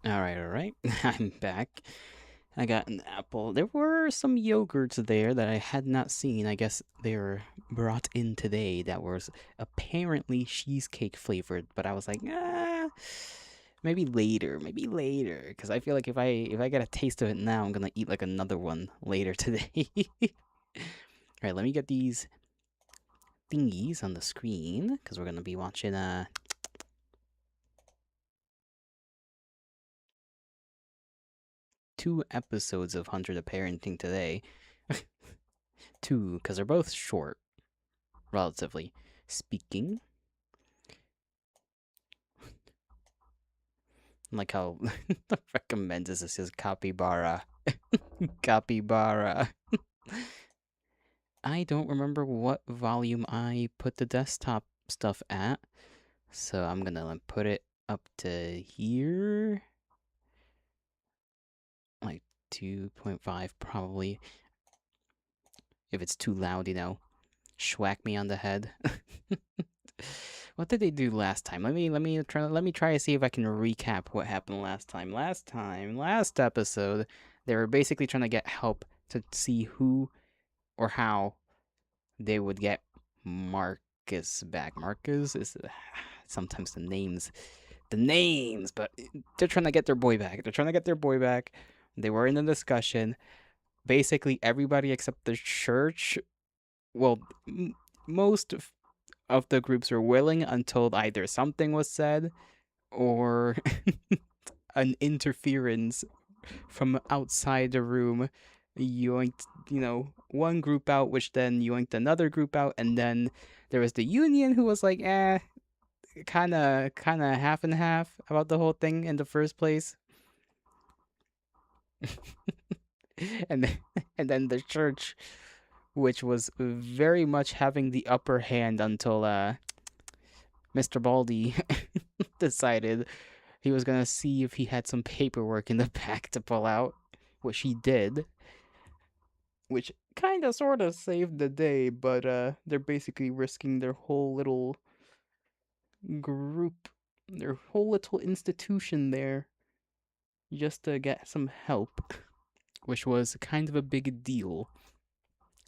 Alright. I'm back. I got an apple. There were some yogurts there that I had not seen. I guess they were brought in today that was apparently cheesecake flavored, but I was like, maybe later, because I feel like if I get a taste of it now, I'm gonna eat like another one later today. Alright, let me get these thingies on the screen, because we're gonna be watching 2 episodes of Hunter the Parenting today. Two, because they're both short, relatively speaking. Like how recommends this says capybara. Capybara. I don't remember what volume I put the desktop stuff at, so I'm gonna put it up to here. Like 2.5 probably. If it's too loud, schwack me on the head. What did they do last time? Let me try to see if I can recap what happened last time. Last episode, they were basically trying to get help to see who or how they would get Marcus back. Marcus is sometimes the names, but they're trying to get their boy back. They were in a discussion. Basically, everybody except the church, well, most of the groups were willing until either something was said or an interference from outside the room yoinked, one group out, which then yoinked another group out, and then there was the union who was like, kind of half and half about the whole thing in the first place. and then, and then the church, which was very much having the upper hand until Mr. Baldy decided he was gonna see if he had some paperwork in the back to pull out, which he did, which kind of sort of saved the day, but they're basically risking their whole little group, their whole little institution there just to get some help, which was kind of a big deal.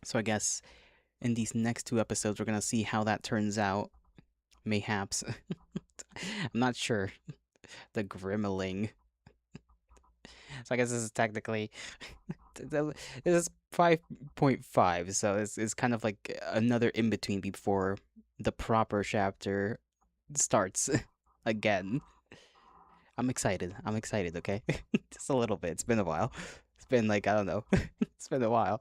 So I guess in these next 2 episodes, we're gonna see how that turns out. Mayhaps. I'm not sure. The Grimmeling. So I guess this is technically this is 5.5, so it's kind of like another in between before the proper chapter starts again. I'm excited. Okay? Just a little bit. It's been a while. It's been like, I don't know. It's been a while.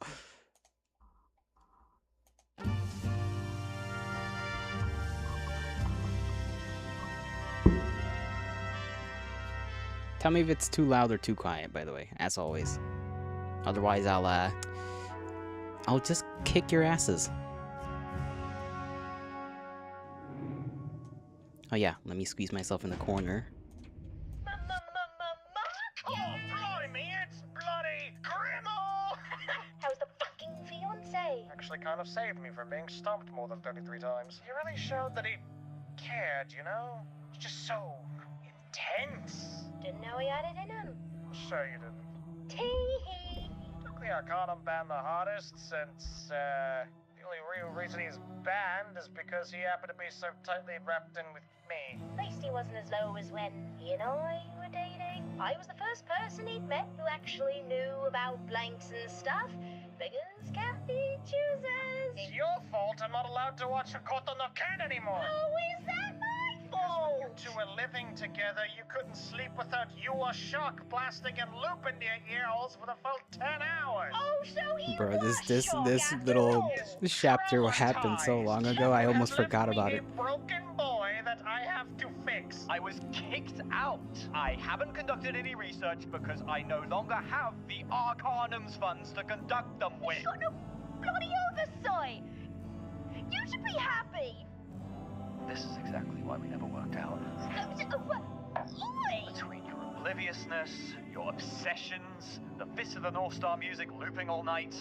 Tell me if it's too loud or too quiet, by the way, as always. Otherwise, I'll just kick your asses. Oh yeah, let me squeeze myself in the corner. Oh, blimey, it's bloody Grimmel! How's the fucking fiancé? Actually kind of saved me from being stumped more than 33 times. He really showed that he cared, It's just so intense. Didn't know he had it in him. Sure you didn't. Tee-hee. Took the Arcanum banned the hardest since, the only real reason he's banned is because he happened to be so tightly wrapped in with me. At least he wasn't as low as when he and I were dating. I was the first person he'd met who actually knew about blanks and stuff, because Kathy chooses. It's your fault I'm not allowed to watch Hokoto no Ken anymore. Oh, is that my You fault? two were living together. You couldn't sleep without your shock blasting and loop into your ear holes for the full 10 hours. Oh, so he Bro, was this shocked after little all. chapter happened so long ago, I almost forgot about it. A broken boy that I have to fix. I was kicked out. I haven't conducted any research because I no longer have the Arcanum's funds to conduct them with. You've got no bloody oversight. You should be happy. This is exactly why we never worked out. Oi! Between your obliviousness, your obsessions, the Fist of the North Star music looping all night.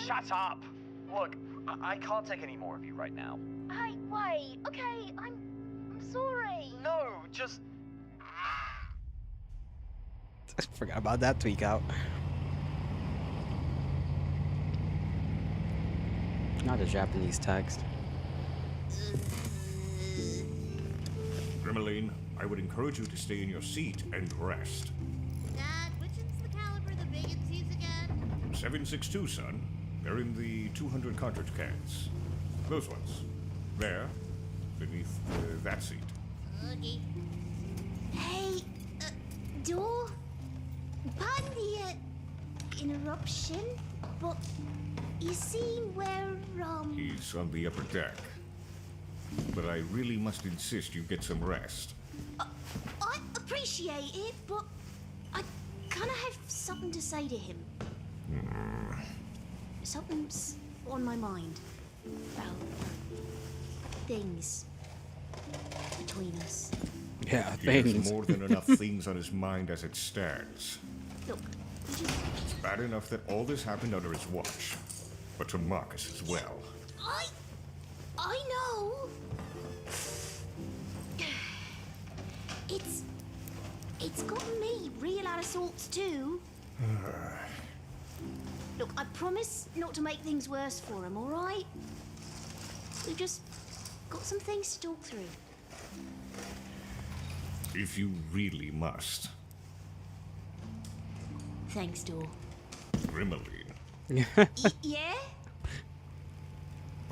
Shut up! Look, I can't take any more of you right now. Hey, wait. Okay, I'm sorry. No, just... Forgot about that tweak out. Not a Japanese text. Grimmeline, I would encourage you to stay in your seat and rest. Dad, which is the caliber the big seats again? 7.62, son. They're in the 200 cartridge cans. Those ones. There, beneath that seat. Okay. Hey, door? Pardon the interruption, but you see where, He's on the upper deck. But I really must insist you get some rest. I appreciate it, but I kind of have something to say to him. Something's on my mind about things between us. Yeah, He has things. more than enough things on his mind as it stands. Look, we just... It's bad enough that all this happened under his watch. But to Marcus as well. I know. It's gotten me real out of sorts too. Look, I promise not to make things worse for him, all right? We've just got some things to talk through. If you really must. Thanks, Dor. Grimmeline, Yeah?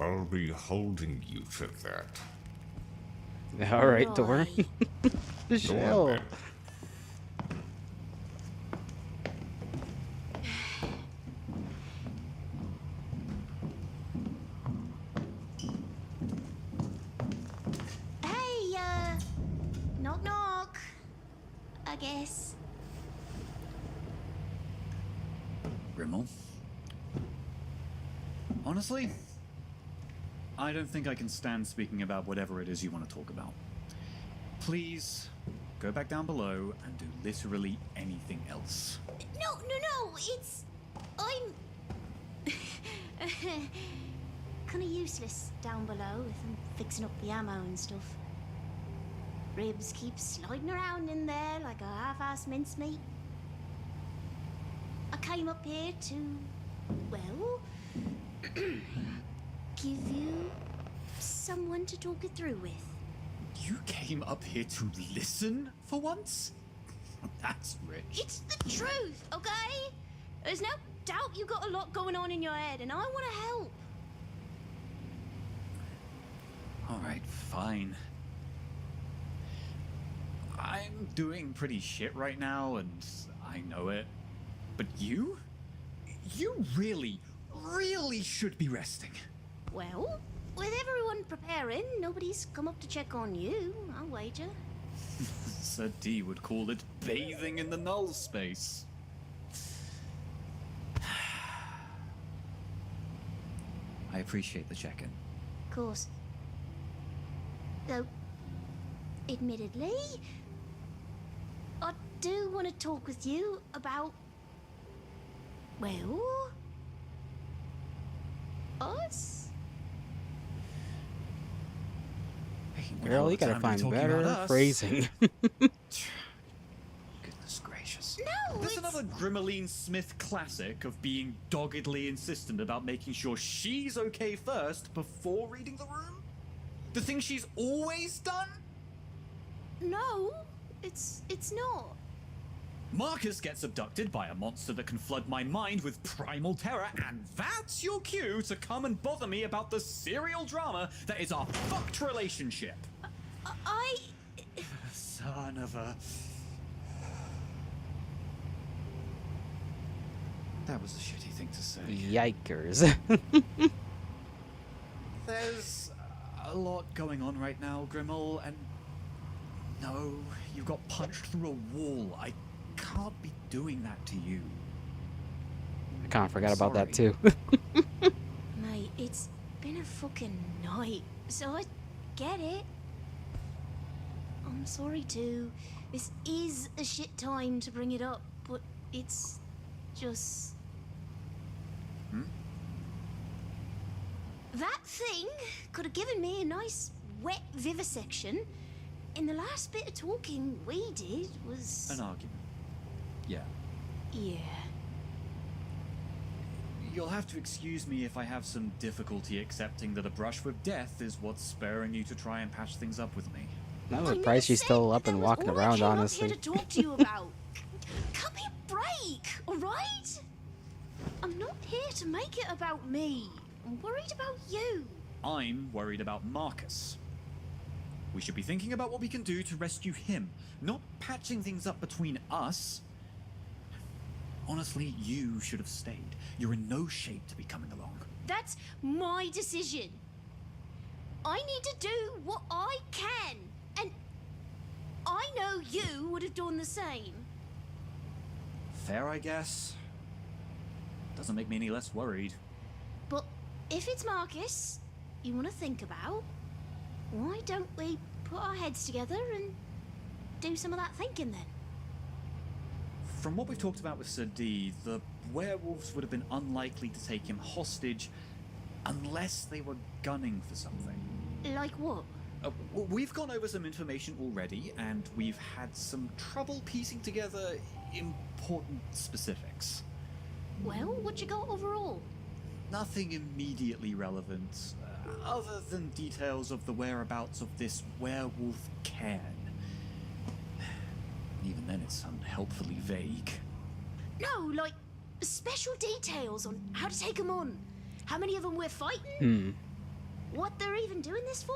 I'll be holding you to that. All right, Dor. Right. Go on, Chill. then. Hey, knock knock. I guess. Grimmel? Honestly, I don't think I can stand speaking about whatever it is you want to talk about. Please, go back down below and do literally anything else. No, it's... I'm... kind of useless down below if I'm fixing up the ammo and stuff. Ribs keep sliding around in there like a half-assed mincemeat. I came up here to, well, give you someone to talk it through with. You came up here to listen for once? That's rich. It's the truth, okay? There's no doubt you've got a lot going on in your head, and I want to help. Alright, fine. I'm doing pretty shit right now, and I know it. But you? You really, really should be resting. Well, with everyone preparing, nobody's come up to check on you, I'll wager. Sir D would call it bathing in the null space. I appreciate the check-in. Of course. Though, admittedly, I do want to talk with you about, well, us? Girl, you gotta find better phrasing. Goodness gracious. No, There's it's... another Grimmeline Smith classic of being doggedly insistent about making sure she's okay first before reading the room? The thing she's always done? No, it's not. Marcus gets abducted by a monster that can flood my mind with primal terror, and that's your cue to come and bother me about the serial drama that is our fucked relationship. I... Son of a... That was a shitty thing to say. Yikers. There's a lot going on right now, Grimmel, and... No, you got punched through a wall. I can't be doing that to you. I kind of forgot about that too. Mate, it's been a fucking night, so I get it. I'm sorry too. This is a shit time to bring it up, but it's just... That thing could have given me a nice wet vivisection. And the last bit of talking we did was... An argument. Yeah. Yeah. You'll have to excuse me if I have some difficulty accepting that a brush with death is what's spurring you to try and patch things up with me. I'm I never surprised she's said still that up that and was walking all I around, came up honestly. here to talk to you about. Cut me a break, alright? I'm not here to make it about me. I'm worried about you. I'm worried about Marcus. We should be thinking about what we can do to rescue him, not patching things up between us. Honestly, you should have stayed. You're in no shape to be coming along. That's my decision. I need to do what I can. And I know you would have done the same. Fair, I guess. Doesn't make me any less worried. But if it's Marcus you want to think about, why don't we put our heads together and do some of that thinking then? From what we've talked about with Sir D, the werewolves would have been unlikely to take him hostage unless they were gunning for something. Like what? We've gone over some information already, and we've had some trouble piecing together important specifics. Well, what you got overall? Nothing immediately relevant, other than details of the whereabouts of this werewolf cairn. Even then, it's unhelpfully vague. No, like special details on how to take them on. How many of them we're fighting? What they're even doing this for?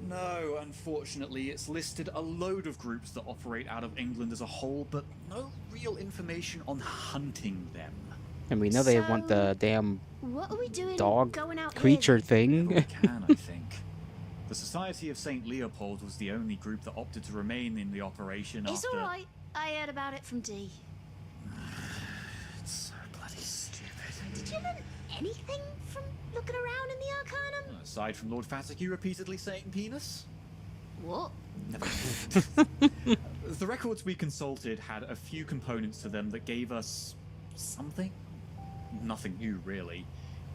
No, unfortunately, it's listed a load of groups that operate out of England as a whole, but no real information on hunting them. And we know they So, want the damn What are we doing dog going out creature here, then? Whenever thing. we can, I think. The Society of St. Leopold was the only group that opted to remain in the operation It's after... alright. I heard about it from D. It's so bloody stupid. Did you learn anything from looking around in the Arcanum? Aside from Lord Fatigue repeatedly saying penis? What? Never. The records we consulted had a few components to them that gave us something. Nothing new, really.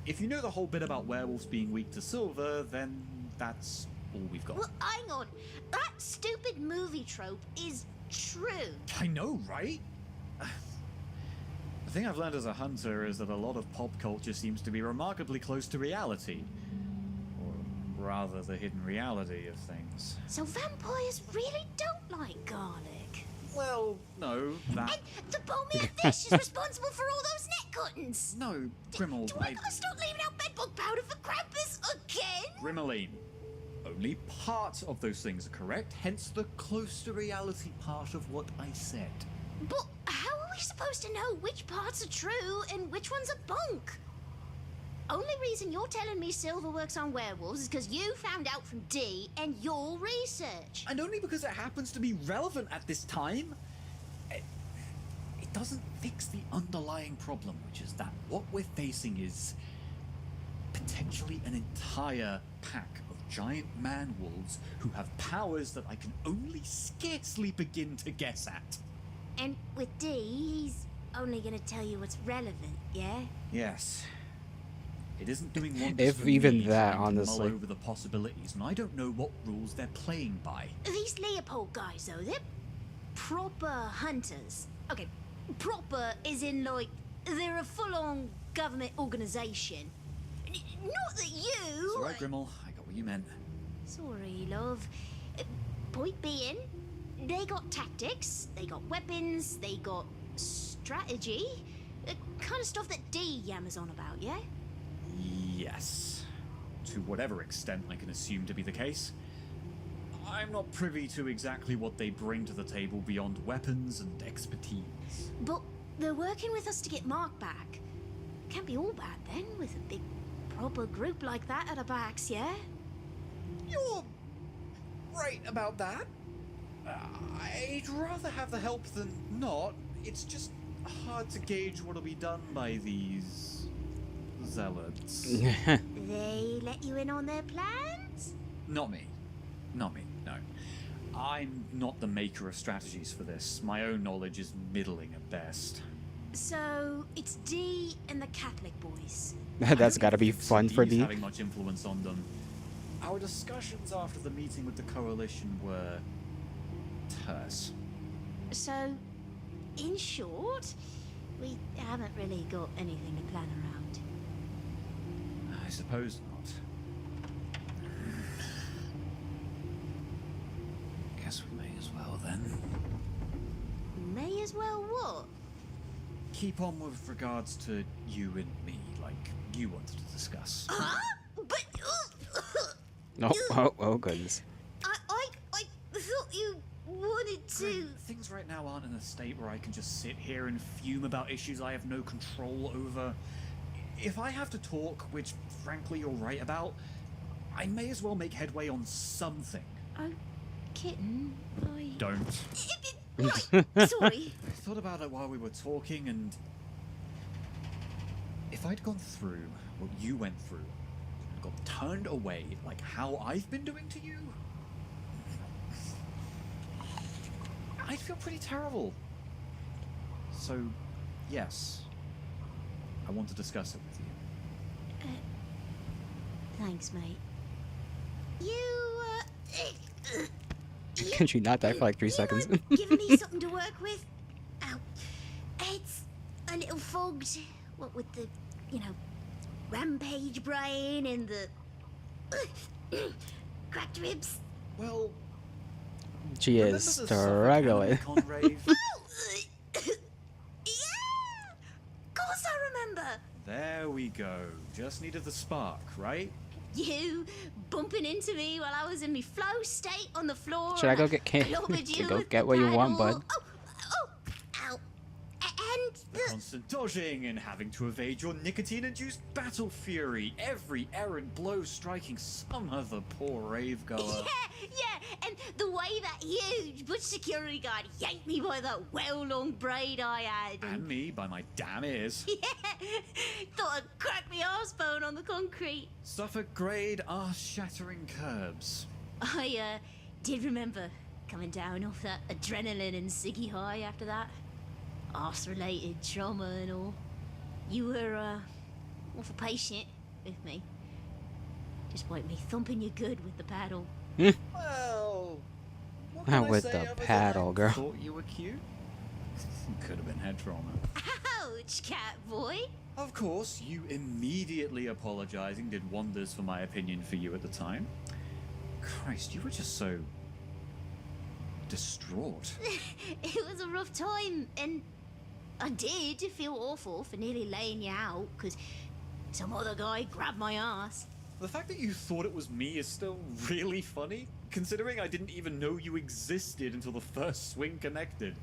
If you know the whole bit about werewolves being weak to silver, then that's all we've got. Well, hang on. That stupid movie trope is true. I know, right? The thing I've learned as a hunter is that a lot of pop culture seems to be remarkably close to reality. Or rather, the hidden reality of things. So vampires really don't like garlic. Well, no, that... And the Bomia fish is responsible for all those neck cuttings. No, Grimmel, Do I gotta start leaving out bedbug powder for Krampus again? Grimmeline. Only part of those things are correct, hence the close to reality part of what I said. But how are we supposed to know which parts are true and which ones are bunk? Only reason you're telling me Silver works on werewolves is because you found out from D and your research. And only because it happens to be relevant at this time. It doesn't fix the underlying problem, which is that what we're facing is potentially an entire pack of giant man-wolves who have powers that I can only scarcely begin to guess at. And with D, he's only gonna tell you what's relevant, yeah? Yes. It isn't doing wonders If for even me that, trying to honestly. mull over the possibilities, and I don't know what rules they're playing by. These Leopold guys, though, they're proper hunters. Okay, proper is in, like, they're a full-on government organization. Not that you... It's all right, Grimmel. I got what you meant. Sorry, love. Point being, they got tactics, they got weapons, they got strategy. Kind of stuff that D yammers on about, yeah? Yes. To whatever extent I can assume to be the case. I'm not privy to exactly what they bring to the table beyond weapons and expertise. But they're working with us to get Mark back. Can't be all bad then, with a big proper group like that at our backs, yeah? You're right about that. I'd rather have the help than not. It's just hard to gauge what'll be done by these zealots. They let you in on their plans? Not me. Not me, no. I'm not the maker of strategies for this. My own knowledge is middling at best. So, it's D and the Catholic boys. That's gotta be fun for D. D. Having much influence on them. Our discussions after the meeting with the coalition were terse. So, in short, we haven't really got anything to plan around. I suppose not. Guess we may as well then. May as well what? Keep on with regards to you and me, like you wanted to discuss. Huh? But Oh goodness. I thought you wanted to. Things right now aren't in a state where I can just sit here and fume about issues I have no control over. If I have to talk, which frankly you're right about, I may as well make headway on something. Oh, kitten, I... Don't. Right, sorry. I thought about it while we were talking, and if I'd gone through what you went through, and got turned away like how I've been doing to you, I'd feel pretty terrible. So, yes, I want to discuss it with you. Thanks, mate. Can she not die for like 3 seconds? Giving me something to work with? Ow. It's a little fogged. What with the, rampage brain and the cracked ribs. Well, She remember is the struggling. Suffolk Conrave? Yeah! Of course I remember! There we go. Just needed the spark, right? You bumping into me while I was in my flow state on the floor. Should I go get go get what you want, bud? Oh, ow. And The constant dodging and having to evade your nicotine-induced battle fury. Every errant blow striking some other poor rave goer. yeah, and the way that huge butch security guard yanked me by that well-long braid I had. And me by my damn ears. Yeah, thought I'd crack me arse bone on the concrete. Suffolk grade arse-shattering curbs. I did remember coming down off that adrenaline and ciggy high after that. Arse-related trauma and all. You were awful patient with me. Despite me thumping you good with the paddle. Well, what Not can I with say the other than paddle, I girl. Thought you were cute. Could have been head trauma. Ouch, cat boy. Of course, you immediately apologizing did wonders for my opinion for you at the time. Christ, you were just so distraught. It was a rough time, and I did feel awful for nearly laying you out, because some other guy grabbed my ass. The fact that you thought it was me is still really funny, considering I didn't even know you existed until the first swing connected.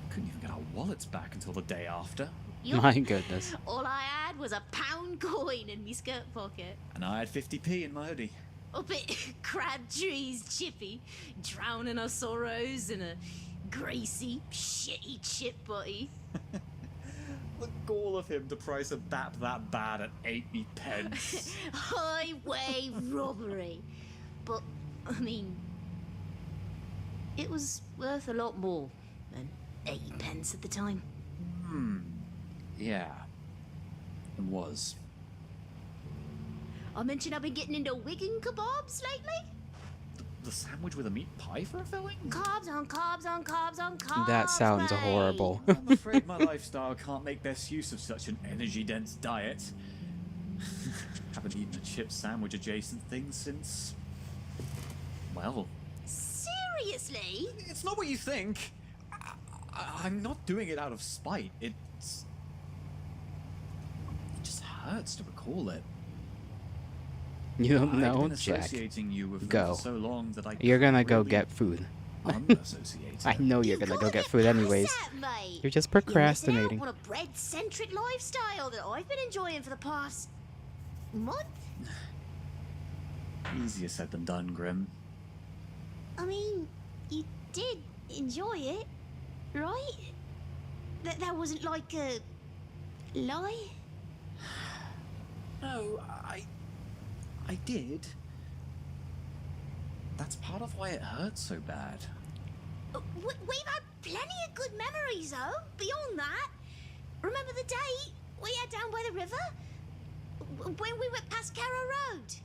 Couldn't even get our wallets back until the day after. My goodness. All I had was a £1 coin in my skirt pocket. And I had 50p in my hoodie. Up at Crabtree's Chippy, drowning our sorrows in a greasy, shitty chip butty. The gall of him to price a bap that bad at 80 pence. Highway robbery. But, I mean, it was worth a lot more than 80 pence at the time. Yeah. It was. I mentioned I've been getting into Wigan kebabs lately. The sandwich with a meat pie for a filling? Carbs on carbs on carbs on carbs. That sounds mate. horrible. I'm afraid my lifestyle can't make best use of such an energy-dense diet. Haven't eaten a chip sandwich adjacent thing since... well... Seriously? It's not what you think. I'm not doing it out of spite. It just hurts to recall it. You don't I've know, been Jack. associating you with them Go. for so long that I You're gonna can't go really get food. unassociate I it. know you're gonna go get food anyways. Mate. You're just You're procrastinating. missing out on a bread-centric lifestyle that I've been enjoying for the past month. Easier said than done, Grim. I mean, you did enjoy it, right? That wasn't like a lie? No, I did. That's part of why it hurts so bad. We've had plenty of good memories, though. Beyond that, remember the date we had down by the river? When we went past Carrow Road?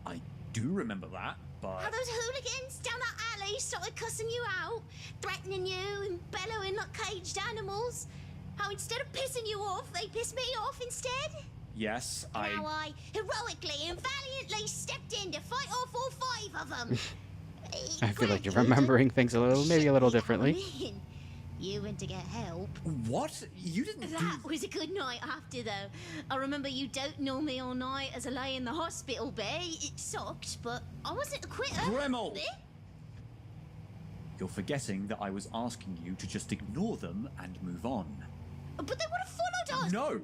I do remember that. but... How those hooligans down that alley started cussing you out, threatening you and bellowing like caged animals. How instead of pissing you off, they pissed me off instead. Yes, And how I heroically and valiantly stepped in to fight off all 5 of them. I feel like you're remembering things maybe a little differently. You went to get help. What? You didn't That was a good night after, though. I remember you doting on me all night as I lay in the hospital bed. It sucked, but I wasn't a quitter. Dremel! You're forgetting that I was asking you to just ignore them and move on. But they would have followed us! No!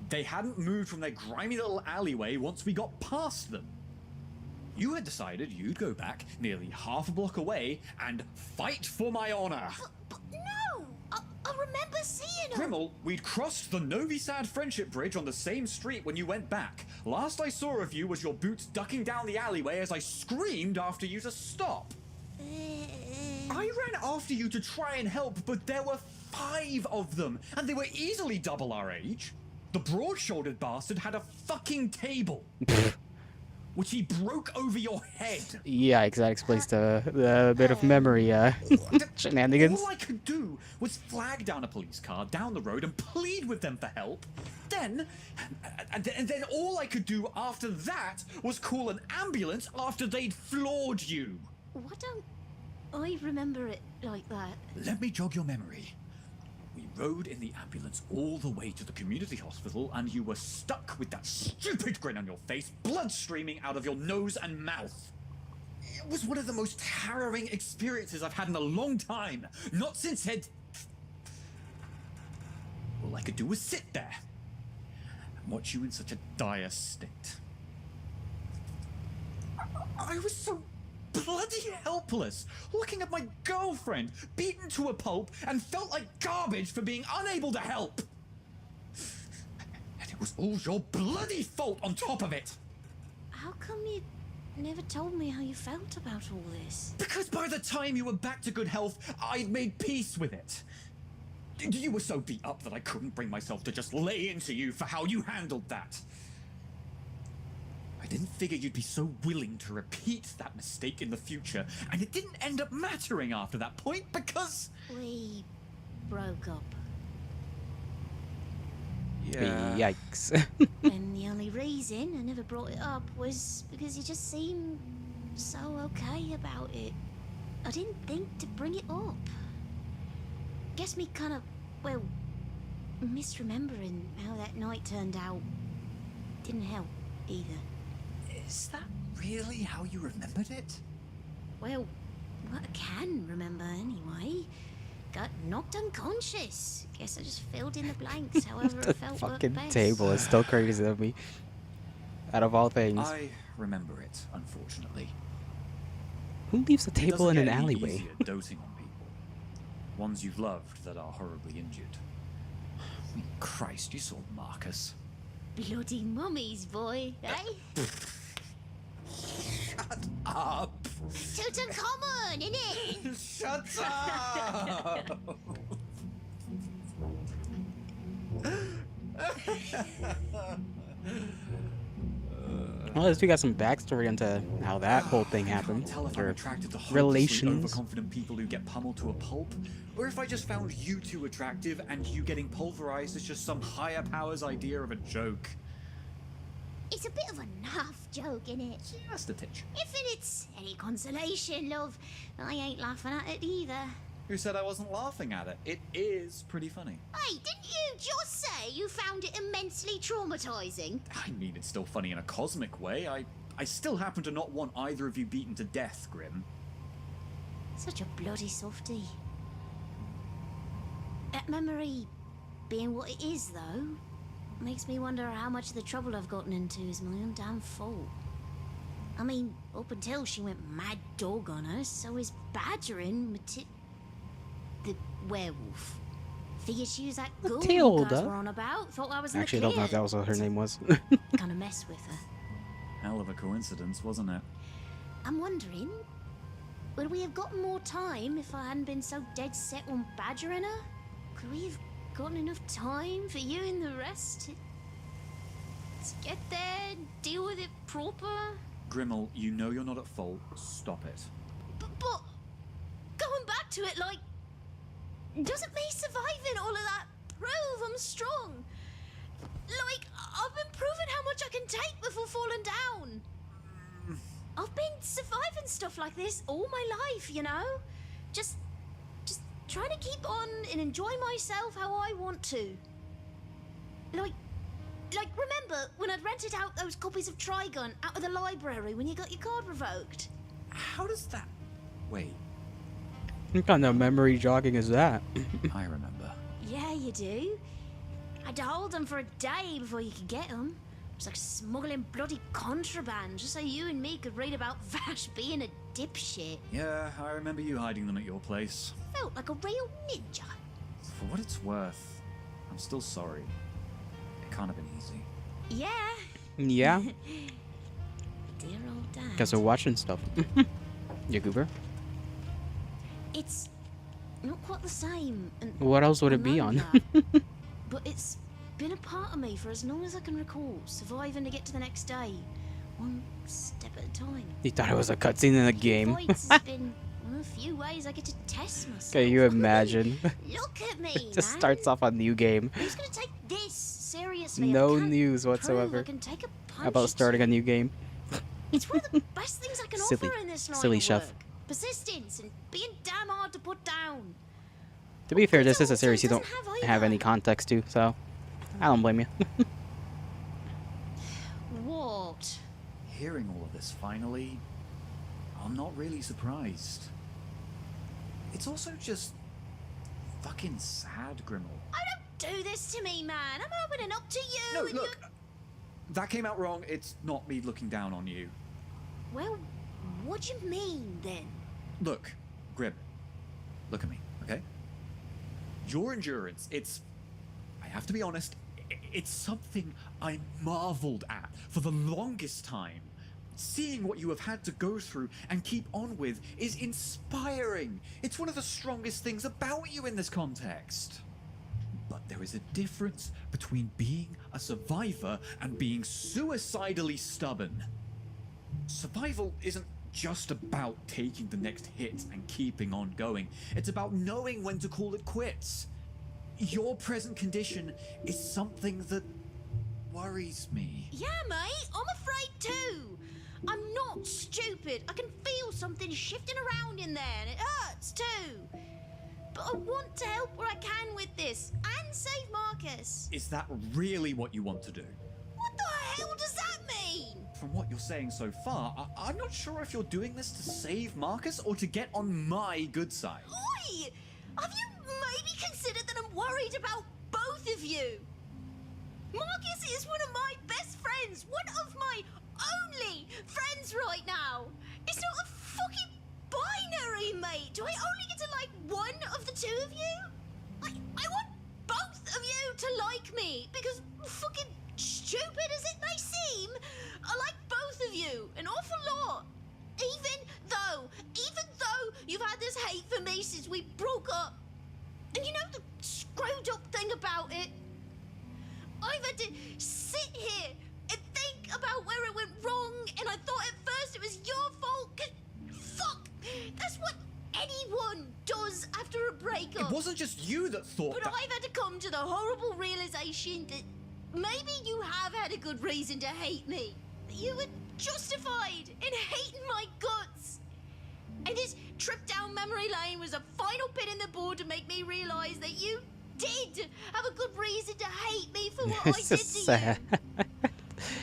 They hadn't moved from their grimy little alleyway once we got past them. You had decided you'd go back nearly half a block away and fight for my honor. But no! I remember seeing them! Grimmel, we'd crossed the Novi Sad Friendship Bridge on the same street when you went back. Last I saw of you was your boots ducking down the alleyway as I screamed after you to stop. I ran after you to try and help, but there were 5 of them, and they were easily double our age. The broad-shouldered bastard had a fucking table, which he broke over your head. Yikes, that explains the bit of memory shenanigans. All I could do was flag down a police car down the road and plead with them for help. Then all I could do after that was call an ambulance after they'd floored you. Why don't I remember it like that? Let me jog your memory. We rode in the ambulance all the way to the community hospital, and you were stuck with that stupid grin on your face, blood streaming out of your nose and mouth. It was one of the most harrowing experiences I've had in a long time. Not since Ed... All I could do was sit there and watch you in such a dire state. I was so bloody helpless, looking at my girlfriend beaten to a pulp and felt like garbage for being unable to help. And it was all your bloody fault on top of it. How come you never told me how you felt about all this? Because by the time you were back to good health, I'd made peace with it. You were so beat up that I couldn't bring myself to just lay into you for how you handled that. I didn't figure you'd be so willing to repeat that mistake in the future, and it didn't end up mattering after that point because... We broke up. Yeah. Yikes. And the only reason I never brought it up was because you just seemed so okay about it. I didn't think to bring it up. Guess me kind of, well, misremembering how that night turned out didn't help either. Is that really how you remembered it? Well, what I can remember anyway. Got knocked unconscious. Guess I just filled in the blanks however The it felt fucking best. table is still crazy to me. Out of all things. I remember it, unfortunately. Who leaves a It table doesn't in get an any alleyway? easier doting on people. Ones you've loved that are horribly injured. I mean, Christ, you saw Marcus. Bloody mummies, boy, eh? Shut up! Tutankhamun, innit? Shut up! Well, at least we got some backstory into how that whole thing I happened. can't tell if I'm Or attracted to hopelessly relations. overconfident people who get pummeled to a pulp, or if I just found you two attractive and you getting pulverized is just some higher power's idea of a joke. It's a bit of a naff joke, innit? Just a titch. If it's any consolation, love, I ain't laughing at it either. Who said I wasn't laughing at it? It is pretty funny. Hey, didn't you just say you found it immensely traumatizing? I mean, it's still funny in a cosmic way. I still happen to not want either of you beaten to death, Grim. Such a bloody softy. That memory being what it is, though, makes me wonder how much of the trouble I've gotten into is my own damn fault. I mean, up until she went mad dog on us, so is badgering the werewolf. Figured she was that ghoul you guys Matilda? were on about. Thought I was Actually, I don't know if that was what her name was. Kind of mess with her. Hell of a coincidence, wasn't it? I'm wondering, would we have gotten more time if I hadn't been so dead set on badgering her? Could we have gotten enough time for you and the rest to get there, deal with it proper? Grimmel, you know you're not at fault. Stop it. But going back to it, like, doesn't me surviving all of that prove I'm strong? Like, I've been proving how much I can take before falling down. I've been surviving stuff like this all my life, you know? Just trying to keep on and enjoy myself how I want to. Like, remember when I'd rented out those copies of Trigun out of the library when you got your card revoked? How does that... Wait, What kind of memory jogging is that? I remember. Yeah, you do. Had to hold them for a day before you could get them. It was like smuggling bloody contraband just so you and me could read about Vash being a dipshit. Yeah, I remember you hiding them at your place. Felt like a real ninja. For what it's worth, I'm still sorry. It can't have been easy. Yeah. Yeah, Dear old dad. because they're watching stuff. You goober. It's not quite the same. And What else would I it be know on? that. But it's been a part of me for as long as I can recall, surviving to get to the next day, one step at a time. You thought it was a cutscene in a game. Fights has been one of the few ways I get to test myself. Can you imagine? Look at me, It just man. starts off a new game. Who's gonna take this seriously? No I can't news prove whatsoever I can take a punch about or starting a two. new game. It's one of the best things I can Silly. offer in this line Silly of chef. work. Persistence and being damn hard to put down. To be fair, this is a also series you don't doesn't have any either. context to, so I don't blame you. What? Hearing all of this finally, I'm not really surprised. It's also just fucking sad, Grimmel. I don't do this to me, man. I'm opening up to you. No, and look, that came out wrong. It's not me looking down on you. Well, what do you mean then? Look, Grim, look at me, okay? Your endurance, I have to be honest, it's something I marveled at for the longest time. Seeing what you have had to go through and keep on with is inspiring. It's one of the strongest things about you in this context. But there is a difference between being a survivor and being suicidally stubborn. Survival isn't just about taking the next hit and keeping on going. It's about knowing when to call it quits. Your present condition is something that worries me. Yeah, mate, I'm afraid too. I'm not stupid. I can feel something shifting around in there, and it hurts too. But I want to help where I can with this and save Marcus. Is that really what you want to do? What the hell does that mean? From what you're saying so far, I'm not sure if you're doing this to save Marcus or to get on my good side. Oi! Have you maybe considered that I'm worried about both of you? Marcus is one of my best friends, one of my only friends right now. It's not a fucking binary, mate. Do I only get to like one of the two of you? I want both of you to like me because fucking stupid as it may seem, I like both of you an awful lot. Even though you've had this hate for me since we broke up. And you know the screwed up thing about it? I've had to sit here and think about where it went wrong, and I thought at first it was your fault, 'cause fuck, that's what anyone does after a breakup. It wasn't just you that thought But that. I've had to come to the horrible realization that maybe you have had a good reason to hate me. That you were justified in hating my guts. And this trip down memory lane was a final pin in the board to make me realize that you did have a good reason to hate me for what I This did is to sad. you.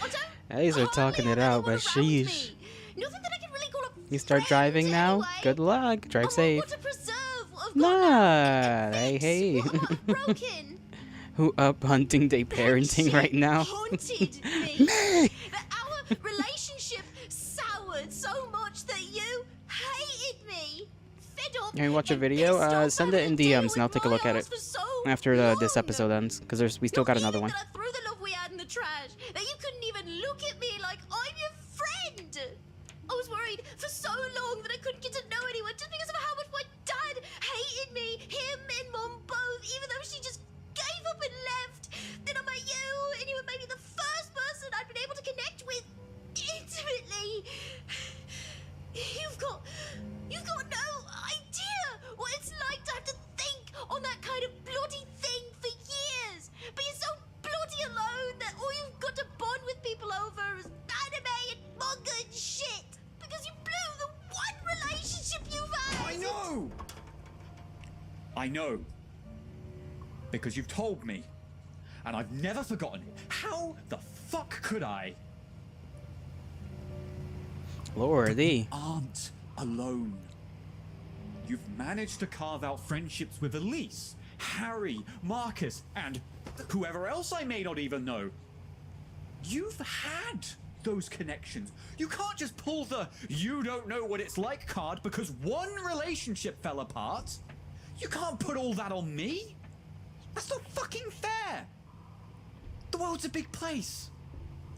I don't These are hardly talking have it out, but anyone around sheesh. me. Nothing that I can really call a You start friend driving now? anyway. Good luck. Drive I'm safe. what to preserve. I've got Nah, nothing to hey, fix hey. what I've broken. Who up hunting day parenting That right shit now? haunted me. That our relationship soured so much that you hated me. Fed up. Can we watch a and video? pissed off Send it in having to deal DMs and I'll with take a my look at ass it for so after this long. episode ends, because we still got another one. That I threw the love we had in the trash. That you couldn't even look at me like I'm your friend. I was worried for so long that I couldn't get to know anyone just because of how much my dad hated me, him and Mum both, even though she just gave up and left. Then I met you, and you were maybe the first person I've been able to connect with intimately. I know. Because you've told me. And I've never forgotten it. How the fuck could I? Lordy. Aren't alone. You've managed to carve out friendships with Elise, Harry, Marcus, and whoever else I may not even know. You've had those connections. You can't just pull the "you don't know what it's like" card because one relationship fell apart. You can't put all that on me. That's not fucking fair. The world's a big place.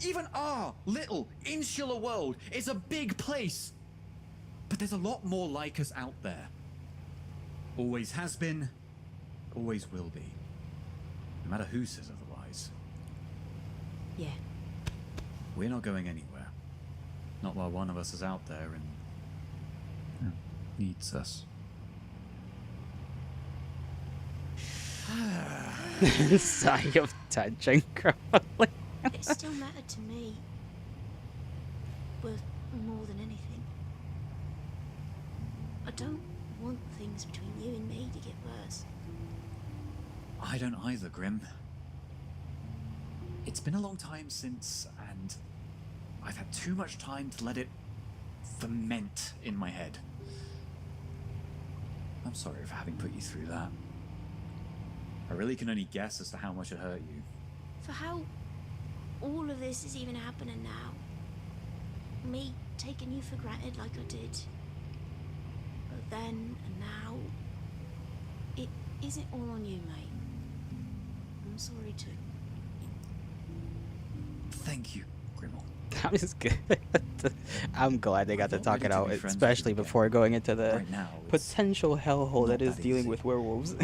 Even our little insular world is a big place. But there's a lot more like us out there. Always has been, always will be. No matter who says otherwise. Yeah. We're not going anywhere. Not while one of us is out there and needs us. Sigh of tension, probably. It still mattered to me. Worth more than anything. I don't want things between you and me to get worse. I don't either, Grim. It's been a long time since, and I've had too much time to let it ferment in my head. I'm sorry for having put you through that. I really can only guess as to how much it hurt you. For how all of this is even happening now. Me taking you for granted like I did. But then and now, it isn't all on you, mate. I'm sorry too. Thank you, Grimmel. That was good. I'm glad they got to thought talk we it were to out, be friends especially again. before going into the Right now, it's potential hellhole not that is that dealing easy. with werewolves.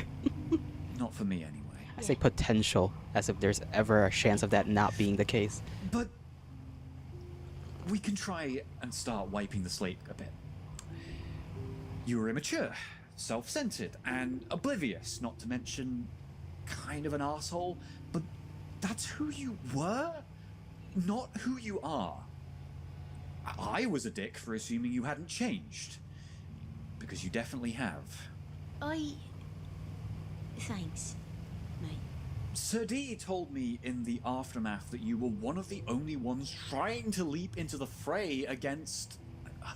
not for me anyway. I say potential, as if there's ever a chance of that not being the case. But we can try and start wiping the slate a bit. You were immature, self-centered, and oblivious, not to mention kind of an asshole, but that's who you were, not who you are. I was a dick for assuming you hadn't changed, because you definitely have. Thanks, mate. Sir D told me in the aftermath that you were one of the only ones trying to leap into the fray against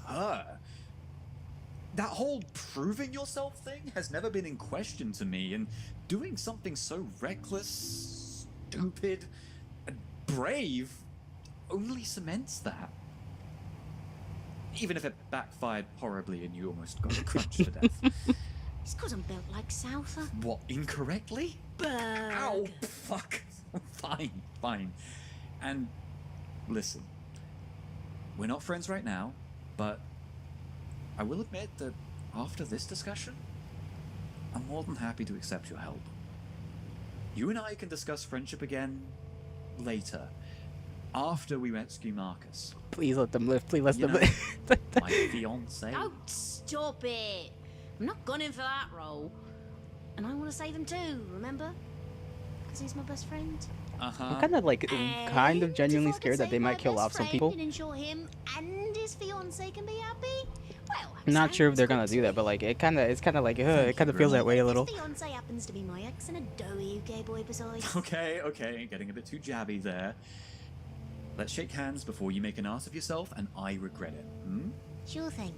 her. That whole proving yourself thing has never been in question to me, and doing something so reckless, stupid, and brave only cements that. Even if it backfired horribly and you almost got crunched to death. It's 'cause I'm built like Souther. What, incorrectly? Burger. Ow, fuck. Fine. And listen, we're not friends right now, but I will admit that after this discussion, I'm more than happy to accept your help. You and I can discuss friendship again later, after we rescue Marcus. Please let them live. Please let You them know, live. my fiance. Don't stop it. I'm not gunning for that role. And I want to save him too, remember? Because he's my best friend. I'm kind of like, kind of genuinely scared that they might kill off some people. And ensure him and his fiance can be happy. Well, I'm not sure if they're gonna do that, but like, it's kind of like, it kind of feels that way a little. His fiance happens to be my ex and a doughy UK boy besides. Okay, getting a bit too jabby there. Let's shake hands before you make an ass of yourself and I regret it, hmm? Sure thing.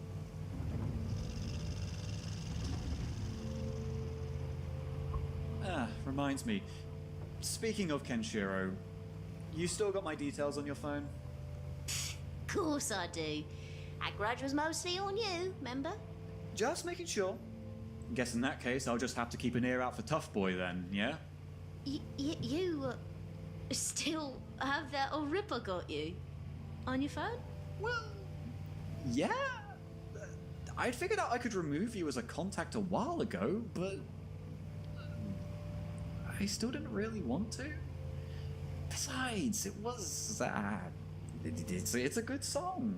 Reminds me. Speaking of Kenshiro, you still got my details on your phone? Course I do. That grudge was mostly on you, remember? Just making sure. Guess in that case, I'll just have to keep an ear out for Tough Boy then, yeah? You still have that old rip I got you on your phone? Well, yeah. I'd figured out I could remove you as a contact a while ago, but I still didn't really want to. Besides, it was it's a good song.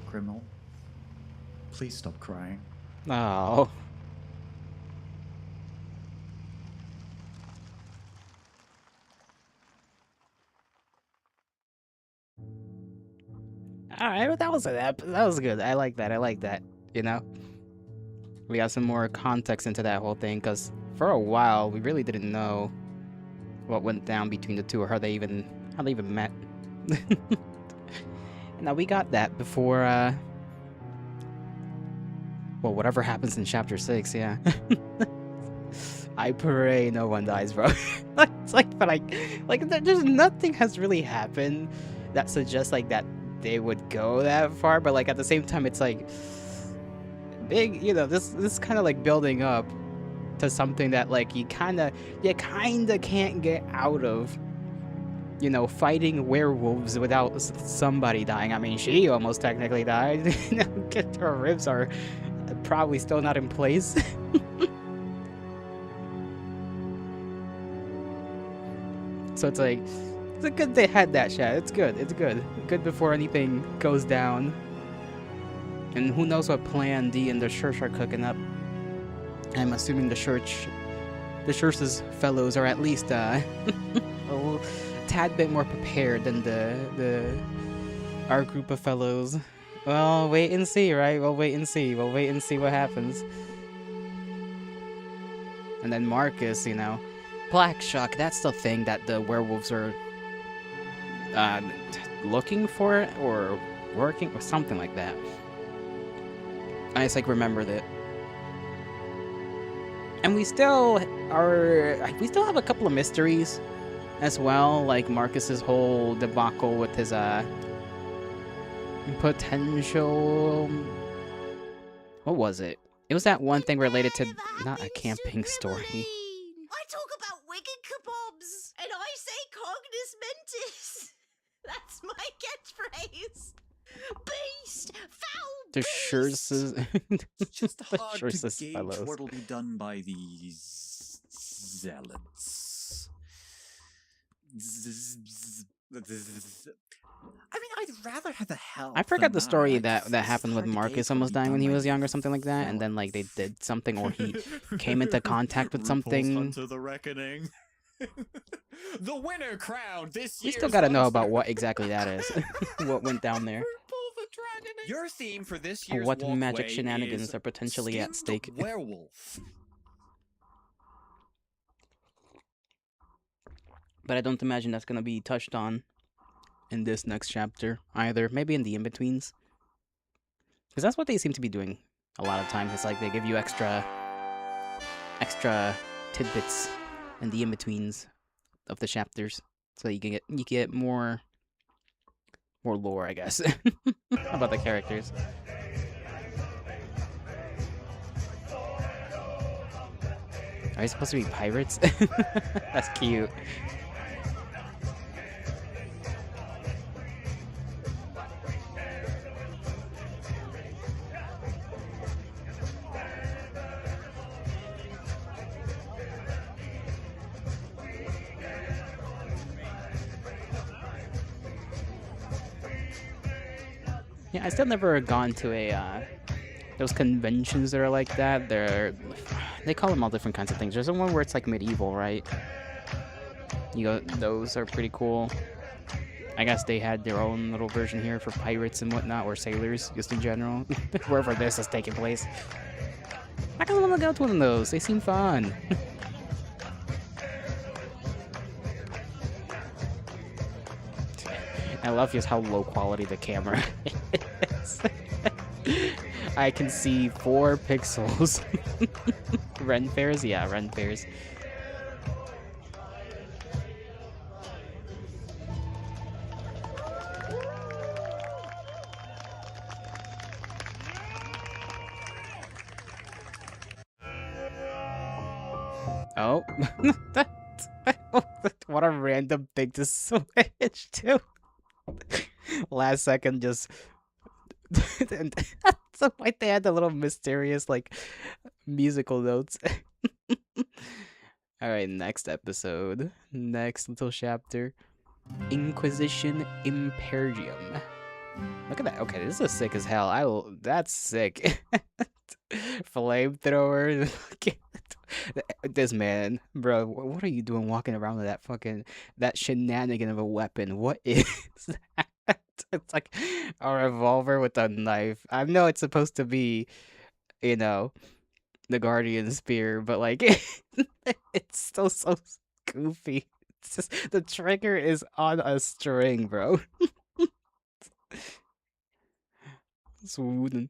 Grimmel, please stop crying. Oh. Alright, that was that was good. I like that. I like that. You know? We got some more context into that whole thing, because for a while we really didn't know what went down between the two or how they even met. Now we got that before well, whatever happens in chapter 6, yeah. I pray no one dies, bro. It's like, but there's nothing has really happened that suggests like that they would go that far, but like at the same time it's like big, you know, this kind of like building up to something that like you kind of can't get out of, you know, fighting werewolves without somebody dying. I mean, she almost technically died. Her ribs are probably still not in place. So it's like, it's good they had that shot. It's good. It's good. Good before anything goes down. And who knows what plan D and the church are cooking up. I'm assuming the church's fellows are at least a tad bit more prepared than our group of fellows. Well, wait and see, right? We'll wait and see. We'll wait and see what happens. And then Marcus, you know, Black Shock, that's the thing that the werewolves are looking for or working or something like that. I just like remembered it. And we still have a couple of mysteries as well, like Marcus's whole debacle with his potential, what was it? It was that one thing related to not a camping story. I talk about wicked kebabs, and I say cognis mentis. That's my catchphrase. Beast, foul The beast. It's just The hard to choicest gauge fellows. what'll be done by these zealots. I mean, I'd rather have the help. I forgot than the story not. that It's happened with hard to Marcus gauge almost what'll be dying when done he by was young or these something like that, and then like they did something or he came into contact with RuPaul's something. Hunter the Reckoning. The winner crowned this We year's still gotta know Monster. about what exactly that is. What went down there. RuPaul the Dragon. Your theme for this year's What magic walkway shenanigans is are potentially at skinned stake. werewolf. But I don't imagine that's gonna be touched on in this next chapter either. Maybe in the in-betweens. Because that's what they seem to be doing a lot of times. It's like they give you extra tidbits in the in-betweens of the chapters. So you can get more lore, I guess, about the characters. Are they supposed to be pirates? That's cute. Yeah, I still never gone to a those conventions that are like that. They call them all different kinds of things. There's the one where it's like medieval, right? Those are pretty cool. I guess they had their own little version here for pirates and whatnot, or sailors, just in general, wherever this is taking place. I kind of want to go to one of those. They seem fun. I love just how low quality the camera is. I can see 4 pixels. Ren fairs? Yeah, Ren fairs. Oh. What a random thing to switch to. Last second, just. So why they had the little mysterious, like, musical notes. Alright, next episode. Next little chapter. Inquisition Imperium. Look at that. Okay, this is sick as hell. That's sick. Flamethrower. This man, bro, what are you doing walking around with that shenanigan of a weapon? What is that? It's like a revolver with a knife. I know it's supposed to be, you know, the Guardian Spear, but like it's still so goofy. It's just the trigger is on a string, bro. It's wooden.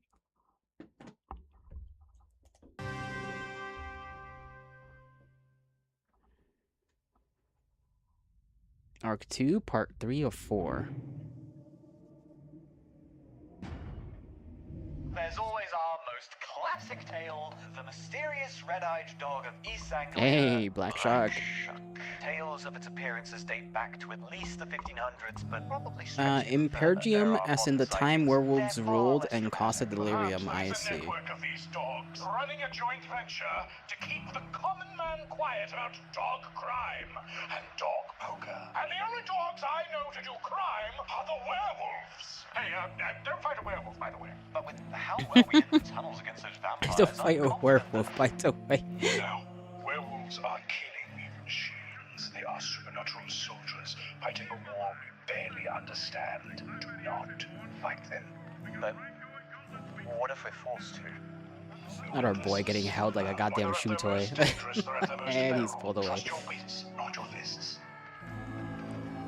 Arc 2, Part 3 of 4. There's always our most classic tale, the mysterious red-eyed dog of East Anglia. Hey, Black Shark. Tales of its appearances date back to at least the 1500s, but probably stretch even further. Impergium, There are as in the modern time sightings werewolves that far ruled less and caused a dramatic. delirium, I Perhaps see. there's a network of these dogs running a joint venture to keep the common man quiet about dog crime and dog poker. And the only dogs I know to do crime are the werewolves. Hey, don't fight a werewolf, by the way. But with how well we hit the tunnels against those vampires, Don't fight I'm a confident werewolf, by the way. No, werewolves are killing machines. They are supernatural soldiers fighting a war we barely understand. Do not fight them. But what if we're forced to? Not our boy getting held like a goddamn shoe toy. And he's pulled away. Trust your wits, not your fists.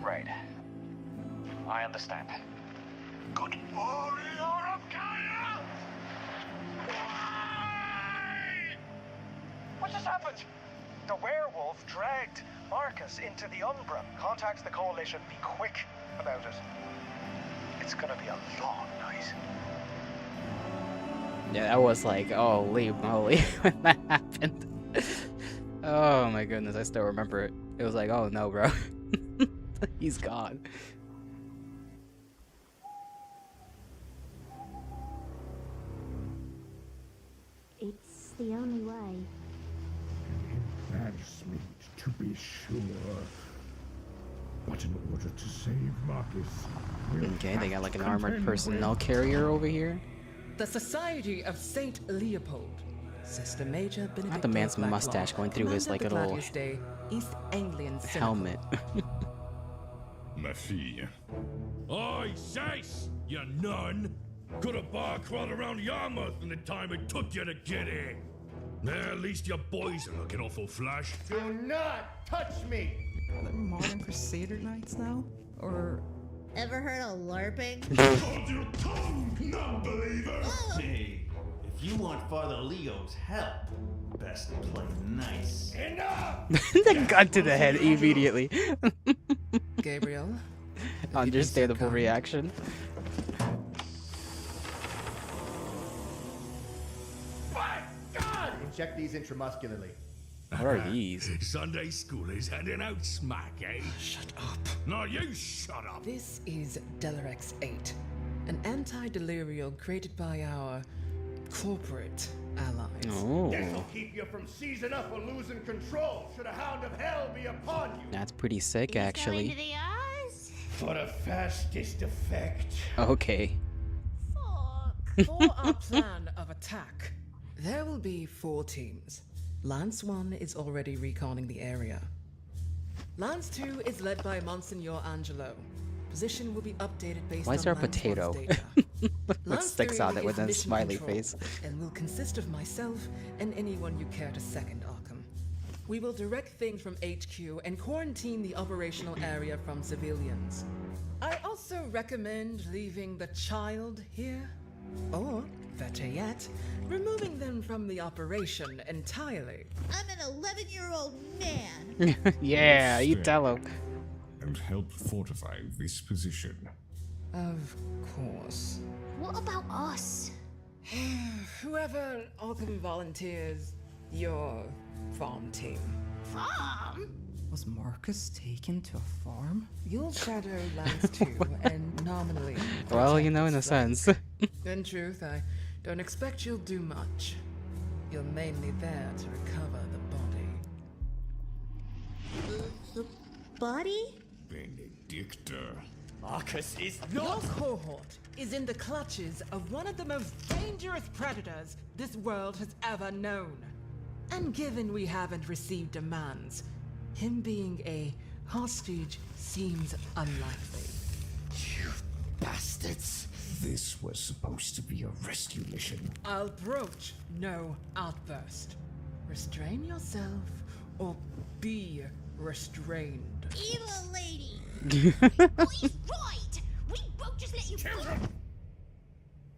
Right. I understand. Good warrior of Gaia! Why? What just happened? The werewolf dragged Marcus into the Umbra. Contact the Coalition. Be quick about it. It's gonna be a long night. Yeah, that was like, holy moly, when that happened. Oh my goodness, I still remember it. It was like, oh no, bro. He's gone. It's the only way. Harassment, to be sure. But in order to save Marcus, we'll Okay, they got have like to an armored contend personnel with- carrier over here. The Society of Saint Leopold. Sister Major Benedict. Not the man's mustache going through his like little Day, East Anglian helmet. Ma fille. Oi, Sace, you nun! Could have bar crawled around Yarmouth in the time it took you to get here. At least your boys are looking awful flush. Do not touch me! Are there modern Crusader Knights now? Or Ever heard of LARPing? Hold your tongue, non-believer! Hey, if you want Father Leo's help, best play nice. Enough! The gun to the head immediately. Gabriel. Understandable reaction. My God! Inject these intramuscularly. What are these? Sunday school is handing out smack, eh? Shut up. No, you shut up! This is Delarex 8, an anti-delirial created by our corporate allies. Oh, This'll keep you from seizing up or losing control, should a hound of hell be upon you. that's pretty sick, Going to actually. the eyes? For the fastest effect. Okay. Fuck. For our plan of attack, there will be 4 teams. Lance 1 is already reconning the area. Lance 2 is led by Monsignor Angelo. Position will be updated based Why on is there a Lance 1's potato? data. What Lance sticks 3 out is with a mission smiley control face? and will consist of myself and anyone you care to second, Arkham. We will direct things from HQ and quarantine the operational area from civilians. I also recommend leaving the child here, or, better yet, removing them from the operation entirely. I'm an 11-year-old man. Yeah, you tell him. And help fortify this position. Of course. What about us? Whoever Arkham volunteers, your farm team. Farm? was Marcus taken to a farm? You'll shadow Lance 2 and nominally. Well, you protect know, in a his sense. In truth, I don't expect you'll do much. You're mainly there to recover the body. The body? Benedicta. Marcus is Your not. cohort is in the clutches of one of the most dangerous predators this world has ever known. And given we haven't received demands, him being a hostage seems unlikely. You bastards! This was supposed to be a rescue mission. I'll broach no outburst. Restrain yourself or be restrained. Evil lady! Oh, he's right! We won't just let you. Children!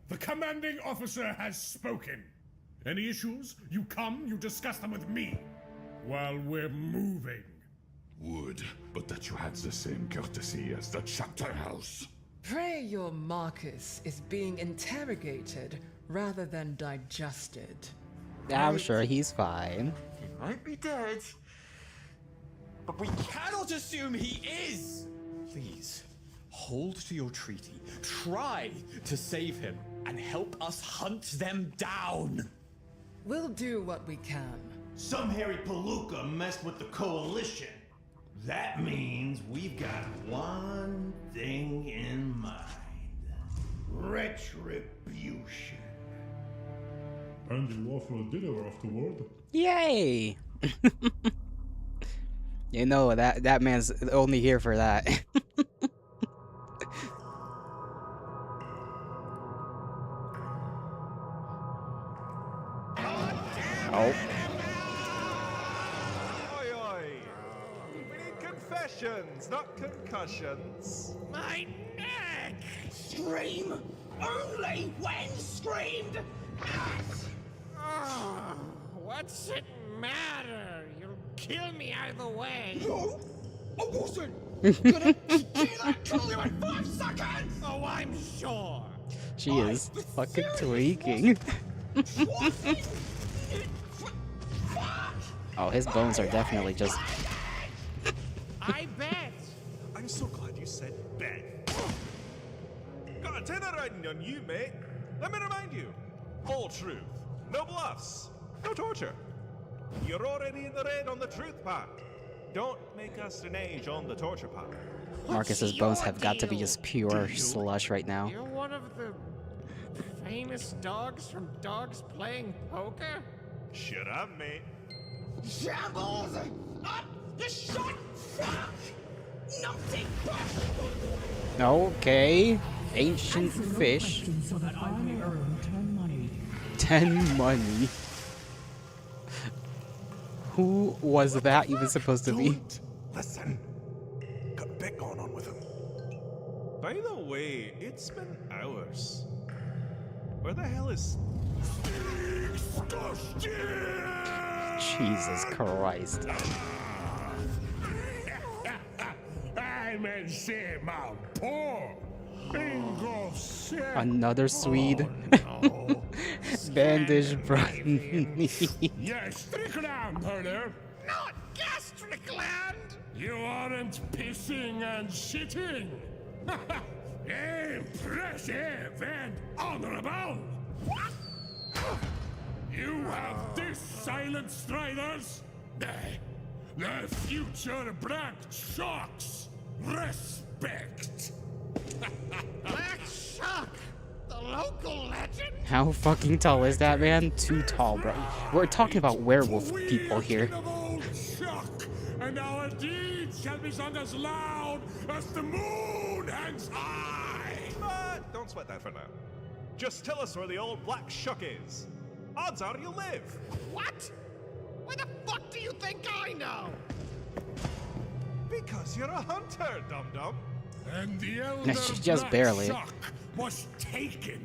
The commanding officer has spoken. Any issues? You come, you discuss them with me. While we're moving. Would, but that you had the same courtesy as the chapter house. Pray your Marcus is being interrogated rather than digested. I'm sure he's fine. He might be dead, but we cannot assume he is! Please, hold to your treaty. Try to save him and help us hunt them down! We'll do what we can. Some hairy palooka messed with the coalition. That means we've got one thing in mind. Retribution. And you offer a dinner afterward. Yay! You know that man's only here for that. Oh. Oi, oi. We need confessions, not concussions. My neck! Scream only when screamed at! Oh, what's it matter? You'll kill me either way. No, I wasn't gonna do that kill you in 5 seconds! Oh, I'm sure. She is fucking tweaking. Oh, his bones are definitely just... I bet. I'm so glad you said bet. Got a 10 riding on you, mate. Let me remind you. Full truth. No bluffs. No torture. You're already in the red on the truth part. Don't make us renege on the torture part. Marcus's bones have got to be just pure slush right now. You're one of the famous dogs from Dogs Playing Poker? Shut up, mate. Shambles! Up the shot! Fuck! Numpty! Okay. Ancient fish. 10 money. Who was that even supposed to be? Listen. Got a bit going on with him. By the way, it's been hours. Where the hell is... Jesus Christ. I'm in same poor. Another Swede. Bandage brought me. Yes, Strickland, brother. Not Gastricland! You aren't pissing and shitting. Impressive and honorable. What? You have this, Silent Striders. The future Black Sharks. Respect. Black Shark! The local legend? How fucking tall is that man? Too tall, bro. We're talking about werewolf people here. Shark, and our deeds shall be sung as loud as the moon hangs high. But don't sweat that for now. Just tell us where the old black shuck is. Odds are you'll live. What? Why the fuck do you think I know? Because you're a hunter, dum-dum. And the elder Just Black barely. Shark was taken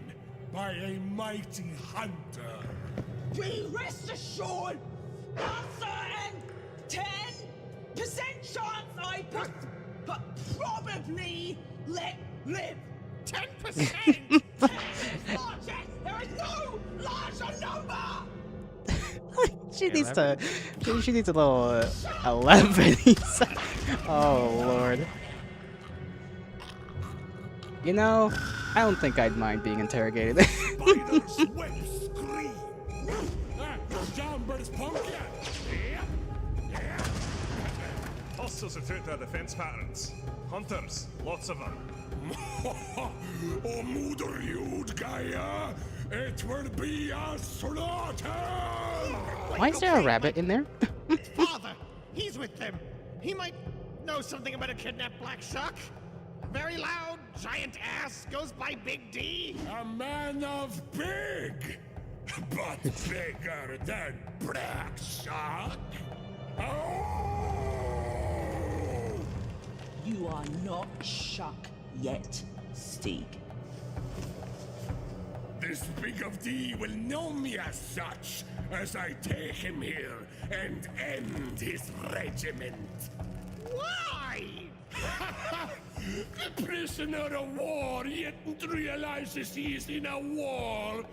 by a mighty hunter. Be rest assured, uncertain 10% chance I but probably let live. 10%? 10 largest! There is no larger number! She needs to. She needs a little 11. Oh lord. You know, I don't think I'd mind being interrogated. Spiders web scream. You're down, British pumpkin. Hostiles have took their defense patterns. Hunters, lots of them. Oh, Muderjud, Gaia. It will be a slaughter. Why is there a rabbit in there? Father, he's with them. He might know something about a kidnapped black shark. Very loud, giant ass goes by Big D. A man of big, but bigger than Braxar. Oh! You are not Shuck yet, Stig. This big of D will know me as such as I take him here and end his regiment. Why? The prisoner of war yet realizes he is in a war.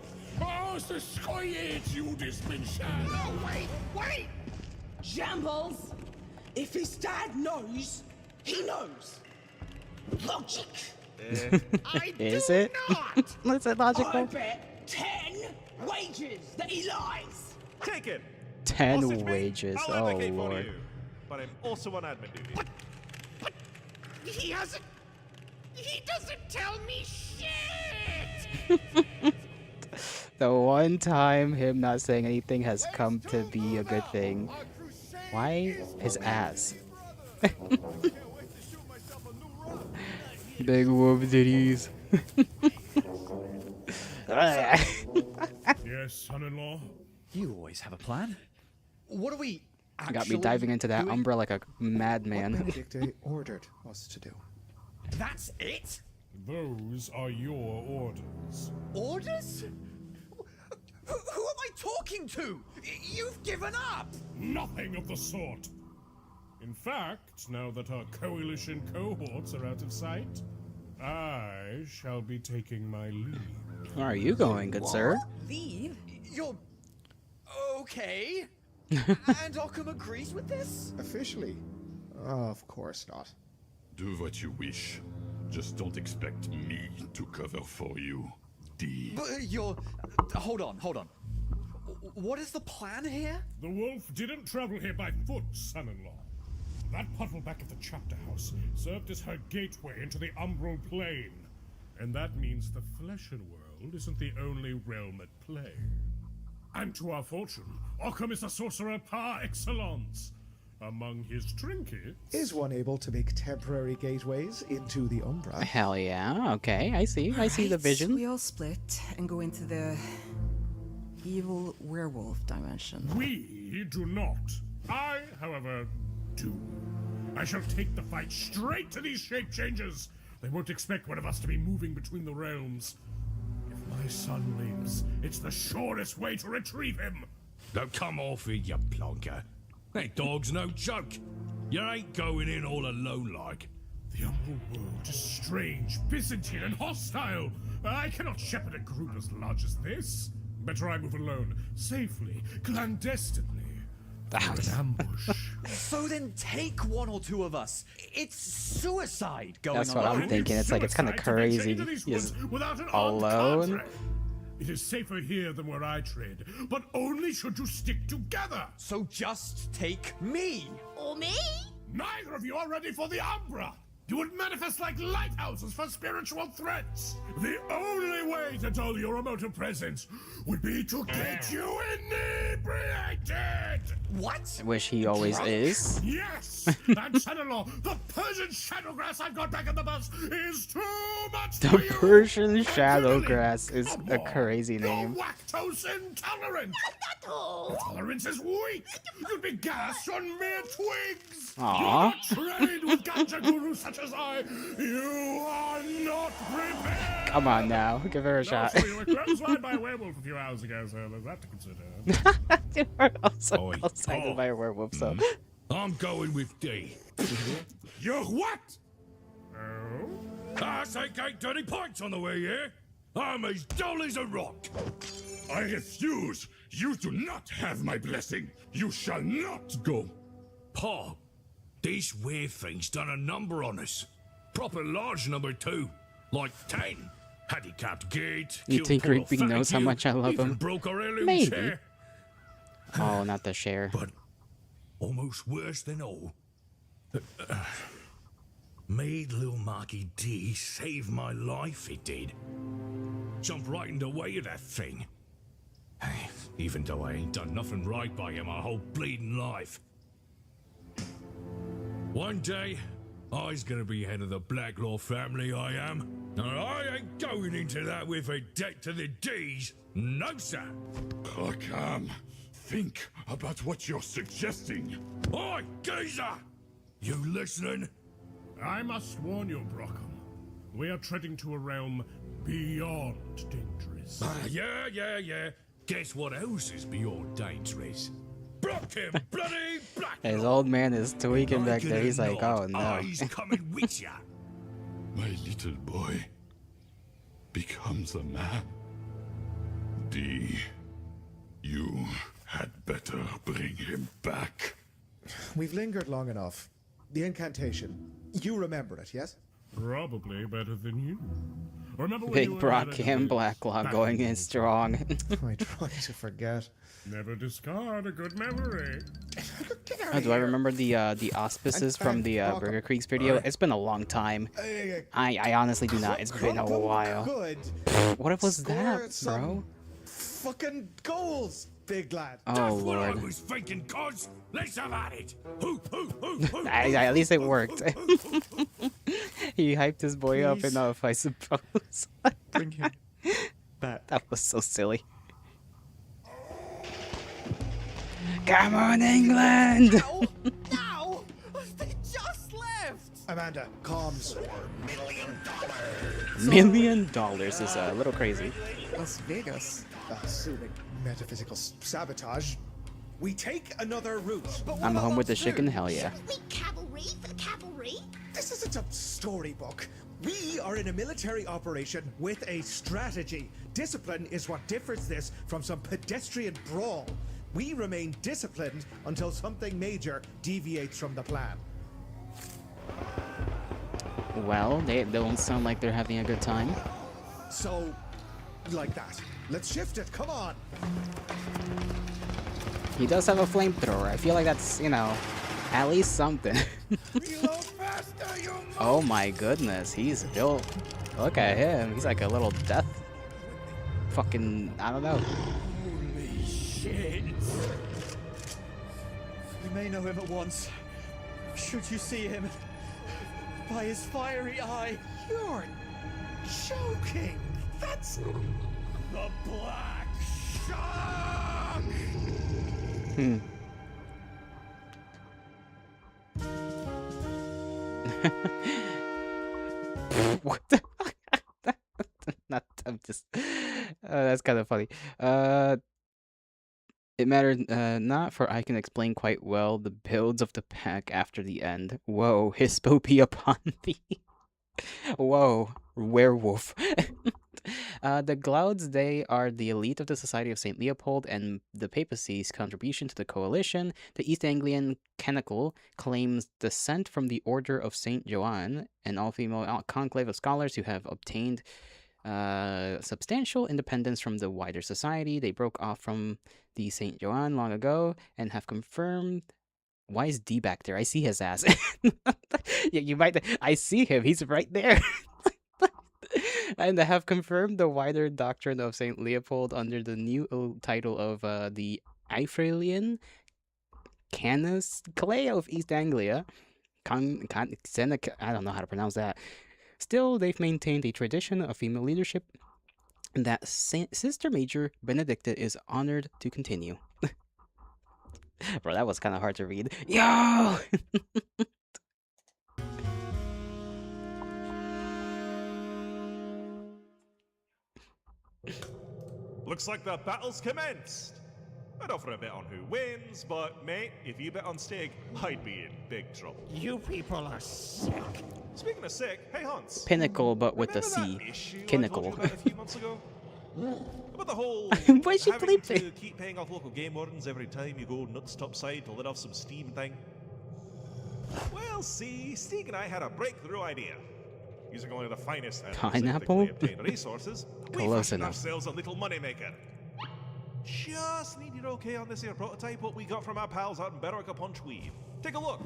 Oh, så skojet judismänniskan. No, wait! Shambles! If his dad knows, he knows. Logic. I Is do it? not. Is it logical? I bet 10 wagers that he lies. Take it. 10 Hostage me, wages. I'll Oh advocate for lord. you. But I'm also on admin duty. But he doesn't tell me shit. The one time him not saying anything has come to be a good thing. Why his ass? Big whoop ditties. Yes, son-in-law? You always have a plan. What are we actually Got me diving into that doing? Umbra like a madman. Benedicte ordered us to do. That's it? Those are your orders. Orders? Who am I talking to? You've given up! Nothing of the sort. In fact, now that our coalition cohorts are out of sight, I shall be taking my leave. Where are you going, good sir? Leave? You're... okay. And Occam agrees with this? Officially? Of course not. Do what you wish. Just don't expect me to cover for you, D. But you're... hold on. What is the plan here? The wolf didn't travel here by foot, son-in-law. That puddle back at the chapter house served as her gateway into the umbral plane. And that means the fleshen world isn't the only realm at play. And to our fortune, Occam is a sorcerer par excellence. Among his trinkets... Is one able to make temporary gateways into the Umbra? Hell yeah. Okay, I see the vision. We all split and go into the evil werewolf dimension. We do not. I, however, do. I shall take the fight straight to these shape changers. They won't expect one of us to be moving between the realms. If my son lives, it's the surest way to retrieve him. Now come off it, you plonker. That dog's no joke. You ain't going in all alone like. The umbral world is strange, Byzantine, and hostile. I cannot shepherd a group as large as this. Better I move alone, safely, clandestinely. For an ambush. So then take one or two of us. It's suicide going on. That's what I'm thinking. It's like, it's kind of crazy. He's alone. It is safer here than where I trade, but only should you stick together. So just take me. Or me? Neither of you are ready for the Umbra. You would manifest like lighthouses for spiritual threats. The only way to dull your emotive presence would be to get you inebriated. What? I wish he always is. Yes, and son-in-law, the Persian shadowgrass I've got back in the bus is too much for The you. Persian shadowgrass is a crazy name. You're lactose intolerant. The tolerance is weak. You'd be gassed on mere twigs. Aw. You're not trained with ganja gurus such as I. You are not prepared. Come on now, give her a shot. So you were clotheslined by a werewolf a few hours ago, so there's that to consider. You were also Oi. outside by a werewolf, so. I'm going with D. You're what? Oh? I say ain't dirty points on the way here. I'm as dull as a rock. I refuse. You do not have my blessing. You shall not go. Pa, these weird things done a number on us. Proper large number too. Like 10. Handicapped gate. You killed think poor Rigby old knows how fat much I love even him? Broke our heirloom Maybe. chair. Oh, not the share. But almost worse than all. Made little Marky D save my life, it did. Jumped right in the way of that thing. Even though I ain't done nothing right by him my whole bleeding life. One day, I's gonna be head of the Blacklaw family, I am. And I Going into that with a debt to the D's? No, sir. Arkham, think about what you're suggesting. Oi, geezer! You listening? I must warn you, Brockham. We are treading to a realm beyond dangerous. Yeah. Guess what else is beyond dangerous? Brockham, bloody black! His old man is tweaking back there. He's like, oh no. He's coming with ya. My little boy becomes a man. D, you had better bring him back. We've lingered long enough. The incantation. You remember it, yes? Probably better than you. Remember when Big you were Brock at and the Blacklaw going in strong. I try to forget. Never discard a good memory. Oh, do I remember the auspices from the Burger Creeks video? It's been a long time. I honestly do not. It's been a while. What was that, bro? Fucking goals, big lad. Oh, That's what I Lord. was thinking, cuz. Let's have at it. At least it worked. He hyped his boy up enough, I suppose. Bring him back. That was so silly. Come on, England! Now! They just left! Amanda, comms. $1 million is a little crazy. Las Vegas. Assuming metaphysical sabotage, we take another route. I'm home with the chicken, hell yeah. We cavalry for the cavalry? This isn't a storybook. We are in a military operation with a strategy. Discipline is what differs this from some pedestrian brawl. We remain disciplined until something major deviates from the plan. Well, they don't sound like they're having a good time. So, like that. Let's shift it, come on! He does have a flamethrower. I feel like that's, you know, at least something. Oh my goodness, he's built. Look at him. He's like a little death. Fucking, I don't know. Holy shit. You may know him at once. Should you see him by his fiery eye. You're joking! That's the Black Shark! What the Not, I'm just that's kind of funny. It mattered not, for I can explain quite well the builds of the pack after the end. Whoa, Hispo be upon thee. Whoa, werewolf. The Glauds, they are the elite of the Society of St. Leopold and the papacy's contribution to the coalition. The East Anglian Canonical claims descent from the Order of St. Joanne, an all-female conclave of scholars who have obtained substantial independence from the wider society. They broke off from the St. Joanne long ago and have confirmed. Why is D back there? I see his ass. Yeah, you might. I see him. He's right there. And they have confirmed the wider doctrine of St. Leopold under the new title of the Eifrelian Canis Clay of East Anglia. I don't know how to pronounce that. Still, they've maintained a tradition of female leadership that Sister Major Benedicta is honored to continue. Bro, that was kind of hard to read. Yo! Looks like the battle's commenced. I'd offer a bet on who wins, but mate, if you bet on Stig, I'd be in big trouble. You people are sick. Speaking of sick, hey Hans. Pinnacle, but with a remember C. that issue I Pinnacle. told you about a few months ago? About the whole Why she having to bleeping? keep paying off local game wardens every time you go nuts topside to let off some steam thing? Well, see, Stig and I had a breakthrough idea. Using only the finest and Pineapple? specifically obtained resources, we Close fashioned enough. ourselves a little moneymaker. Just need your okay on this here prototype, what we got from our pals out in Berwick upon Tweed. Take a look.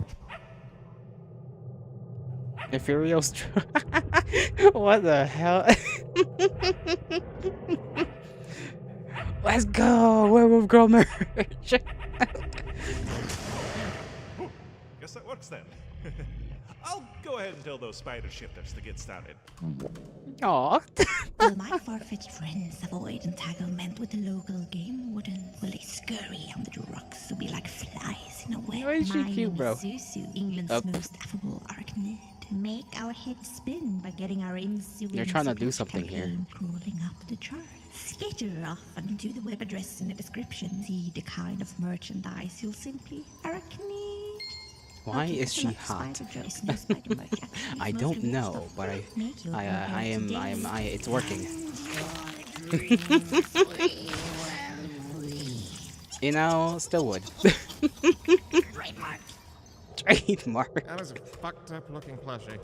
Infurious. What the hell? Let's go! Werewolf Girl merch! Guess that works then. I'll go ahead and tell those spider shifters to get started. Aww. Will my far-fetched friends avoid entanglement with the local game wardens? Will they scurry under the rocks to be like flies in a web? Why is she cute, bro? Susu, England's most affable arachnid. Make our heads spin by getting our ensuing They're trying to do something here. crawling up the chart. Skitter off onto the web address in the description. See the kind of merchandise you'll simply arachnid. Why is she hot? I don't know, but it's working. You know, still would. Trademark. That was a fucked up looking plushie.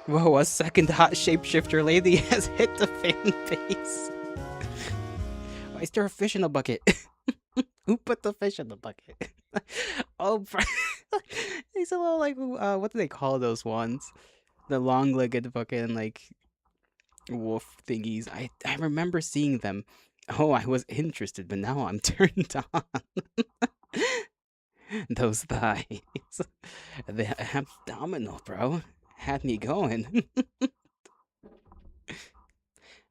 Whoa, a second hot shapeshifter lady has hit the fan base. Why is there a fish in the bucket? Who put the fish in the bucket? Oh, he's a little like, what do they call those ones? The long-legged fucking, like, wolf thingies. I remember seeing them. Oh, I was interested, but now I'm turned on. Those thighs. The abdominal, bro. Had me going.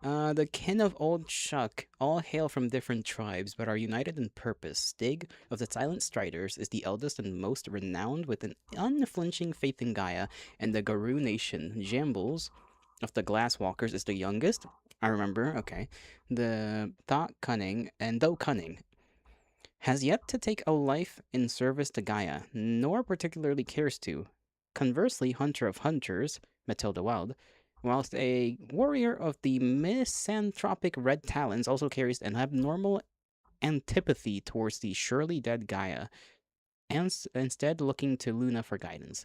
The kin of Old Shuck all hail from different tribes, but are united in purpose. Stig of the Silent Striders is the eldest and most renowned, with an unflinching faith in Gaia and the Garou Nation. Jambles of the Glasswalkers is the youngest. I remember, okay. The Thought Cunning, and though cunning, has yet to take a life in service to Gaia, nor particularly cares to. Conversely, Hunter of Hunters, Matilda Wild, whilst a warrior of the misanthropic Red Talons, also carries an abnormal antipathy towards the surely dead Gaia, and instead looking to Luna for guidance.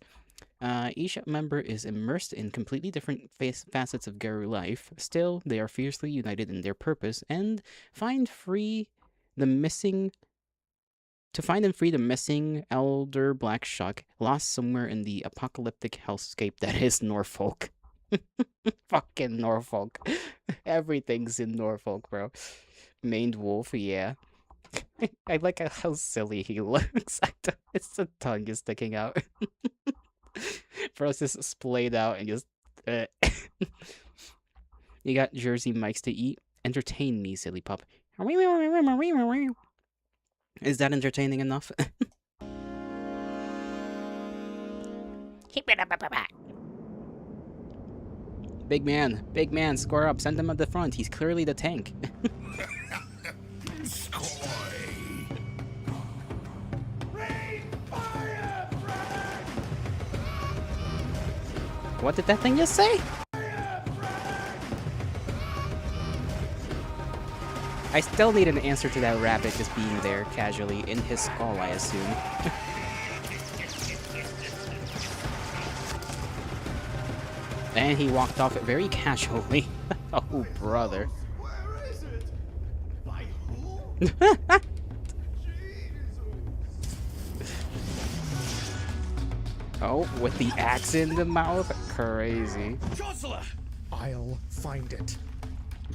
Each member is immersed in completely different facets of Garou life. Still, they are fiercely united in their purpose and find and free the missing elder Black Shuck, lost somewhere in the apocalyptic hellscape that is Norfolk. Fucking Norfolk. Everything's in Norfolk, bro. Maned wolf, yeah. I like how silly he looks. The tongue is sticking out. Bro's just splayed out and just... You got Jersey Mikes to eat? Entertain me, silly pup. Is that entertaining enough? Big man, square up, send him at the front. He's clearly the tank. What did that thing just say? I still need an answer to that rabbit just being there casually in his skull, I assume. And he walked off very casually. Oh, brother. Where is it? By who? Oh, with the axe in the mouth? Crazy. I'll find it.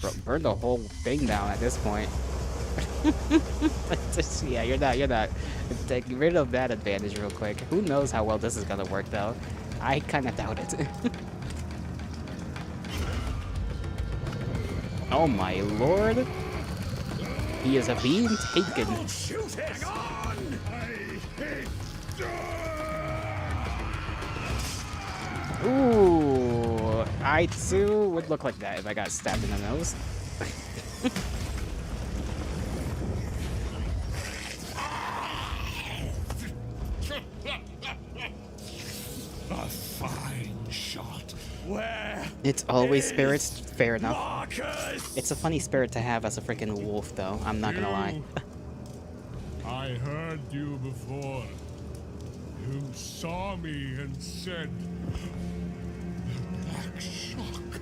Bro, burn the whole thing down at this point. Yeah, you're not. Take rid of that advantage real quick. Who knows how well this is gonna work, though? I kind of doubt it. Oh my lord. He is being taken. Shoot it! Hang on! Ooh, I too would look like that if I got stabbed in the nose. A fine shot. Where? It's always spirits. Fair enough. Marcus? It's a funny spirit to have as a freaking wolf, though. I'm not gonna lie. I heard you before. You saw me and said, "The Black Shock."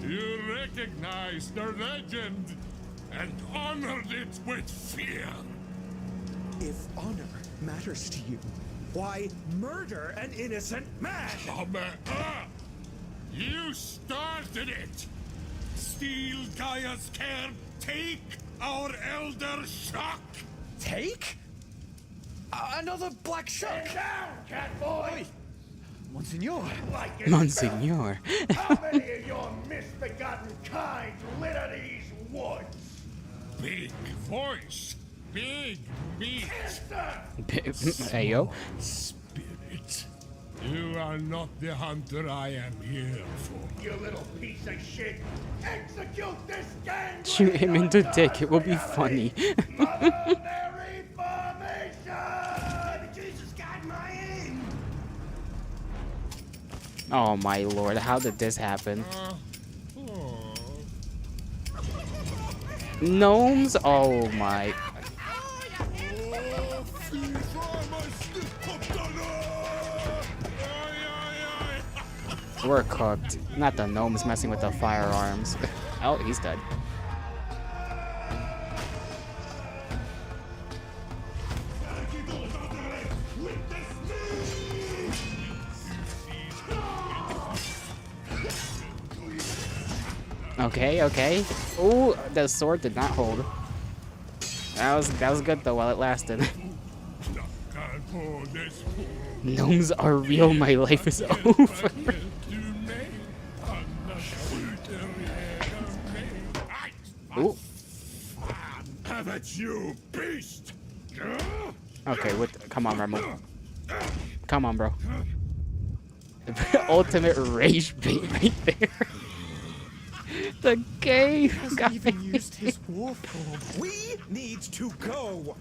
You recognized the legend and honored it with fear. If honor matters to you, why murder an innocent man? You started it! Steal Gaia's care, take our Elder Shock! Take? Another black shark? Stand down, cat boy! Monsignor. Like it Monsignor. How many of your misbegotten kind litter these woods? Big voice, big meat. Hey, yo. Spirit. You are not the hunter I am here for. You little piece of shit! Execute this gang! Shoot him in the dick. It will be funny. Mary formation! Jesus got my aim! Oh my lord, how did this happen? Gnomes? Oh my. We're cooked. Not the gnomes messing with the firearms. Oh, he's dead. Okay, okay. Ooh, the sword did not hold. That was good though while it lasted. Gnomes are real, my life is over. Ooh. Have at you, beast! Okay, come on, Remo. Come on, bro. Ultimate rage bait right there. The gay guy. Even used his war form. We need to go.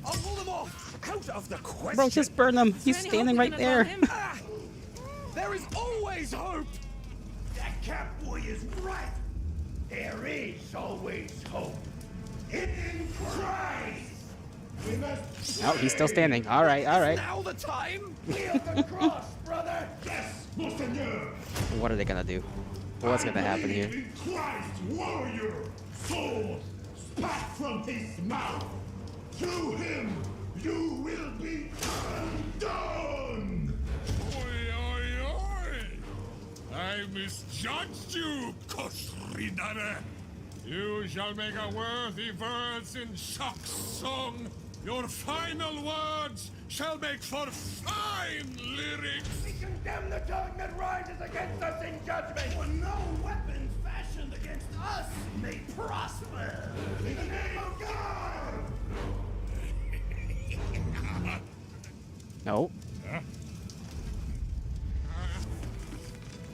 I'll pull them off. Out of the question. Bro, just burn him. He's standing right there. There is always hope. That cat boy is right. There is always hope. In Christ. We must. Oh, he's still standing. All right, all right. Now the time. Feel the cross, brother. Yes, Monseigneur. What are they gonna do? What's gonna happen here? Christ, warrior. Sword spat from his mouth. Through him, you will be undone. Oi, oi, oi! I misjudged you, Kosrinare. You shall make a worthy verse in Shock's song. Your final words shall make for fine lyrics. We condemn the tongue that rises against us in judgment. For no weapon fashioned against us may prosper. In the name of God. No.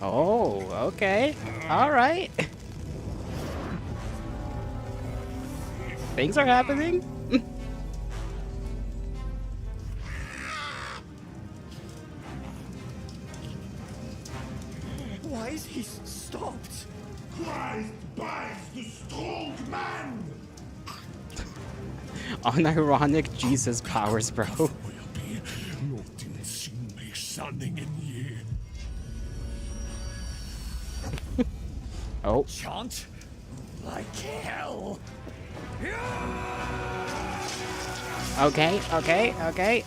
Oh, okay. All right. Things are happening. Why is he stopped? Christ binds the strong man. Unironic Jesus powers, bro. Oh. Chant like hell. Okay, okay, okay.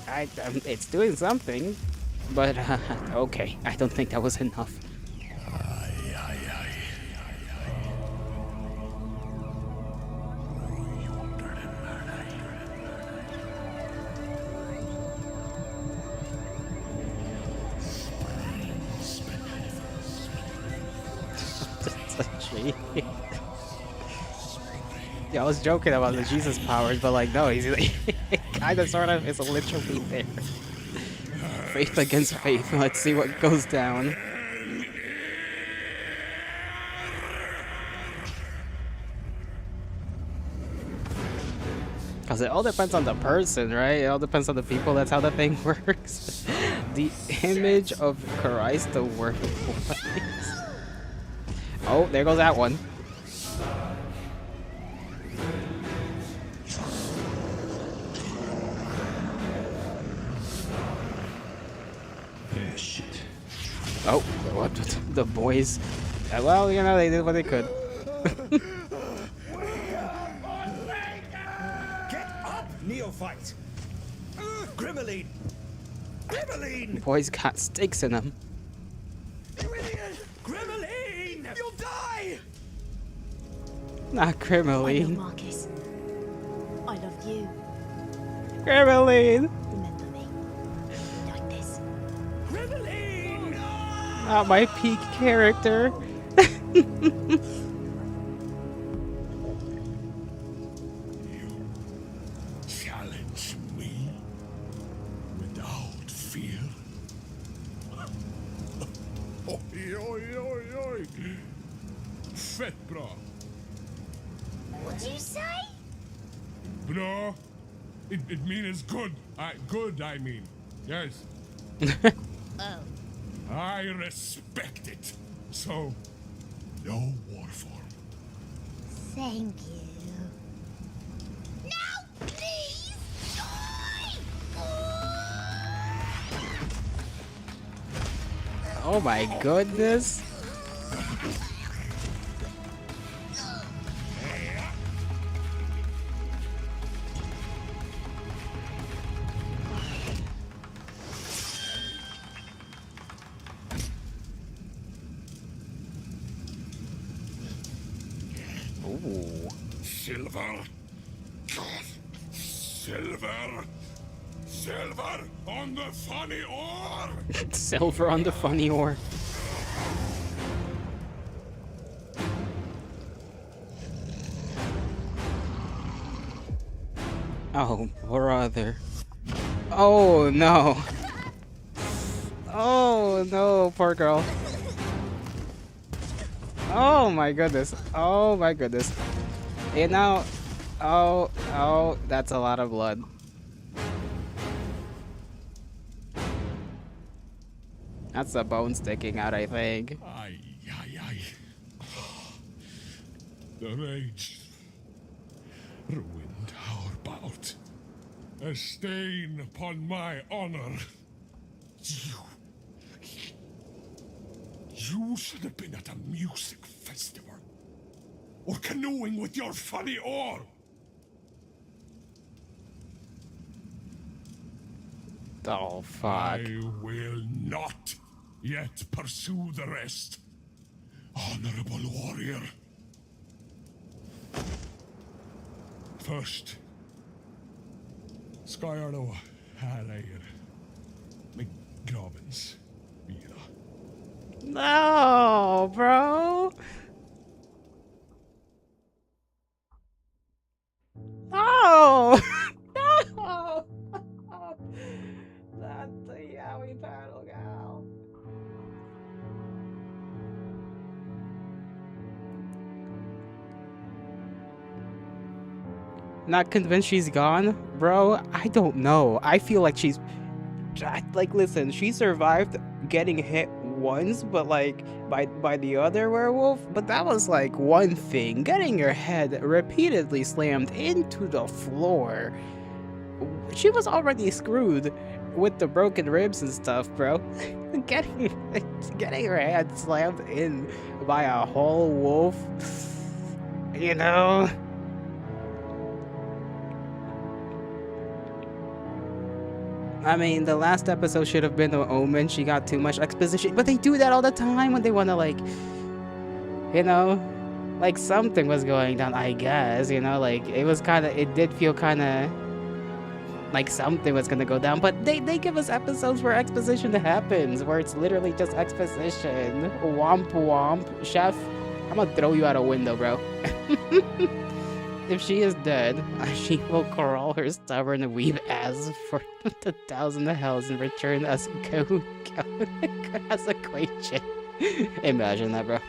It's doing something, but okay. I don't think that was enough. Yeah, I was joking about the Jesus powers, but like, no, he's kind of, sort of, is literally there. Faith against faith. Let's see what goes down. Because it all depends on the person, right? It all depends on the people. That's how the thing works. The image of Christ, the word. Oh, there goes that one. Shit. Oh, what? The boys. Well, you know, they did what they could. Get up, neophyte. Grimoline. Grimoline. Boys got stakes in them. You idiot. Grimoline. You'll die. Not I love Grimoline. Marcus. I love you. Gremlin! Like this. Not my peak character. Challenge me without fear. Oi, oi, oi, oi. Fett bra. What'd you say? Bra. It means good. Good, I mean. Yes. Oh. I respect it. So, no war form. Thank you. No, please! Oh my goodness. Ooh. Silver. Silver. Silver on the funny ore. Silver on the funny ore. Oh, brother. Oh, no. Oh, no, poor girl. Oh, my goodness. Oh, my goodness. You know, oh, that's a lot of blood. That's a bone sticking out, I think. Aye, aye, aye. The rage ruined our bout. A stain upon my honor. You should have been at a music festival. Or canoeing with your funny oar. Oh, fuck. I will not yet pursue the rest. Honorable warrior. First, Skyarlo Halair McGrobbins. No, bro. No. No. That's the yaoi paddle gal. Not convinced she's gone, bro. I don't know. I feel like she's like, listen, she survived getting hit once, but like by the other werewolf. But that was like one thing. Getting your head repeatedly slammed into the floor. She was already screwed with the broken ribs and stuff, bro. getting her head slammed in by a whole wolf. You know. I mean, the last episode should have been the Omen. She got too much exposition. But they do that all the time when they want to, like, you know, like something was going down, I guess, you know, like it was kind of, it did feel kind of like something was going to go down. But they give us episodes where exposition happens, where it's literally just exposition. Womp womp. Chef, I'm going to throw you out a window, bro. If she is dead, she will crawl her stubborn weeb ass for the 1,000 hells and return as as a question. Imagine that, bro.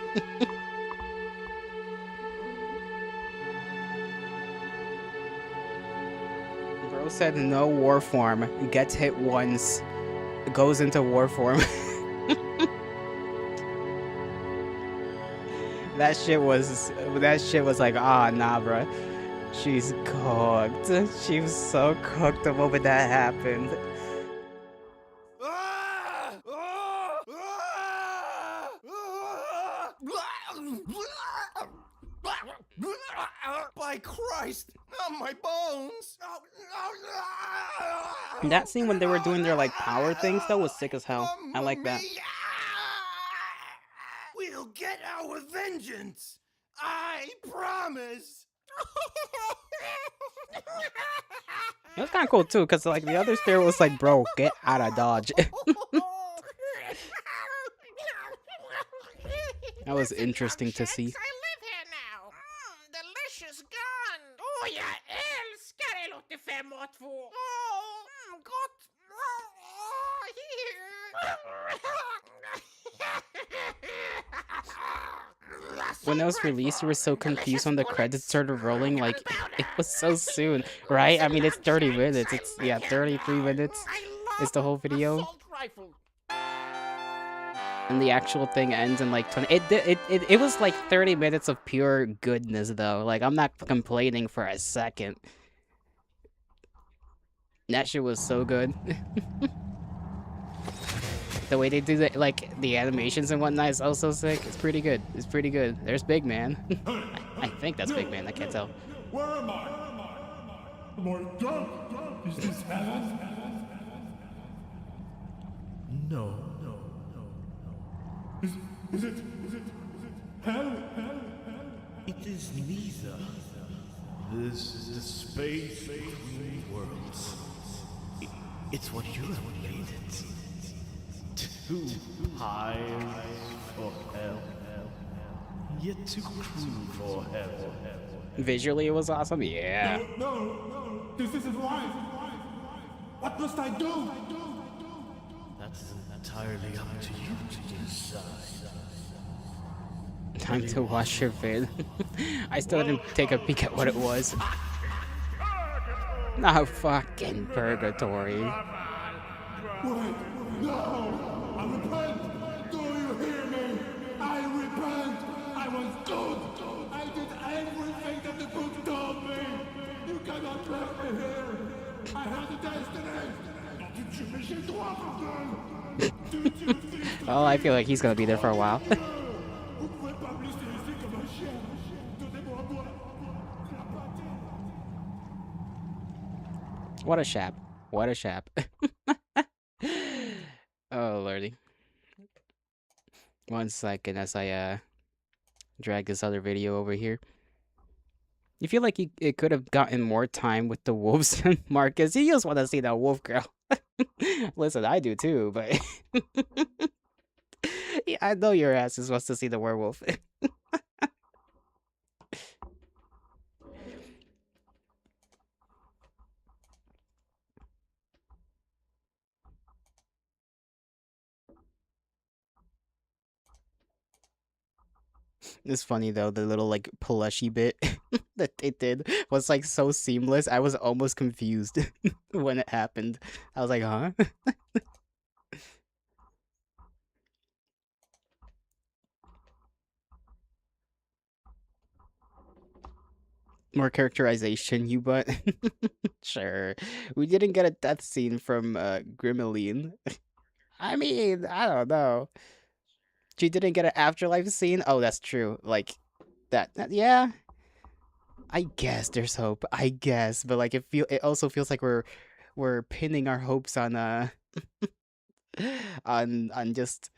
Bro said no war form. Gets hit once. Goes into war form. That shit was like, ah, nah, bro. She's cooked. She was so cooked the moment that happened. By Christ, not my bones! That scene when they were doing their like power things though was sick as hell. I like that. We'll get our vengeance! I promise! It was kind of cool too, cause like the other spirit was like, "Bro, get out of Dodge." That was interesting to see. I live here now. Delicious gun. Oh, jag älskar LT5 och 2. Gott. When it was released, we were so confused when the credits started rolling. Like, it was so soon, right? I mean, it's 30 minutes. It's, yeah, 33 minutes is the whole video. And the actual thing ends in like 20. It was like 30 minutes of pure goodness, though. Like, I'm not complaining for a second. That shit was so good. The way they do the, like, the animations and whatnot is also sick. It's pretty good. It's pretty good. There's Big Man. I think that's Big Man. I can't tell. Where am I? Am I done? Is this heaven? No. Is it hell? It is neither. This is the space between worlds. It's what you have made it. Too high for hell, yet too cruel for hell. Visually, it was awesome. Yeah. No. This isn't right. What must I do? That's entirely up to you to decide. Time to watch your vid. I still didn't take a peek at what it was. No fucking purgatory. Wait, no! I repent! Do you hear me? I repent! I was good! I did everything that the book told me! You cannot trap me here! I had a destiny! Oh, I feel like he's gonna be there for a while. What a shap. What a shap. Oh, lordy. One second as I drag this other video over here. You feel like it could have gotten more time with the wolves than Marcus. You just want to see that wolf girl. Listen, I do too, but yeah, I know your ass just wants to see the werewolf. It's funny though, the little like plushy bit that they did was like so seamless. I was almost confused when it happened. I was like, huh? More characterization, you butt. Sure. We didn't get a death scene from Grimeline. I mean, I don't know. She didn't get an afterlife scene? Oh, that's true. Like, yeah. I guess there's hope. I guess. But like, it also feels like we're pinning our hopes on, on just...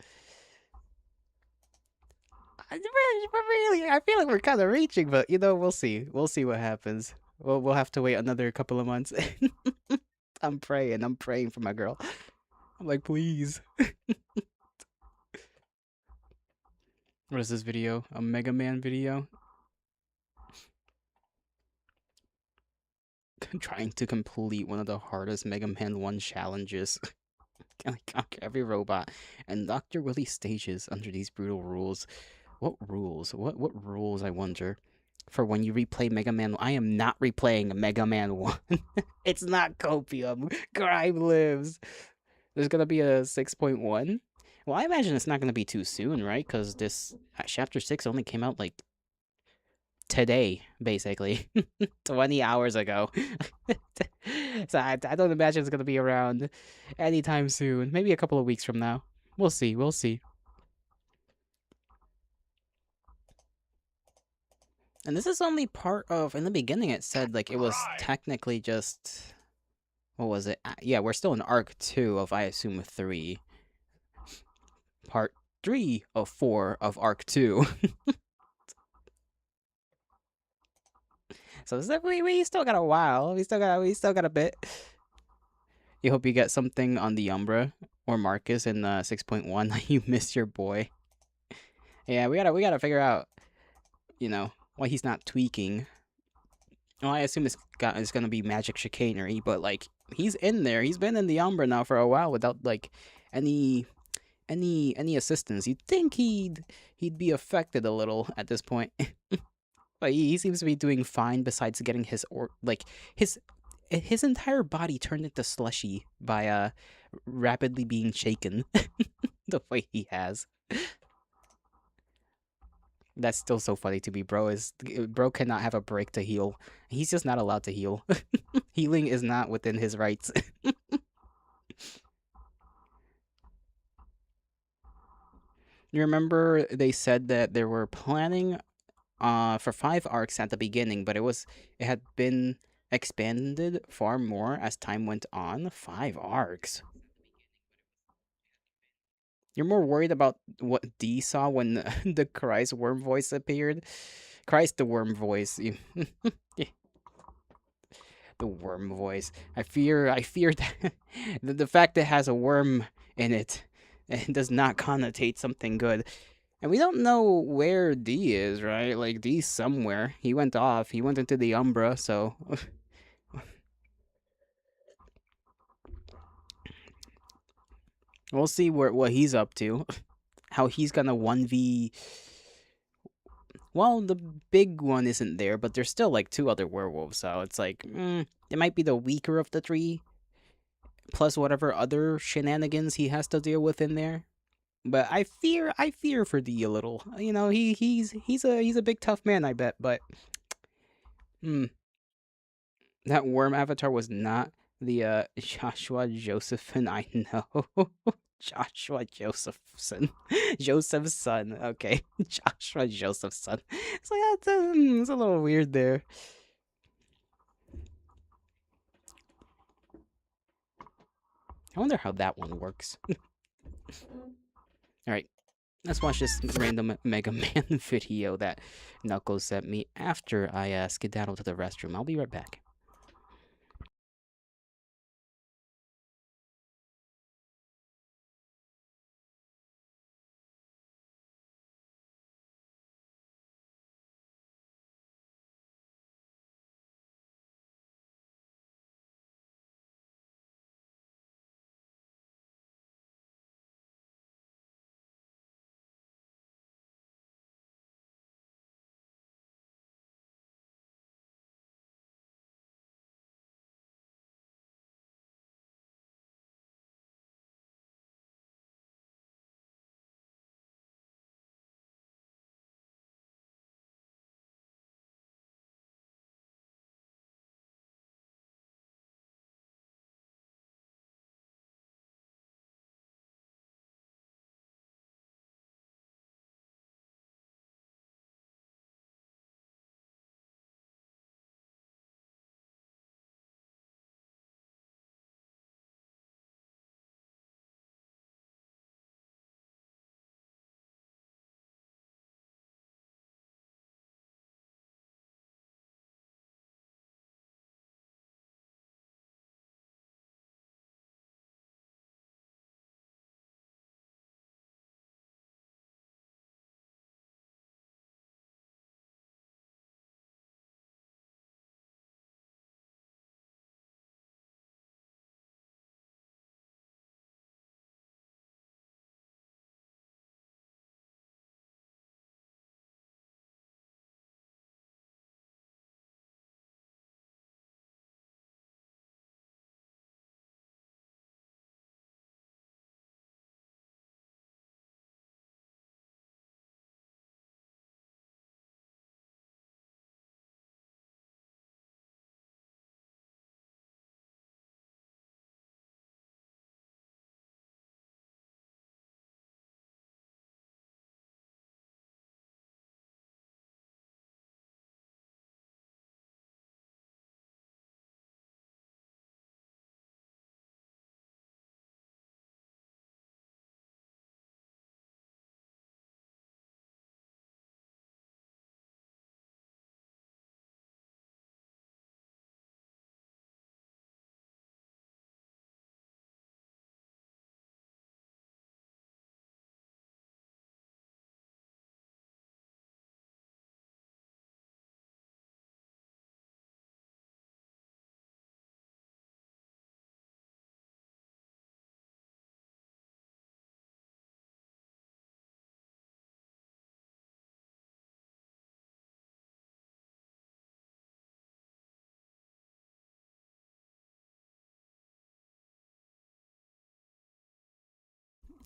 Really, I feel like we're kind of reaching, but you know, we'll see. We'll see what happens. We'll have to wait another couple of months. I'm praying for my girl. I'm like, please. What is this video? A Mega Man video? Trying to complete one of the hardest Mega Man 1 challenges. Can I conquer every robot and Dr. Willy stages under these brutal rules? What rules? What rules, I wonder? For when you replay Mega Man... I am not replaying Mega Man 1. It's not copium. Grime lives. There's gonna be a 6.1? Well, I imagine it's not gonna be too soon, right? Because this... Chapter 6 only came out, like... today, basically. 20 hours ago. So I don't imagine it's gonna be around anytime soon. Maybe a couple of weeks from now. We'll see. We'll see. And this is only part of... In the beginning, it said, like, it was technically just... What was it? Yeah, we're still in Arc 2 of, I assume, 3. Part 3 of 4 of Arc 2. So we still got a while. We still got a bit. You hope you get something on the Umbra or Marcus in 6.1. You miss your boy. Yeah, we gotta figure out, why he's not tweaking. Well, I assume it's gonna be magic chicanery, but like he's in there. He's been in the Umbra now for a while without like any any assistance. You'd think he'd be affected a little at this point. But he seems to be doing fine besides getting his entire body turned into slushy by rapidly being shaken the way he has. That's still so funny to me, bro. Bro cannot have a break to heal. He's just not allowed to heal. Healing is not within his rights. You remember they said that they were planning for 5 arcs at the beginning, but it had been expanded far more as time went on. 5 arcs. You're more worried about what D saw when the Christ worm voice appeared? Christ the worm voice. Yeah, the worm voice. I fear that the fact that it has a worm in it does not connotate something good. And we don't know where D is, right? Like D's somewhere. He went off. He went into the Umbra, so we'll see what he's up to. How he's gonna 1v. Well, the big one isn't there, but there's still like 2 other werewolves, so it's like, it might be the weaker of the 3, plus whatever other shenanigans he has to deal with in there. But I fear for D a little. He's a big tough man, I bet. But, that worm avatar was not the Joshua Josephson I know. Joshua Josephson. Joseph's son. Okay. Joshua Joseph's son. So yeah, it's a little weird there. I wonder how that one works. Alright. Let's watch this random Mega Man video that Knuckles sent me after I skedaddle to the restroom. I'll be right back.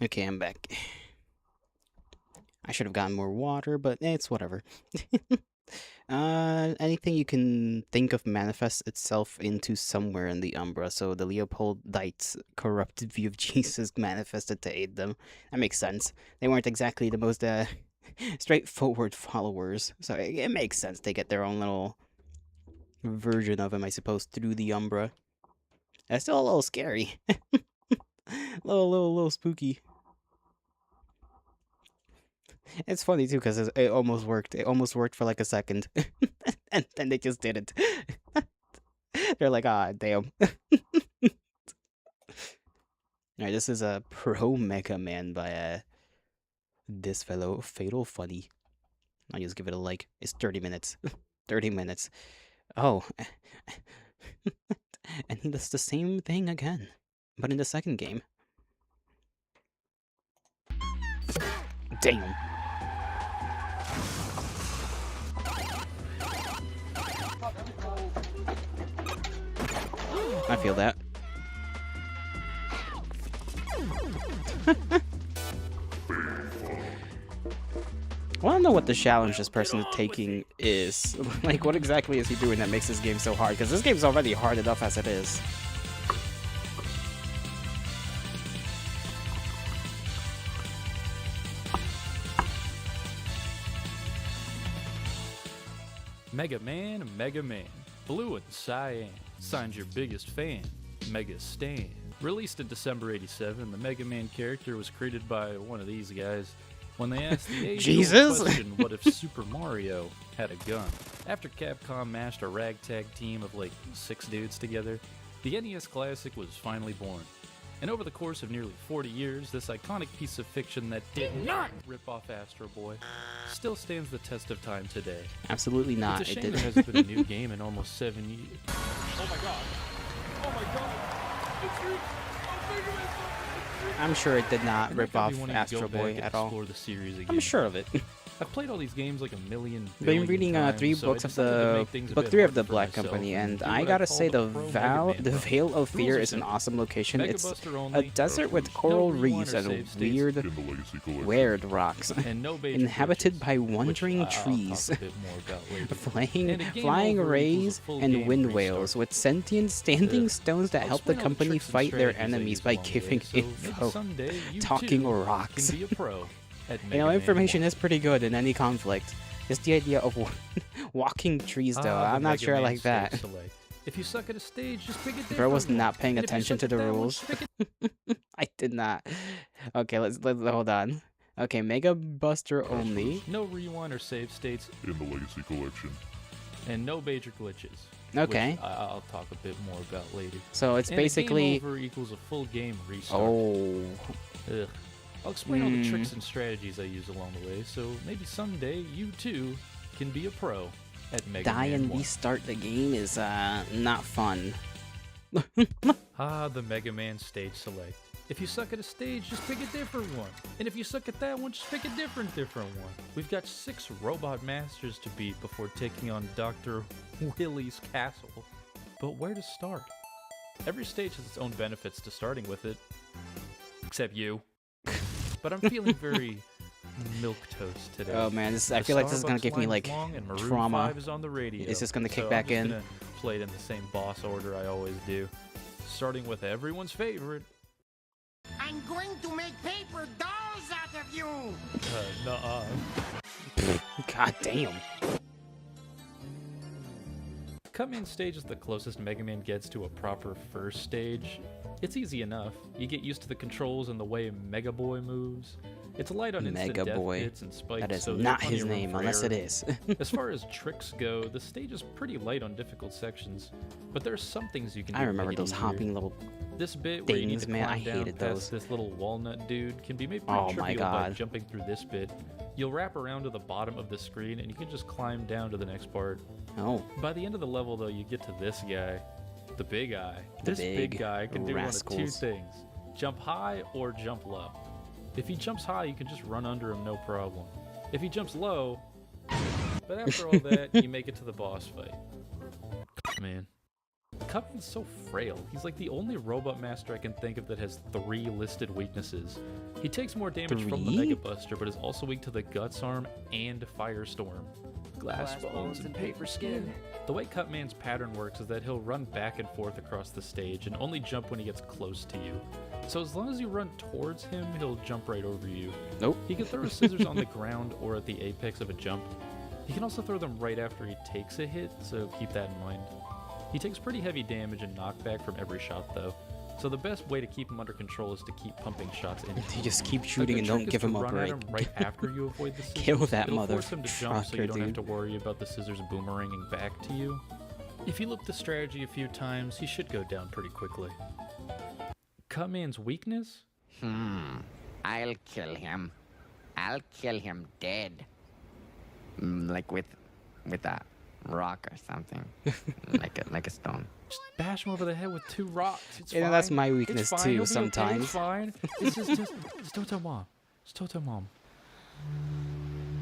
Okay, I'm back. I should have gotten more water, but it's whatever. Anything you can think of manifests itself into somewhere in the Umbra, so the Leopoldites' corrupted view of Jesus manifested to aid them. That makes sense. They weren't exactly the most, straightforward followers, so it makes sense they get their own little version of him, I suppose, through the Umbra. That's still a little scary. little spooky. It's funny too, because it almost worked. It almost worked for like a second. And then they just didn't. They're like, ah, damn. Alright, this is a Pro Mega Man by this fellow, Fatal Funny. I'll just give it a like. It's 30 minutes. 30 minutes. Oh. And he does the same thing again, but in the second game. Damn. I feel that. I want to know what the challenge this person is taking is. Like, what exactly is he doing that makes this game so hard? Because this game's already hard enough as it is. Mega Man, blue and cyan, signed your biggest fan, Mega Stan. Released in December '87, the Mega Man character was created by one of these guys when they asked the age-old question, what if Super Mario had a gun? After Capcom mashed a ragtag team of like 6 dudes together, the NES classic was finally born. And over the course of nearly 40 years, this iconic piece of fiction that did not rip off Astro Boy still stands the test of time today. Absolutely not. It's a It shame didn't. there hasn't been a new game in almost 7 years. Oh my god. Oh my god. It's you. I'm sure it did not I'm rip not off gonna be wanting to Astro go back Boy and at all. explore the series again. I'm sure of it. I've played all these games like a million Been billion reading times, 3 so books I of decided to the make things a book bit 3 of harder the for Black myself Company, and do I what gotta call say the the Pro Mega Man the way. Veil of Fear Rules is are an simple. awesome location. Mega It's Buster a only, desert with no coral rewind reefs or and save states. weird, weird rocks, And no basic inhabited by glitches, wandering which I'll trees, talk a bit more about later. flying And a game flying over equals a rays, full and game wind restart. whales with sentient standing Ugh. stones that I'll help the explain all the company tricks and fight their strategies I enemies use by along the way, giving so maybe info, someday you talking too rocks. can be a pro at You Mega know, Man information 1. is pretty good in any conflict. Just the idea of walking trees, though. Ah, the I'm not Mega sure I Man like that. stage select. If you suck at a stage, just pick a different Bro was one. not paying And if you attention suck to at the that one, rules. just pick a I did not. Okay, let's hold on. Okay, Mega Buster only. No rewind or save states in the Legacy Collection. and no major glitches. Okay. Which I'll talk a bit more about later. So it's and basically. a game over equals a full game restart. Oh. Ugh. I'll explain all the tricks and strategies I use along the way, so maybe someday you too can be a pro at Mega Die Man and 1. restart the game is not fun. Ah, the Mega Man stage select. If you suck at a stage, just pick a different one. And if you suck at that one, just pick a different one. We've got 6 robot masters to beat before taking on Dr. Willy's castle. But where to start? Every stage has its own benefits to starting with it. Except you. But I'm feeling very milquetoast today. Oh man, I feel like this is gonna Starbucks give me line like is long and Maroon trauma. 5 is on the radio. It's just gonna kick So back I'm just in. gonna play it in the same boss order I always do. Starting with everyone's favorite. I'm going to make paper dolls out of you! Nuh-uh. God damn. Cut-Man stage is the closest Mega Man gets to a proper first stage. It's easy enough. You get used to the controls and the way Mega Boy moves. It's light on instant Mega death Boy. hits and spikes, That is so there's not plenty his of room name, for unless it error. is. As far as tricks go, the stage is pretty light on difficult sections, but there are some things you can do I to remember make it those easier. hopping little This bit where you need things, to man. climb I down hated past those. this little walnut dude can be made pretty Oh my trivial by God. jumping through this bit. You'll wrap around to the bottom of the screen and you can just climb down to the next part. Oh. By the end of the level though, you get to this guy, the big eye. The This big big guy can do one of 2 rascals. things. Jump high or jump low. If he jumps high, you can just run under him no problem. If he jumps low, but after all that, you make it to the boss fight. Man. Cutman's so frail. He's like the only robot master I can think of that has 3 listed weaknesses. He takes more damage from the 3? Mega Buster, but is also weak to the Guts Arm and Firestorm. Glass bones and paper skin. The way Cutman's pattern works is that he'll run back and forth across the stage and only jump when he gets close to you. So as long as you run towards him, he'll jump right over you. Nope. He can throw his scissors on the ground or at the apex of a jump. He can also throw them right after he takes a hit, so keep that in mind. He takes pretty heavy damage and knockback from every shot though, so the best way to keep him under control is to keep pumping shots in. They just keep shooting and don't give him a break. Right after you avoid the scissors. Kill that It'll force him to jump so you motherfucker, don't have dude. to worry about the scissors boomeranging back to you. If you loop the strategy a few times, he should go down pretty quickly. Cutman's weakness? I'll kill him. I'll kill him dead. Like with a rock or something. like a stone. Just bash him over the head with 2 rocks. It's Yeah, fine. that's my It's weakness fine. too, He'll be okay. sometimes. It's fine. It's just don't tell mom. Just don't tell mom.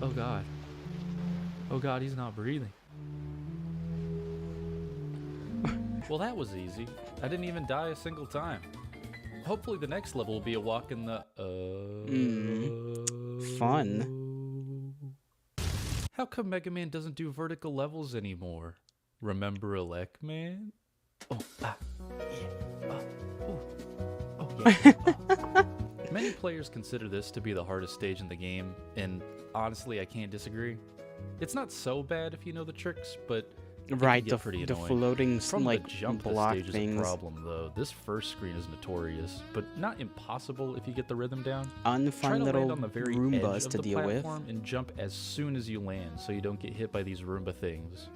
Oh god. Oh god, he's not breathing. Well, that was easy. I didn't even die a single time. Hopefully the next level will be a walk in the Fun. How come Mega Man doesn't do vertical levels anymore? Remember Elecman? Oh, yeah. Many players consider this to be the hardest stage in the game, and honestly, I can't disagree. It's not so bad if you know the tricks, but it Right, can get pretty the annoying. floating From like the jump, block this stage things. is a problem, though. This first screen is notorious, but not impossible if you get the rhythm down. Unfun Try to little land on the very Roombas edge of to the deal with. platform and jump as soon as you land, so you don't get hit by these Roomba things.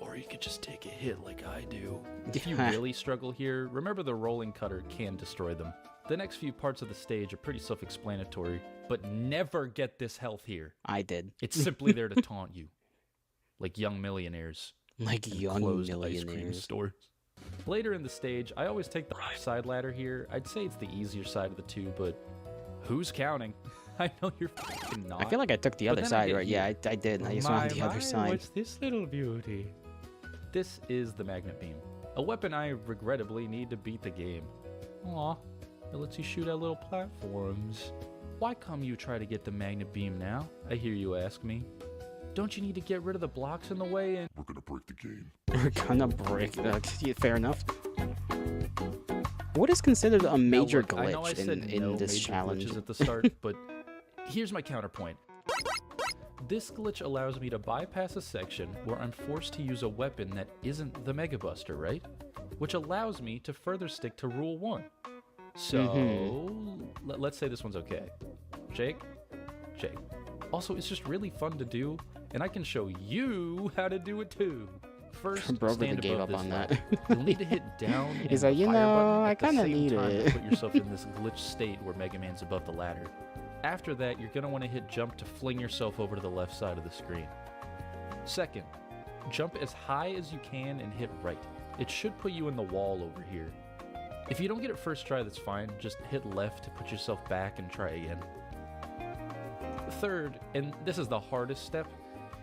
Or you could just take a hit like I do. If you really struggle here, remember the rolling cutter can destroy them. The next few parts of the stage are pretty self-explanatory, but never get this health here. I did. It's simply there to taunt you. Like young millionaires. Like and young closed ice cream millionaires. stores. Later in the stage, I always take the side ladder here. I'd say it's the easier side of the two, but who's counting? I know you're fucking not. I feel like I took the But other then I side, hit right? Yeah, here. I did. I just went on the other side. What's this little beauty? This is the Magnet Beam, a weapon I regrettably need to beat the game. Aw, it lets you shoot at little platforms. Why come you try to get the Magnet Beam now? I hear you ask me. Don't you need to get rid of the blocks in the way and... We're gonna break the game. We're gonna break. Fair enough. What is considered a major Now, look, I know I glitch said in no this major challenge? glitches at the start, but here's my counterpoint. This glitch allows me to bypass a section where I'm forced to use a weapon that isn't the Mega Buster, right? Which allows me to further stick to Rule 1. So, let's say this one's okay. Jake? Jake. Also, it's just really fun to do, and I can show you how to do it too. First, Bro really stand gave above up this on level. that. You'll need to hit down He's and like, you fire know, button I at the kinda same need time it. to put yourself in this glitch state where Mega Man's above the ladder. After that, you're going to want to hit jump to fling yourself over to the left side of the screen. Second, jump as high as you can and hit right. It should put you in the wall over here. If you don't get it first try, that's fine. Just hit left to put yourself back and try again. Third, and this is the hardest step,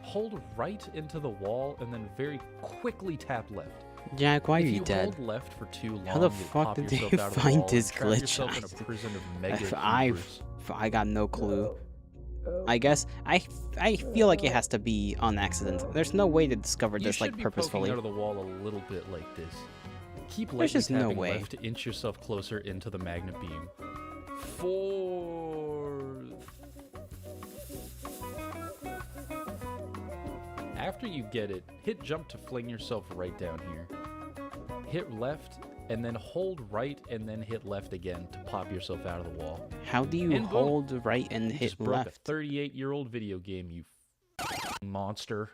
hold right into the wall and then very quickly tap left. Jack, why are If you you dead? hold left for too long, How the you'll fuck pop did yourself they out of the find wall this and trap glitch? yourself in a prison of mega I cubers. got no clue. I guess I feel like it has to be on accident. There's no way to discover You this should like be purposefully. poking out of the wall a little bit like this. Keep There's lightly just no tapping way. left to inch yourself closer into the magnet beam. Fourth. After you get it, hit jump to fling yourself right down here. Hit left and then hold right and then hit left again to pop yourself out of the wall. How do you And boom. hold right and You hit just broke left? a 38-year-old video game, you monster.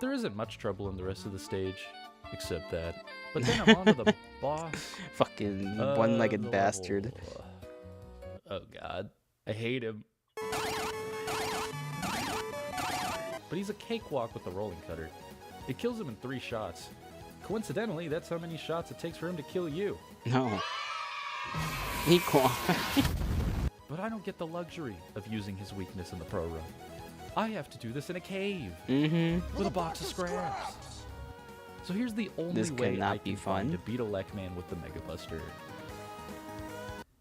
There isn't much trouble in the rest of the stage, except that. But then I'm on to the boss. Fucking of one-legged the bastard. level. Oh god, I hate him. But he's a cakewalk with the rolling cutter. It kills him in 3 shots. Coincidentally, that's how many shots it takes for him to kill you. No. Equal. But I don't get the luxury of using his weakness in the pro run. I have to do this in a cave. Mm-hmm. With a box of scraps. So here's the only This way cannot I be can find fun. to beat a Lechman with the Mega Buster.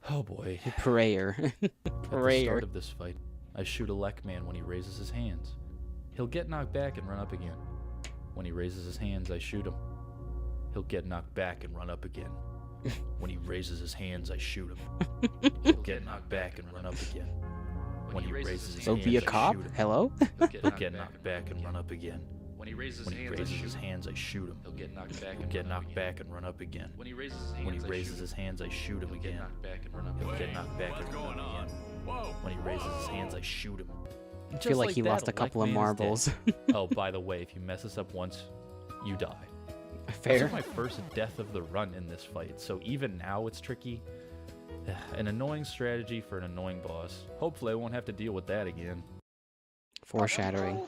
Oh boy. Prayer. At the Prayer. start of this fight, I shoot a Lechman when he raises his hands. He'll get knocked back and run up again. When he raises his hands, I shoot him. He'll get knocked back and run up again. When he raises his hands, I shoot him. He'll get knocked back and run up again. When he raises his So hands, be a I cop? shoot him. Hello? He'll get knocked back and run up again. When he raises his hands, I shoot him. He'll get knocked back and run up again. When he raises his hands, I shoot him again. He'll get knocked back and run up again. When he raises his hands, I shoot him. I feel like he lost a couple of marbles. Oh, by the way, if you mess this up once, you die. Fair. This is my first death of the run in this fight, so even now it's tricky. An annoying strategy for an annoying boss. Hopefully I won't have to deal with that again. Foreshadowing.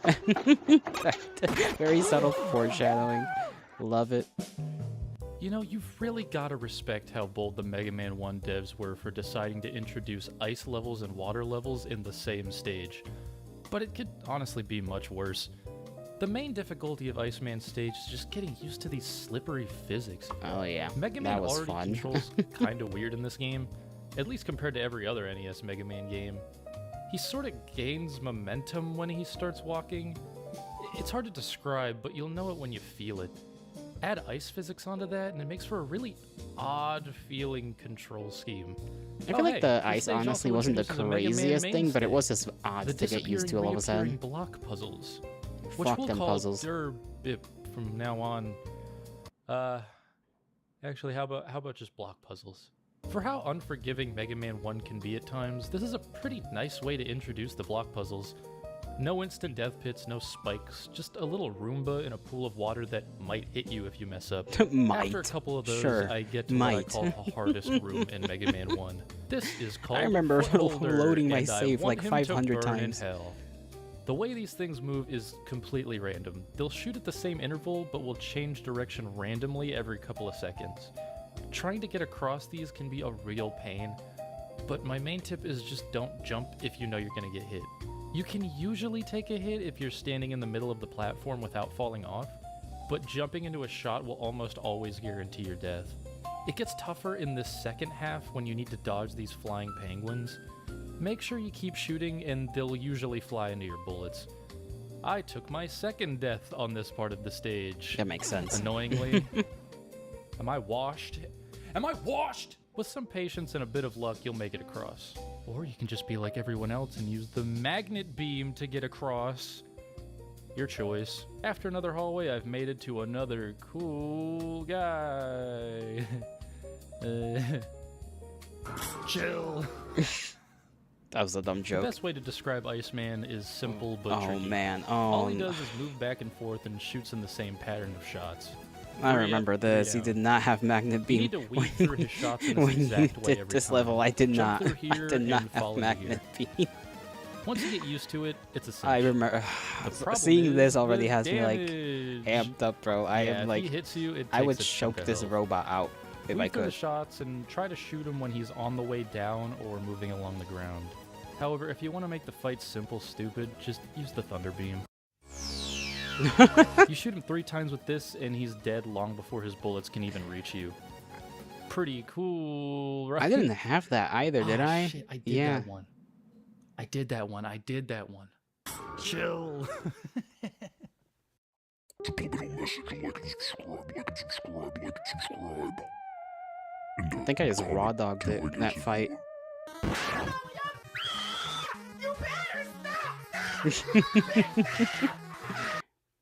Very subtle foreshadowing. Love it. You know, you've really got to respect how bold the Mega Man 1 devs were for deciding to introduce ice levels and water levels in the same stage. But it could honestly be much worse. The main difficulty of Iceman's stage is just getting used to these slippery physics. Oh yeah, Mega that Man was already fun. controls kinda weird in this game, at least compared to every other NES Mega Man game. He sorta gains momentum when he starts walking. It's hard to describe, but you'll know it when you feel it. Add ice physics onto that, and it makes for a really odd feeling control scheme. I feel like the ice honestly wasn't the craziest thing, but it was just odd to get used to all of a sudden. Block puzzles, which Fuck we'll them call puzzles. Bip from now on. Actually, how about just block puzzles? For how unforgiving Mega Man 1 can be at times, this is a pretty nice way to introduce the block puzzles. No instant death pits, no spikes, just a little Roomba in a pool of water that might hit you if you mess up. Might. After a couple of those, Sure. I get to Might. what I call the hardest room in Mega Man 1. This is called I remember Footholder, loading my and I save want like him 500 to burn in times. hell. The way these things move is completely random. They'll shoot at the same interval, but will change direction randomly every couple of seconds. Trying to get across these can be a real pain, but my main tip is just don't jump if you know you're gonna get hit. You can usually take a hit if you're standing in the middle of the platform without falling off, but jumping into a shot will almost always guarantee your death. It gets tougher in the second half when you need to dodge these flying penguins. Make sure you keep shooting and they'll usually fly into your bullets. I took my second death on this part of the stage. That makes sense. Annoyingly. Am I washed? Am I washed? With some patience and a bit of luck, you'll make it across. Or you can just be like everyone else and use the magnet beam to get across. Your choice. After another hallway, I've made it to another cool guy. Chill. That was a dumb The joke. best way to describe Iceman is simple but Oh tricky. man, All he no. does is move back and forth and shoots in the same pattern of shots. I 3 remember up, 3 this. He down. did not have magnet You beam. need to weave through his shots in this when you exact way did every this time. level, I did Jump not. through I here did not and have fall into magnet here. beam. Once you get used to it, it's a cinch. I remember. The problem Seeing this is already the has me like damage. amped up, bro. I Yeah, am if like, he hits you, it I would takes a chunk choke of this health. robot out if I Weave through the could. shots and try to shoot him when he's on the way down or moving along the ground. However, if you want to make the fight simple stupid, just use the Thunder Beam. You shoot him 3 times with this and he's dead long before his bullets can even reach you. Pretty cool, right? I didn't have that either, did Oh, I? Shit, I did yeah. that one. I did that one. I did that one. Chill. I think I just raw dogged it in that fight.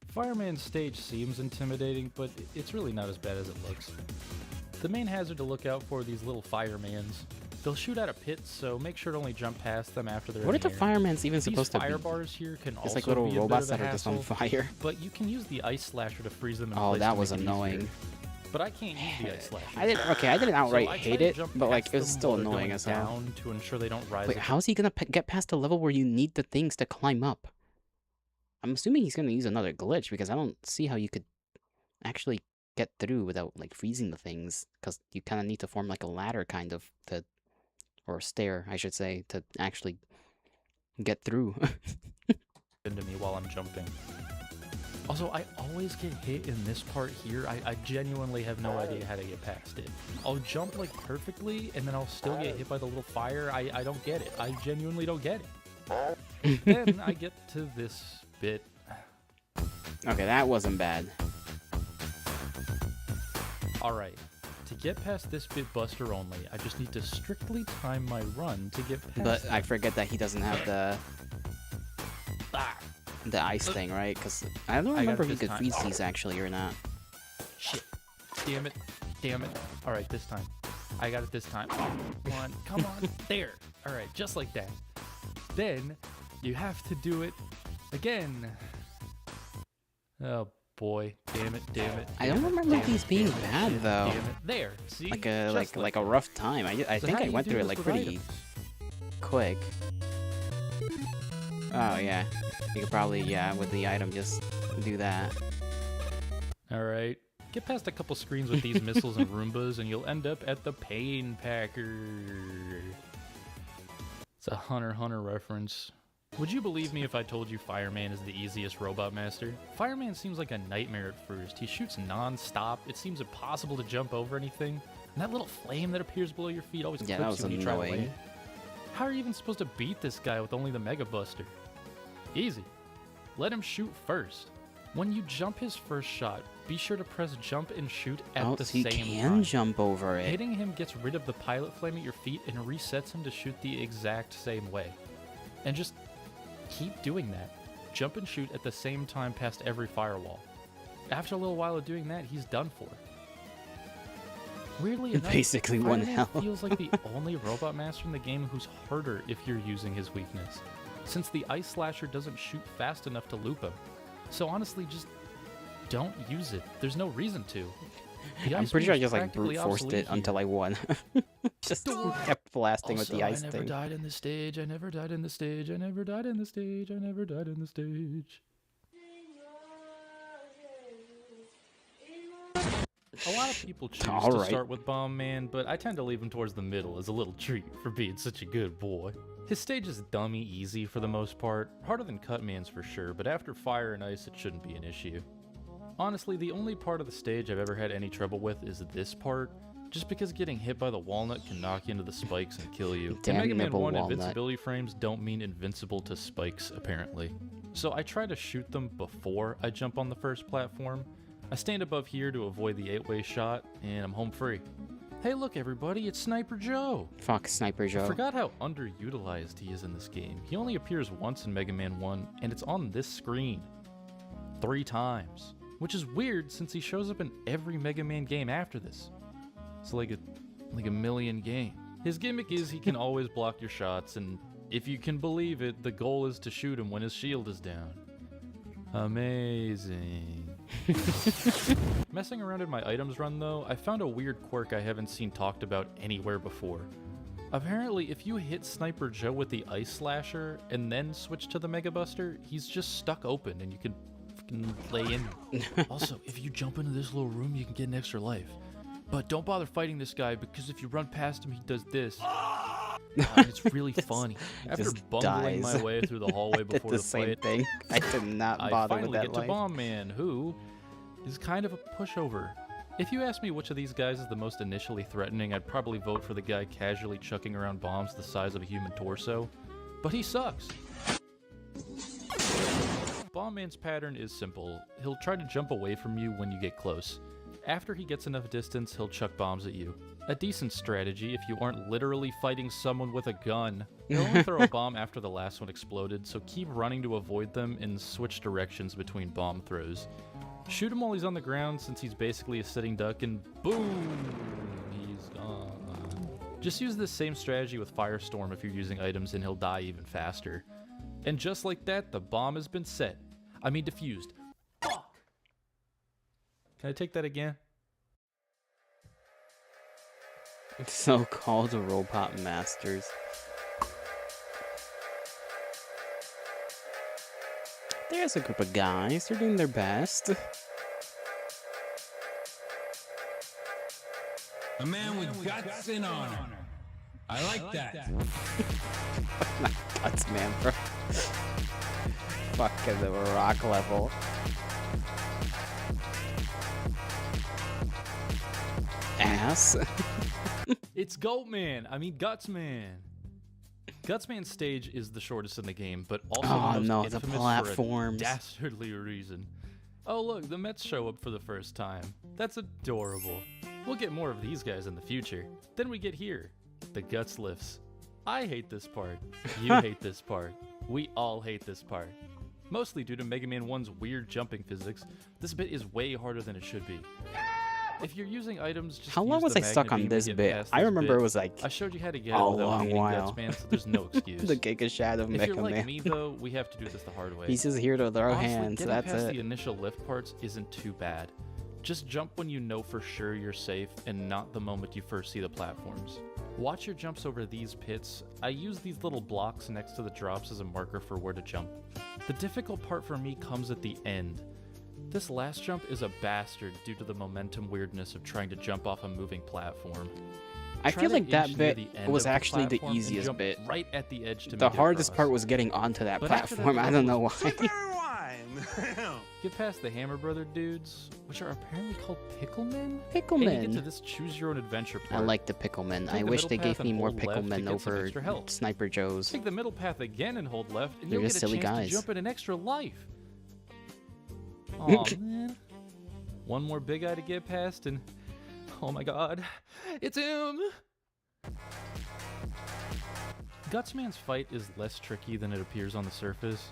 Fireman's stage seems intimidating, but it's really not as bad as it looks. The main hazard to look out for are these little firemans. They'll shoot out of pits, so make sure to only jump past them after they're What are in the air. firemans even These supposed to be? fire bars here can Just also like little be a robots bit of that a are just on hassle, fire. but you can use the ice slasher to freeze them in Oh, place that to was make it annoying. easier. But I can't use the ice slasher. I didn't outright So I try hate to it, jump but like past it was them still while they're annoying going as hell. down to ensure they don't rise. Wait, how's he gonna get past the level where you need the things to climb up? I'm assuming he's gonna use another glitch because I don't see how you could actually get through without like freezing the things, because you kind of need to form like a ladder kind of to, or a stair I should say, to actually get through. into me while I'm jumping. Also, I always get hit in this part here. I genuinely have no idea how to get past it. I'll jump like perfectly, and then I'll still get hit by the little fire. I don't get it. I genuinely don't get it. Then I get to this bit. Okay, that wasn't bad. Alright, to get past this bit Buster only, I just need to strictly time my run to get past But it. I forget that he doesn't have the ice thing, right? Because I don't remember if he could freeze these actually or not. Shit. Damn it. Damn it. Alright, this time. I got it this time. Come on. Come on. There. Alright, just like that. Then, you have to do it again. Oh boy. Damn it. Damn it. I don't remember these being bad though. Damn it. There. See? Like a Just like a rough time. I So think how I do you went do through it this like with pretty items? quick. Oh yeah, you could probably with the item just do that. Alright. Get past a couple screens with these missiles and Roombas and you'll end up at the Pain Packer. It's a Hunter x Hunter reference. Would you believe me if I told you Fireman is the easiest robot master? Fireman seems like a nightmare at first. He shoots non-stop. It seems impossible to jump over anything. And that little flame that appears below your feet always Yeah, clips that you was when you try to annoying. land. How are you even supposed to beat this guy with only the Mega Buster? Easy. Let him shoot first. When you jump his first shot, be sure to press jump and shoot at the so you same can time. jump over it. Hitting him gets rid of the pilot flame at your feet and resets him to shoot the exact same way. And just keep doing that. Jump and shoot at the same time past every firewall. After a little while of doing that, he's done for. Weirdly enough, Basically one Fireman hell. feels like the only robot master in the game who's harder if you're using his weakness, since the Ice Slasher doesn't shoot fast enough to loop him. So honestly, just don't use it. There's no reason to. The I'm ice pretty sure I beam's just like practically brute forced obsolete it until I won. Just kept blasting with the ice I never thing. died in the stage. I never died in the stage. I never died in the stage. I never died in the stage. A lot of people choose to Alright. start with Bomb Man, but I tend to leave him towards the middle as a little treat for being such a good boy. His stage is dummy easy for the most part, harder than Cutman's for sure, but after Fire and Ice it shouldn't be an issue. Honestly, the only part of the stage I've ever had any trouble with is this part, just because getting hit by the walnut can knock you into the spikes and kill you. In Mega Man 1, walnut. invincibility frames don't mean invincible to spikes, apparently. So I try to shoot them before I jump on the first platform. I stand above here to avoid the 8-way shot, and I'm home free. Hey look everybody, it's Sniper Joe! Fuck Sniper I Joe. forgot how underutilized he is in this game. He only appears once in Mega Man 1, and it's on this screen. 3 times. Which is weird since he shows up in every Mega Man game after this. It's like a million game. His gimmick is he can always block your shots, and if you can believe it, the goal is to shoot him when his shield is down. Amazing. Messing around in my items run though, I found a weird quirk I haven't seen talked about anywhere before. Apparently, if you hit Sniper Joe with the Ice Slasher and then switch to the Mega Buster, he's just stuck open and you can fucking lay in. Also, if you jump into this little room, you can get an extra life. But don't bother fighting this guy because if you run past him, he does this. And it's really funny. After just bumbling dies. my way through the hallway I did before the the same fight, thing. I did not I bother finally with that get to life. Bomb Man, who is kind of a pushover. If you ask me which of these guys is the most initially threatening, I'd probably vote for the guy casually chucking around bombs the size of a human torso. But he sucks. Bomb Man's pattern is simple. He'll try to jump away from you when you get close. After he gets enough distance, he'll chuck bombs at you. A decent strategy if you aren't literally fighting someone with a gun. He'll only throw a bomb after the last one exploded, so keep running to avoid them and switch directions between bomb throws. Shoot him while he's on the ground since he's basically a sitting duck and boom! He's gone. Just use this same strategy with Firestorm if you're using items and he'll die even faster. And just like that, the bomb has been set. I mean defused. Fuck! Can I take that again? So-called robot masters. There's a group of guys. They're doing their best. A man with guts and honor. I like that. Guts, man, bro. Fucking the rock level. Ass. It's Goatman. I mean Gutsman. Gutsman's stage is the shortest in the game, but also Oh, the most no, the infamous platforms. for a dastardly reason. Oh look, the Mets show up for the first time. That's adorable. We'll get more of these guys in the future. Then we get here, the Guts lifts. I hate this part. You hate this part. We all hate this part. Mostly due to Mega Man 1's weird jumping physics, this bit is way harder than it should be. If you're using items, just How long use was the I stuck magnet on beam to this get bit? past I this remember bit. it was like I showed you how to get a it without long beating while. Gutsman, so there's no excuse. The Giga Shadow If Mega you're like Man. me, though, we have to do this the hard way. He's just here to throw Honestly, hands. getting That's past it. the initial lift parts isn't too bad. Just jump when you know for sure you're safe and not the moment you first see the platforms. Watch your jumps over these pits. I use these little blocks next to the drops as a marker for where to jump. The difficult part for me comes at the end. This last jump is a bastard due to the momentum weirdness of trying to jump off a moving platform. I Try feel to like that inch near bit the end was of the actually the platform and easiest jump bit. right at the edge to The make it hardest across. part was getting onto that But after that, platform. the I don't level know is why. Get past the Hammer Brother dudes, which are apparently called Picklemen? Picklemen. Hey, you get to this choose your own adventure I part. like the Picklemen. Take I the wish middle they path gave and me more hold left to Picklemen get some over extra health. Sniper Joes. Take the middle path again and hold left, and They're you'll just get a silly chance guys. to jump at an extra life. Aw, man. One more big eye to get past, and oh my god, it's him! Gutsman's fight is less tricky than it appears on the surface.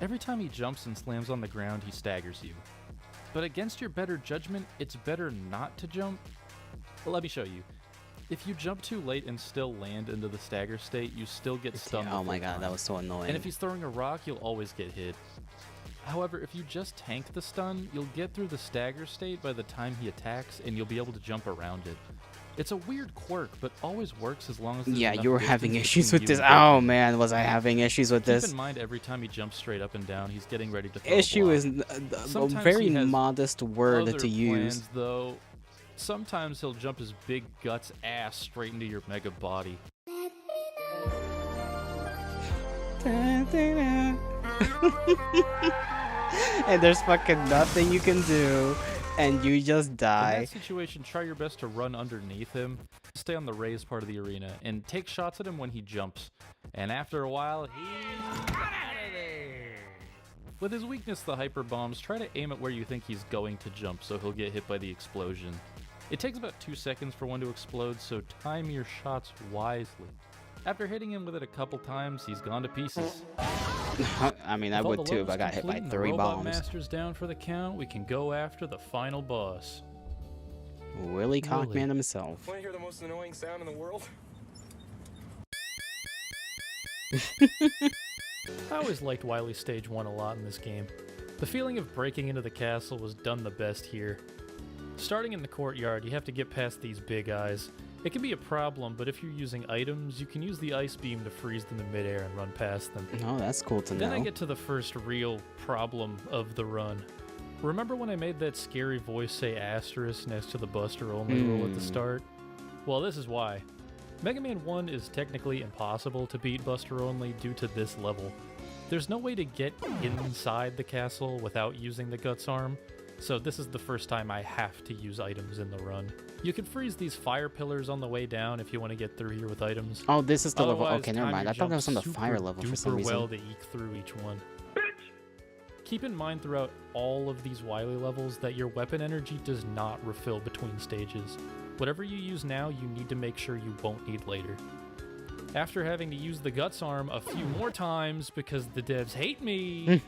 Every time he jumps and slams on the ground, he staggers you. But against your better judgment, it's better not to jump. Well, let me show you. If you jump too late and still land into the stagger state, you still get stunned. Oh the my full god, time. that was so annoying. And if he's throwing a rock, you'll always get hit. However, if you just tank the stun, you'll get through the stagger state by the time he attacks, and you'll be able to jump around it. It's a weird quirk, but always works as long as there's Yeah, enough you were distance having issues between with you this. and Oh Goku. man, was I having issues with this? Keep in mind, every time he jumps straight up and down, he's getting ready to throw Issue a block. is a Sometimes very he has modest word other to use. plans, though. Sometimes he'll jump his big guts ass straight into your mega body. And there's fucking nothing you can do, and you just In die. that situation, try your best to run underneath him, stay on the raised part of the arena, and take shots at him when he jumps. And after a while, he's out of there. With his weakness, the hyper bombs, try to aim at where you think he's going to jump so he'll get hit by the explosion. It takes about 2 seconds for one to explode, so time your shots wisely. After hitting him with it a couple times, he's gone to pieces. I mean, I With all would the too if I levels got hit by complete and the 3 robot bombs. Master's down for the count, we can go after the final boss. Willie Cockman himself. Want to hear the most annoying sound in the world? I always liked Wily Stage 1 a lot in this game. The feeling of breaking into the castle was done the best here. Starting in the courtyard, you have to get past these big eyes. It can be a problem, but if you're using items, you can use the ice beam to freeze them in midair and run past them. Oh, that's cool to Then know. I get to the first real problem of the run. Remember when I made that scary voice say asterisk next to the Buster Only rule at the start? Well, this is why. Mega Man 1 is technically impossible to beat Buster Only due to this level. There's no way to get inside the castle without using the Guts arm, so this is the first time I have to use items in the run. You can freeze these fire pillars on the way down if you want to get through here with items. Oh, this is the level. Otherwise, Okay, never time mind. your I thought that was on the jumps fire super level for some duper reason. well to eke through each one. Keep in mind throughout all of these Wily levels that your weapon energy does not refill between stages. Whatever you use now, you need to make sure you won't need later. After having to use the Guts arm a few more times because the devs hate me,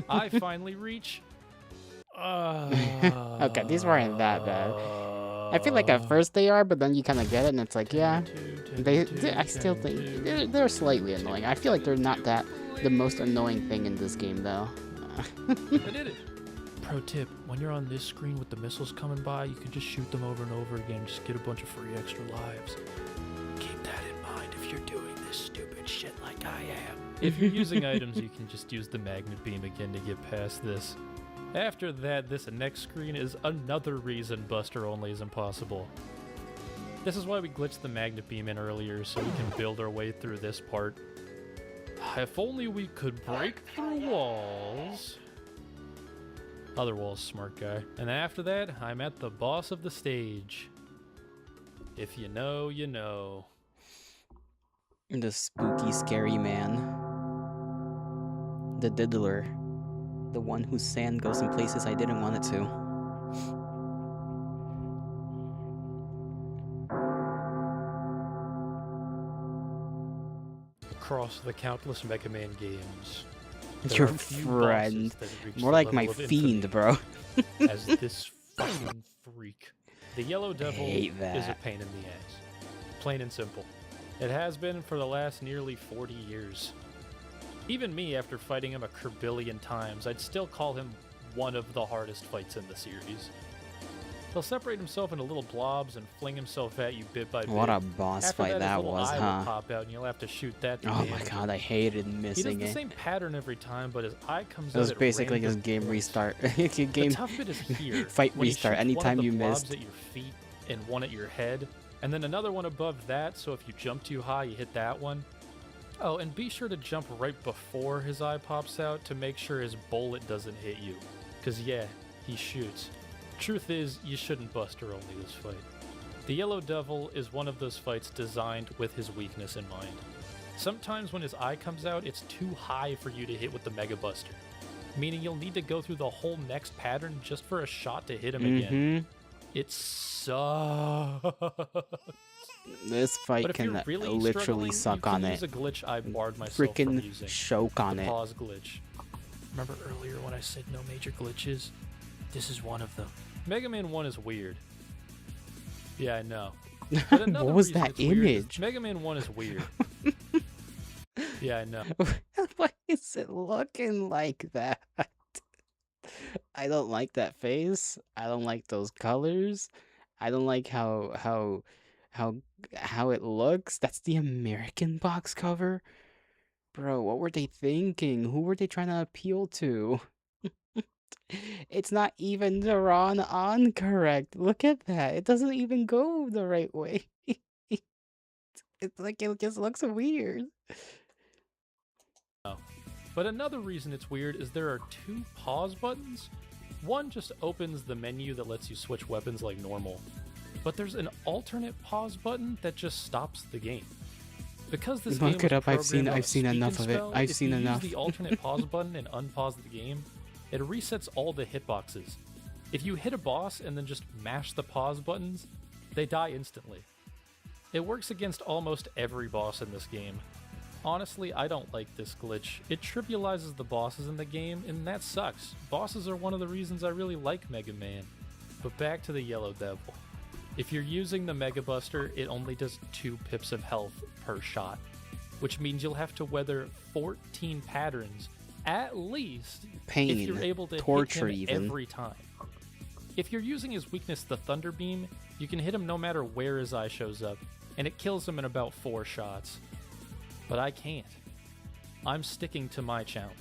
I finally reach... Okay, these weren't that bad. I feel like at first they are, but then you kind of get it, and it's like, yeah. I still think they're slightly annoying. I feel like they're not that the most annoying thing in this game, though. I did it! Pro tip, when you're on this screen with the missiles coming by, you can just shoot them over and over again, just get a bunch of free extra lives. Keep that in mind if you're doing this stupid shit like I am. If you're using items, you can just use the magnet beam again to get past this. After that, this next screen is another reason Buster Only is impossible. This is why we glitched the magnet beam in earlier, so we can build our way through this part. If only we could break through walls. Other walls, smart guy. And after that, I'm at the boss of the stage. If you know, you know. The spooky, scary man. The diddler. The one whose sand goes in places I didn't want it to. Across the countless Mega Man games, Your friend. More like my fiend, bro. As this fucking freak. The Yellow Devil hate is a that. pain in the ass. Plain and simple. It has been for the last nearly 40 years. Even me, after fighting him a kerbillion times, I'd still call him one of the hardest fights in the series. He'll separate himself into little blobs and fling himself at you bit by bit. What a boss After fight his that little was, eye will huh? pop out and you'll have to shoot that. Oh my god, I hated He does missing the it. same pattern every time, but his eye comes It out was at basically random just game points. restart. The Game tough bit is here. fight when he restart shoots anytime one of you the blobs missed. at your feet and one at your head, and then another one above that, so if you jump too high, you hit that one. Oh, and be sure to jump right before his eye pops out to make sure his bullet doesn't hit you. Cause yeah, he shoots. Truth is, you shouldn't Buster only this fight. The Yellow Devil is one of those fights designed with his weakness in mind. Sometimes when his eye comes out, it's too high for you to hit with the Mega Buster, meaning you'll need to go through the whole next pattern just for a shot to hit him again. It sucks. This fight But if can you're really literally struggling, suck you can on use it. a glitch I barred myself from Freaking using. choke on The it. pause glitch. Remember earlier when I said no major glitches? This is one of them. Mega Man 1 is weird. Yeah, I know. But another What was reason that it's weird is image? Mega Man 1 is weird. Yeah, I know. Why is it looking like that? I don't like that face. I don't like those colors. I don't like how it looks. That's the American box cover. Bro, what were they thinking? Who were they trying to appeal to? It's not even drawn on correct. Look at that. It doesn't even go the right way. It's like it just looks weird. But another reason it's weird is there are two pause buttons. One just opens the menu that lets you switch weapons like normal, but there's an alternate pause button that just stops the game. Because this Look game it was up, I've seen programmed on a speak enough and of it. spell, I've if seen you enough. Use the alternate pause button and unpause the game, it resets all the hitboxes. If you hit a boss and then just mash the pause buttons, they die instantly. It works against almost every boss in this game. Honestly, I don't like this glitch. It trivializes the bosses in the game, and that sucks. Bosses are one of the reasons I really like Mega Man. But back to the Yellow Devil. If you're using the Mega Buster, it only does 2 pips of health per shot, which means you'll have to weather 14 patterns, at least, Pain, if you're able to torture hit him even. every time. If you're using his weakness, the Thunder Beam, you can hit him no matter where his eye shows up, and it kills him in about 4 shots. But I can't. I'm sticking to my challenge.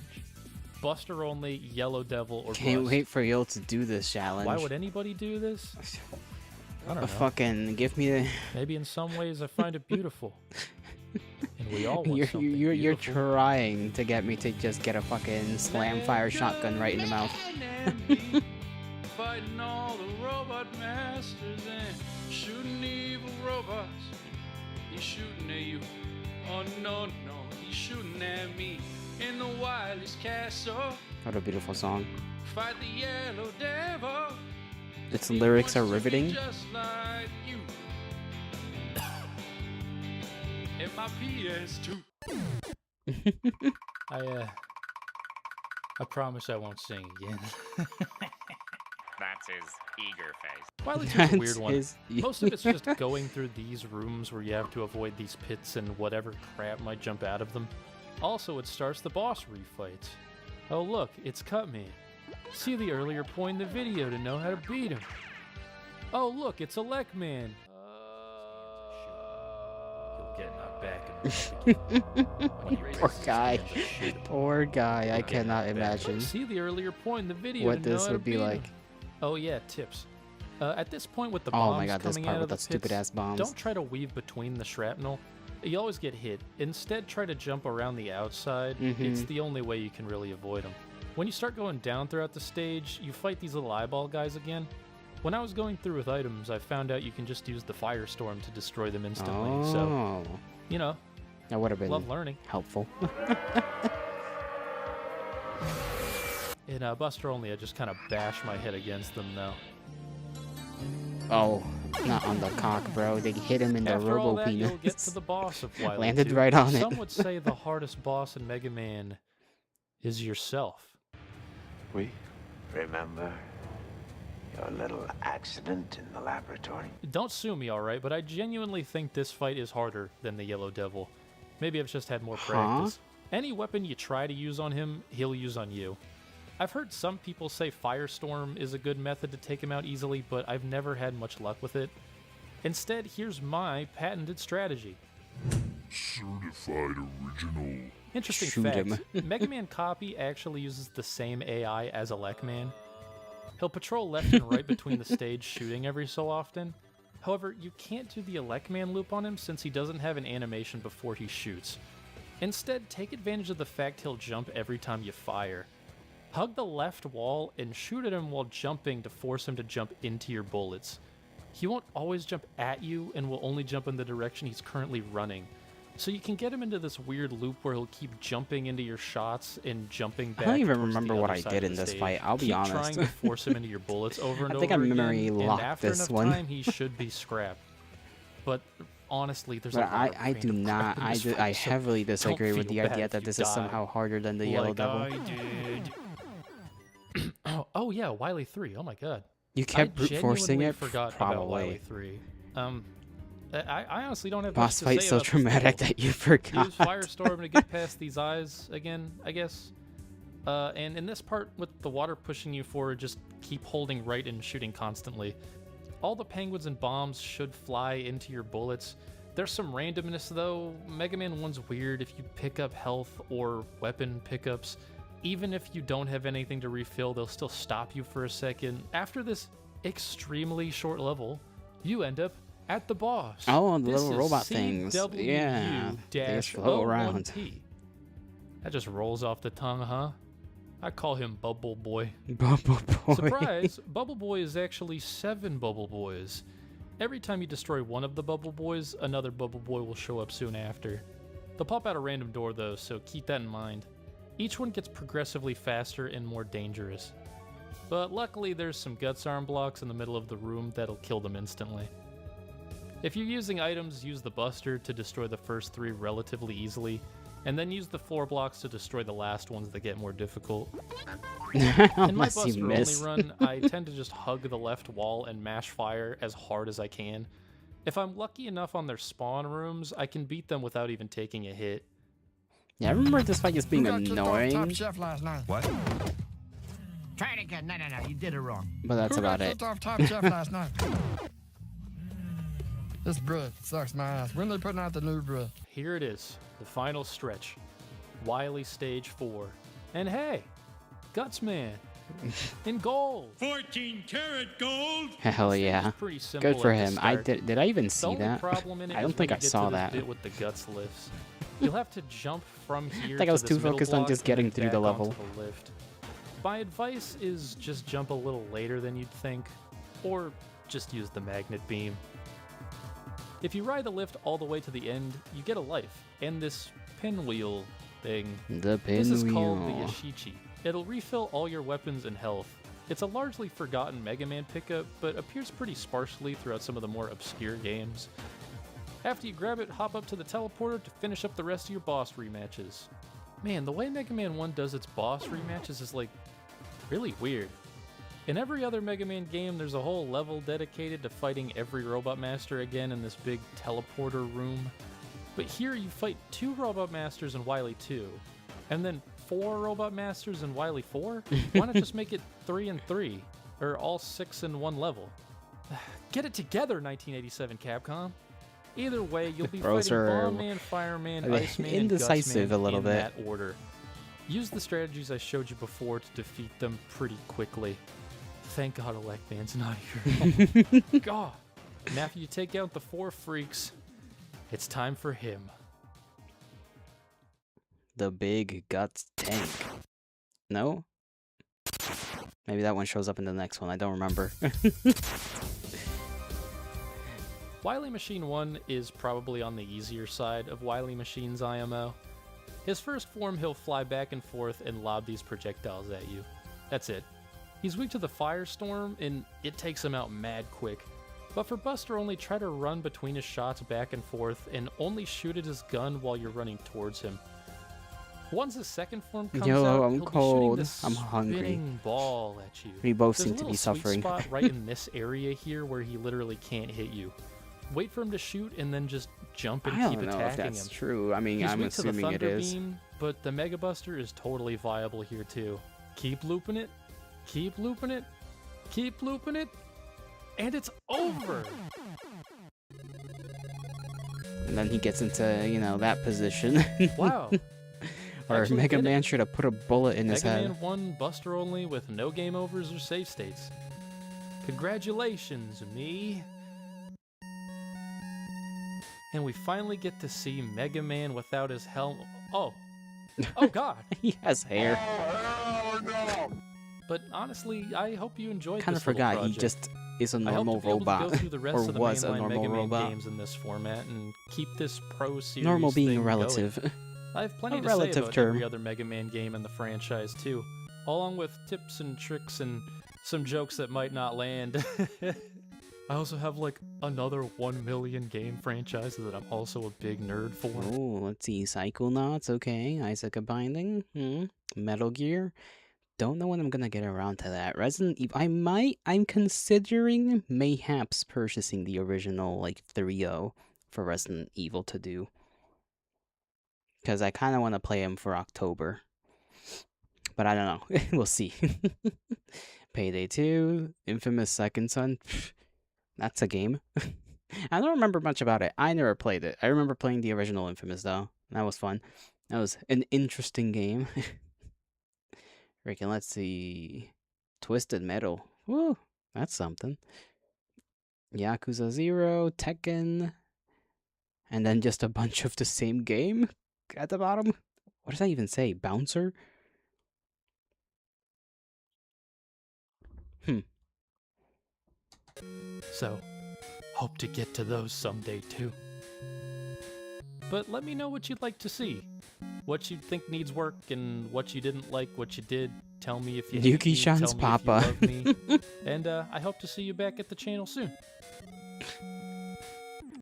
Buster only, Yellow Devil, or Can't Bust. wait for you to do this challenge. Why would anybody do this? I don't know. Fucking give me the. Maybe in some ways I find it beautiful. And we all want something You're beautiful. trying to get me to just get a fucking slam fire shotgun right in the mouth. Fighting all the robot masters and shooting evil robots. He's shooting at you. Oh no, no, he's shooting at me in the wildest castle. What a beautiful song. Fight the Yellow Devil. Its lyrics are Wants to be riveting. just like you. And my PS2. I promise I won't sing again. That's his eager face. Wily 2's a That's weird one. his- Most of it's just going through these rooms where you have to avoid these pits and whatever crap might jump out of them. Also, it starts the boss refights. Oh look, it's Cutman. See the earlier point in the video to know how to beat him. Oh look, it's Elecman. He'll get knocked back and Poor guy. Poor guy. I cannot imagine See the earlier point in the video what to know this how to would be beat him. like. Oh yeah, tips. At this point with the Oh bombs my god, this coming part out with of the the pits, stupid-ass bombs. don't try to weave between the shrapnel. You always get hit. Instead, try to jump around the outside. It's the only way you can really avoid them. When you start going down throughout the stage, you fight these little eyeball guys again. When I was going through with items, I found out you can just use the firestorm to destroy them instantly. So, you know, that would have been love learning. helpful. In Buster Only, I just kind of bash my head against them now. Oh, not on the cock, bro. They hit him in the After all robo that, you'll penis. get to the boss of Wily Landed 2. right on it. Some would say the hardest boss in Mega Man is yourself. We remember your little accident in the laboratory. Don't sue me, alright, but I genuinely think this fight is harder than the Yellow Devil. Maybe I've just had more practice. Any weapon you try to use on him, he'll use on you. I've heard some people say Firestorm is a good method to take him out easily, but I've never had much luck with it. Instead, here's my patented strategy. Certified original. Interesting Shoot fact, him. Mega Man Copy actually uses the same AI as Elecman. He'll patrol left and right between the stage shooting every so often. However, you can't do the Elecman loop on him since he doesn't have an animation before he shoots. Instead, take advantage of the fact he'll jump every time you fire. Hug the left wall and shoot at him while jumping to force him to jump into your bullets. He won't always jump at you and will only jump in the direction he's currently running. So you can get him into this weird loop where he'll keep jumping into your shots and jumping back. I don't even towards remember the what other I side did of in the this stage. fight, I'll be Keep honest. trying to force him into your bullets over and I over think I again, memory and locked after this enough one. time, he should be scrapped. But honestly, there's But a lot of I do random not. crap in I, this I fight, so heavily don't disagree with feel the bad idea if that you this is die. somehow harder than the Yellow Like Devil. I did. Oh yeah, Wily 3. Oh my god. You kept I brute forcing genuinely it? forgot about Wily Probably. 3. I honestly don't have Boss much to fight say so about this traumatic level. that you forgot. Use Firestorm to get past these eyes again, I guess. And in this part, with the water pushing you forward, just keep holding right and shooting constantly. All the penguins and bombs should fly into your bullets. There's some randomness though. Mega Man 1's weird if you pick up health or weapon pickups. Even if you don't have anything to refill, they'll still stop you for a second. After this extremely short level, you end up at the boss. Oh, the This little is robot things. Yeah, they just float around. CWU-01T. That just rolls off the tongue, huh? I call him Bubble Boy. Bubble Boy. Surprise! Bubble Boy is actually 7 Bubble Boys. Every time you destroy one of the Bubble Boys, another Bubble Boy will show up soon after. They'll pop out a random door though, so keep that in mind. Each one gets progressively faster and more dangerous. But luckily there's some guts arm blocks in the middle of the room that'll kill them instantly. If you're using items, use the Buster to destroy the first 3 relatively easily, and then use the floor blocks to destroy the last ones that get more difficult. In my Unless you Buster only miss. run, I tend to just hug the left wall and mash fire as hard as I can. If I'm lucky enough on their spawn rooms, I can beat them without even taking a hit. Yeah, I remember this fight just being Who got kicked off Top annoying, Chef last night? What? Try it again. No, you did it wrong. but that's Who about got it. kicked off Top Chef last night? This bread sucks my ass. When they putting out the new bread? Here it is, the final stretch. Wily Stage 4. And hey, Gutsman! In gold! 14 karat gold! Hell yeah. Pretty simple Good for at the him. I start. did I even The see only that? problem in it I don't is think when I you get saw to this that. bit with the guts lifts. You'll have to jump from here I think I was to too this middle focused on block just and getting then through the back onto level. the lift. My advice is just jump a little later than you'd think, or just use the magnet beam. If you ride the lift all the way to the end, you get a life, and this pinwheel thing. The This is called the pinwheel. Yashichi. It'll refill all your weapons and health. It's a largely forgotten Mega Man pickup, but appears pretty sparsely throughout some of the more obscure games. After you grab it, hop up to the teleporter to finish up the rest of your boss rematches. Man, the way Mega Man 1 does its boss rematches is like really weird. In every other Mega Man game, there's a whole level dedicated to fighting every Robot Master again in this big teleporter room. But here you fight 2 Robot Masters in Wily 2, and then 4 Robot Masters in Wily 4? Why not just make it 3 and 3, or all 6 in one level? Get it together, 1987 Capcom. Either way, you'll be Bros fighting are Bomb Man, Fireman, a bit Iceman, and indecisive Gutsman a little in bit. that order. Use the strategies I showed you before to defeat them pretty quickly. Thank God Electman's not here. Oh, God. Now after you take out the 4 freaks, it's time for him. The big guts tank. No? Maybe that one shows up in the next one. I don't remember. Wily Machine 1 is probably on the easier side of Wily Machine's IMO. His first form, he'll fly back and forth and lob these projectiles at you. That's it. He's weak to the firestorm, and it takes him out mad quick. But for Buster, only try to run between his shots back and forth, and only shoot at his gun while you're running towards him. Once his second form comes out, I'm he'll cold. be shooting this I'm hungry. spinning ball at you. We both There's seem a to be little sweet suffering. spot right in this area here where he literally can't hit you. Wait for him to shoot and then just jump and I keep don't know attacking if that's him. true. I mean, He's I'm weak to the assuming it Thunder is. Beam, but the Mega Buster is totally viable here too. Keep looping it, keep looping it, keep looping it, and it's over! And then he gets into, you know, that position. Wow. Or Actually Mega did it. Man should have put a bullet in his Mega head. Man 1 Buster only with no game overs or save states. Congratulations, me! And we finally get to see Mega Man without his helmet. Oh. Oh god! He has hair. But honestly, I hope you enjoyed Kind this of little forgot he project. just is a I hope normal to be able to robot. go through the rest Or of the was a mainline normal Mega Man robot. games in this format and keep this pro series Normal being thing relative. going. I have plenty A to say relative about term. every other Mega Man game in the franchise too, along with tips and tricks and some jokes that might not land. I also have like another 1 million game franchises that I'm also a big nerd for. Oh, let's see. Psychonauts, okay. Isaac Binding, Metal Gear. Don't know when I'm gonna get around to that. Resident Evil. I'm considering mayhaps purchasing the original, like, 3.0 for Resident Evil to do. Because I kind of want to play him for October. But I don't know. We'll see. Payday 2, Infamous Second Son. That's a game. I don't remember much about it. I never played it. I remember playing the original Infamous, though. That was fun. That was an interesting game. Freaking, let's see. Twisted Metal. Woo, that's something. Yakuza 0, Tekken. And then just a bunch of the same game at the bottom. What does that even say? Bouncer? So, hope to get to those someday too. But let me know what you'd like to see. What you think needs work and what you didn't like, what you did. Tell me if you hate Yuki me, Shan's tell me Papa. if you love me. And I hope to see you back at the channel soon.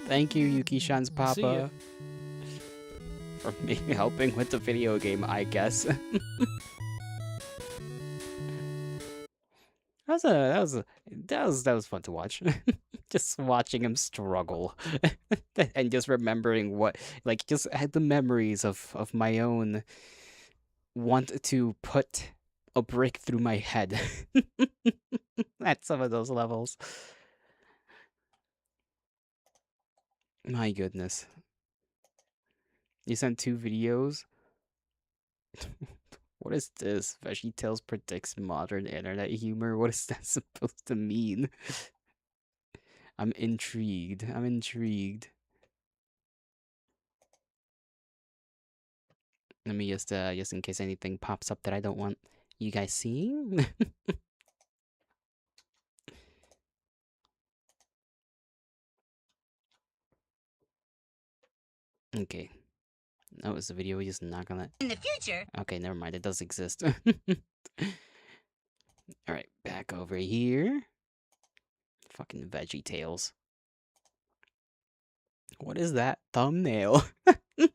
Thank you, Yuki Shan's See ya. Papa. For me helping with the video game, I guess. That was fun to watch. Just watching him struggle. And just remembering what, like, just had the memories of my own want to put a brick through my head at some of those levels. My goodness. You sent 2 videos? What is this? VeggieTales predicts modern internet humor? What is that supposed to mean? I'm intrigued. I'm intrigued. Let me just in case anything pops up that I don't want you guys seeing. Okay. That was the video. We're just not gonna. In the future. Okay, never mind. It does exist. Alright, back over here. Fucking VeggieTales. What is that thumbnail? In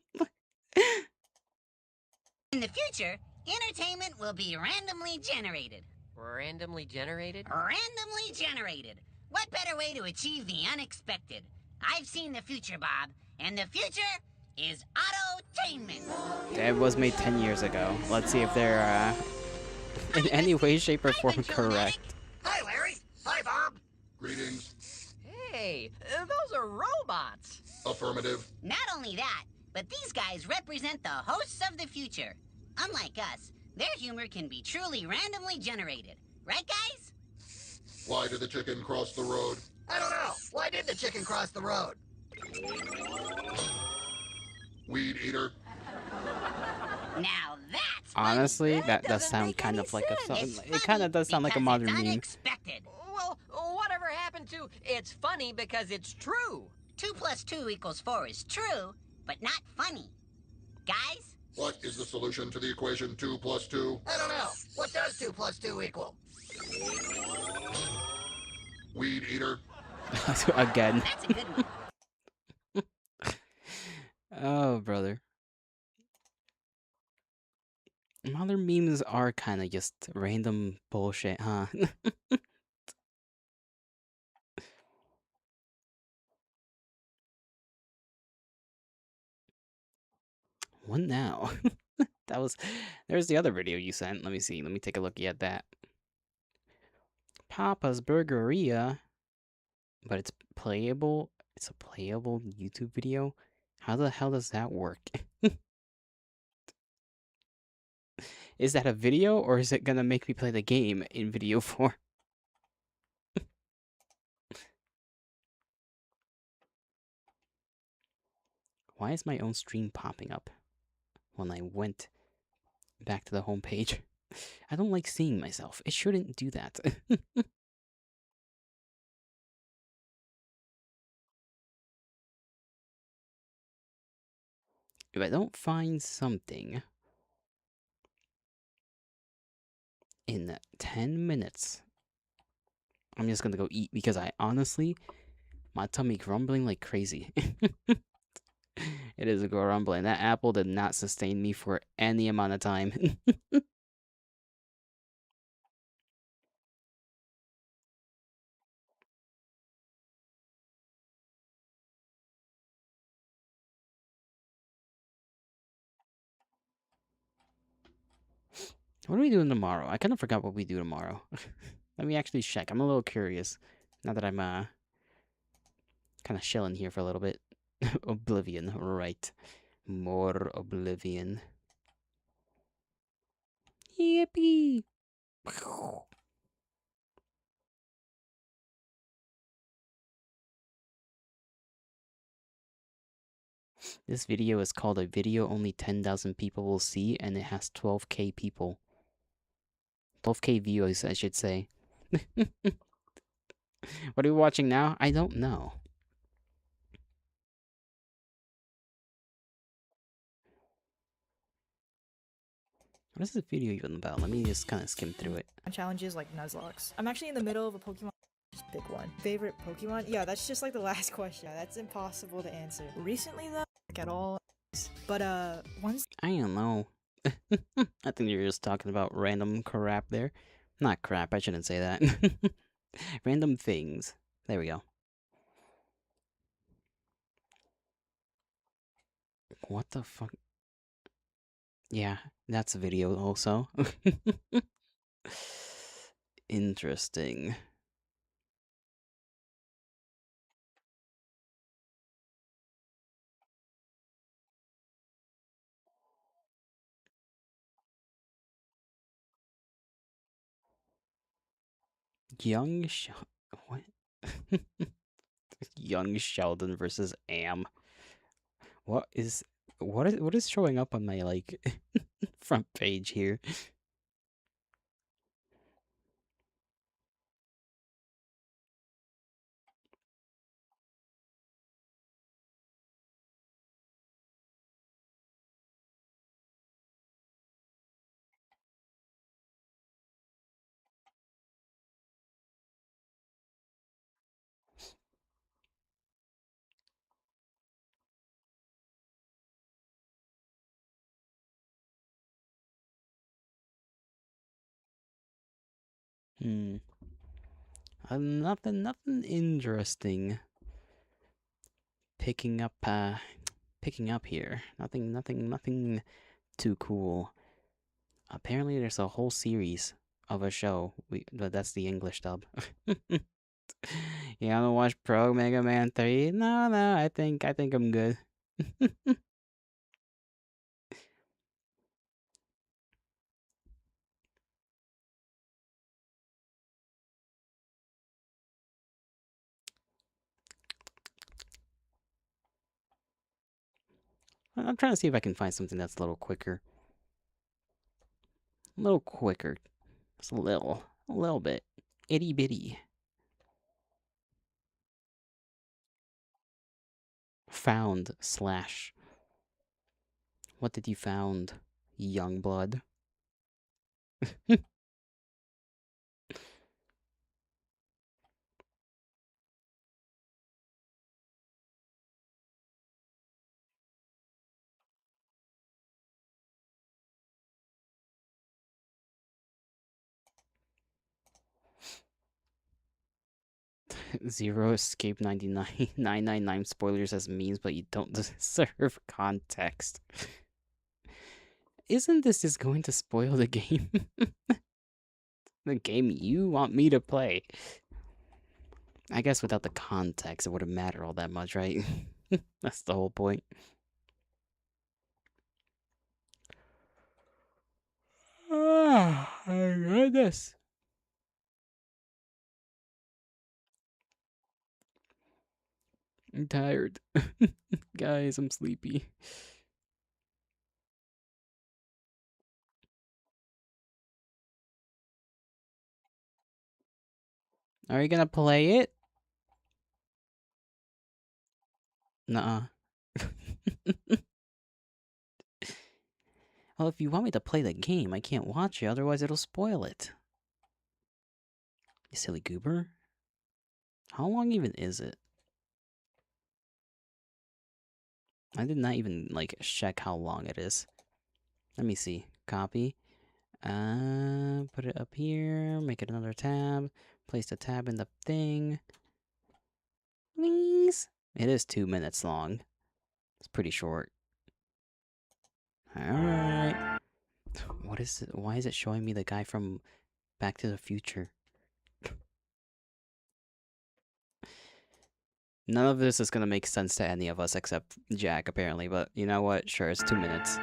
the future, entertainment will be randomly generated. Randomly generated? Randomly generated. What better way to achieve the unexpected? I've seen the future, Bob, and the future is autotainment. It was made 10 years ago. Let's see if they're in any way, shape, or form correct. Hi, Larry. Hi, Bob. Greetings. Hey, those are robots. Affirmative. Not only that, but these guys represent the hosts of the future. Unlike us, their humor can be truly randomly generated. Right, guys? Why did the chicken cross the road? I don't know. Why did the chicken cross the road? Weed eater. Now that's Honestly, that does sound kind of like a it kind of does sound like a modern meme. unexpected. Well, whatever happened to it's funny because it's true? 2 + 2 = 4 is true, but not funny. Guys? What is the solution to the equation 2 + 2? I don't know. What does 2 + 2 equal? Weed eater. Again. That's a good one. Oh, brother. Modern memes are kind of just random bullshit, huh? What now? That was. There's the other video you sent. Let me see. Let me take a look at that. Papa's Burgeria. But it's playable. It's a playable YouTube video. How the hell does that work? Is that a video or is it gonna make me play the game in video form? Why is my own stream popping up when I went back to the home page? I don't like seeing myself. It shouldn't do that. If I don't find something in 10 minutes, I'm just gonna go eat because I honestly, my tummy grumbling like crazy. It is grumbling. That apple did not sustain me for any amount of time. What are we doing tomorrow? I kind of forgot what we do tomorrow. Let me actually check. I'm a little curious. Now that I'm kind of chilling here for a little bit. Oblivion, right. More Oblivion. Yippee! This video is called a video only 10,000 people will see, and it has 12k people. 12k views, I should say. What are we watching now? I don't know. What is this video even about? Let me just kind of skim through it. Challenges like Nuzlocke. I'm actually in the middle of a Pokemon. Just pick one. Favorite Pokemon? Yeah, that's just like the last question. That's impossible to answer. Recently though, like at all. But once I don't know. I think you're just talking about random crap there. Not crap, I shouldn't say that. Random things. There we go. What the fuck? Yeah, that's a video also. Interesting. Young what? Young Sheldon versus Am. What is showing up on my like front page here? Nothing interesting. Picking up here. Nothing too cool. Apparently there's a whole series of a show. But that's the English dub. You wanna watch Pro Mega Man 3? No, I think I'm good. I'm trying to see if I can find something that's a little quicker. A little quicker. Just a little bit. Itty bitty. Found slash. What did you found, young blood? Zero Escape 99 999 spoilers as memes, but you don't deserve context. Isn't this just going to spoil the game? The game you want me to play. I guess without the context, it wouldn't matter all that much, right? That's the whole point. Ah, I got this. I'm tired. Guys, I'm sleepy. Are you gonna play it? Nuh-uh. Well, if you want me to play the game, I can't watch it, otherwise it'll spoil it. You silly goober. How long even is it? I did not even, like, check how long it is. Let me see. Copy. Put it up here. Make it another tab. Place the tab in the thing. Please. It is 2 minutes long. It's pretty short. Alright. What is it? Why is it showing me the guy from Back to the Future? None of this is gonna make sense to any of us except Jack, apparently, but you know what? Sure, it's 2 minutes.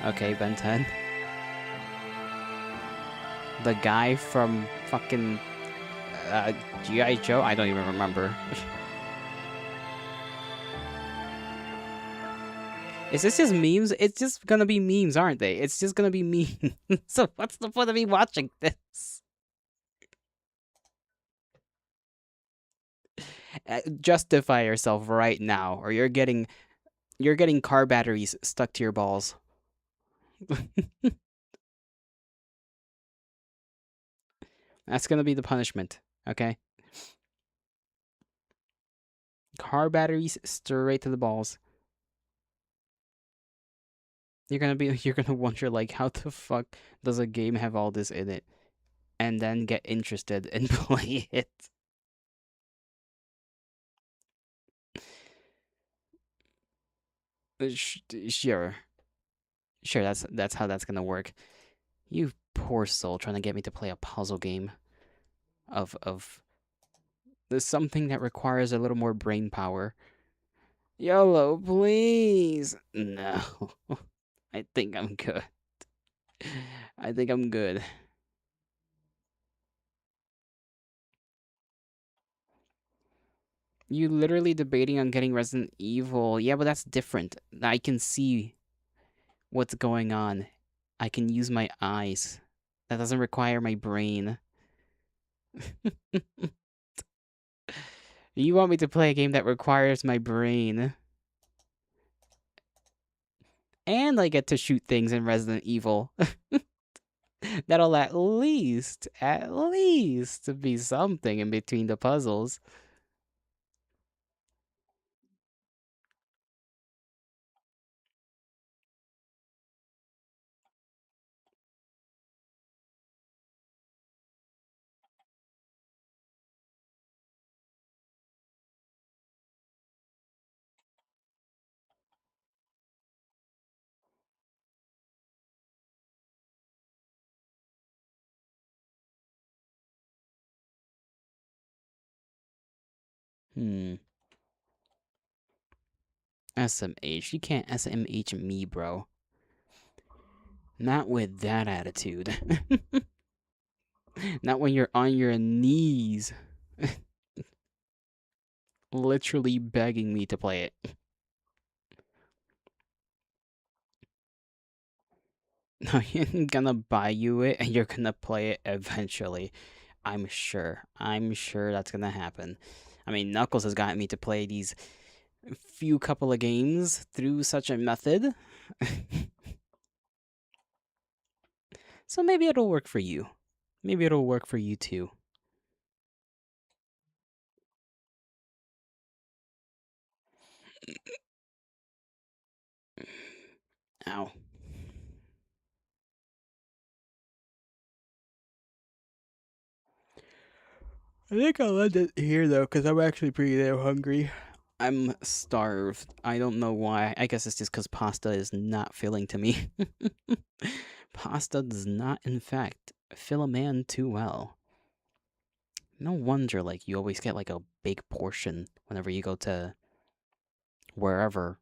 Okay, Ben 10. The guy from fucking G.I. Joe? I don't even remember. Is this just memes? It's just gonna be memes, aren't they? It's just gonna be memes. So what's the point of me watching this? Justify yourself right now, or you're getting car batteries stuck to your balls. That's gonna be the punishment, okay? Car batteries straight to the balls. You're gonna wonder, like, how the fuck does a game have all this in it? And then get interested and play it. Sure. Sure, that's how that's gonna work. You poor soul trying to get me to play a puzzle game of there's something that requires a little more brain power. YOLO, please. No. I think I'm good. I think I'm good. You literally debating on getting Resident Evil. Yeah, but that's different. I can see what's going on. I can use my eyes. That doesn't require my brain. You want me to play a game that requires my brain. And I get to shoot things in Resident Evil. That'll at least be something in between the puzzles. SMH. You can't SMH me, bro. Not with that attitude. Not when you're on your knees. literally begging me to play it. I'm gonna buy you it and you're gonna play it eventually. I'm sure. I'm sure that's gonna happen. I mean, Knuckles has gotten me to play these few couple of games through such a method. So maybe it'll work for you. Maybe it'll work for you too. Ow. I think I'll end it here though, because I'm actually pretty damn hungry. I'm starved. I don't know why. I guess it's just because pasta is not filling to me. Pasta does not, in fact, fill a man too well. No wonder, like, you always get, like, a big portion whenever you go to wherever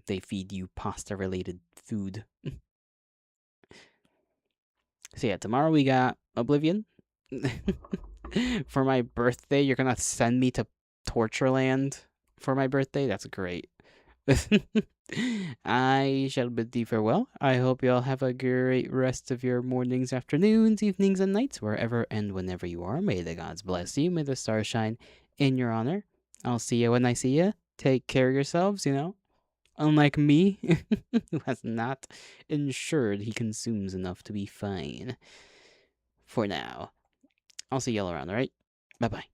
they feed you pasta-related food. So yeah, tomorrow we got Oblivion. For my birthday, you're gonna send me to Tortureland for my birthday? That's great. I shall bid thee farewell. I hope you all have a great rest of your mornings, afternoons, evenings, and nights, wherever and whenever you are. May the gods bless you. May the stars shine in your honor. I'll see you when I see you. Take care of yourselves, you know. Unlike me, who has not ensured he consumes enough to be fine. For now. I'll see y'all around, alright? Bye-bye.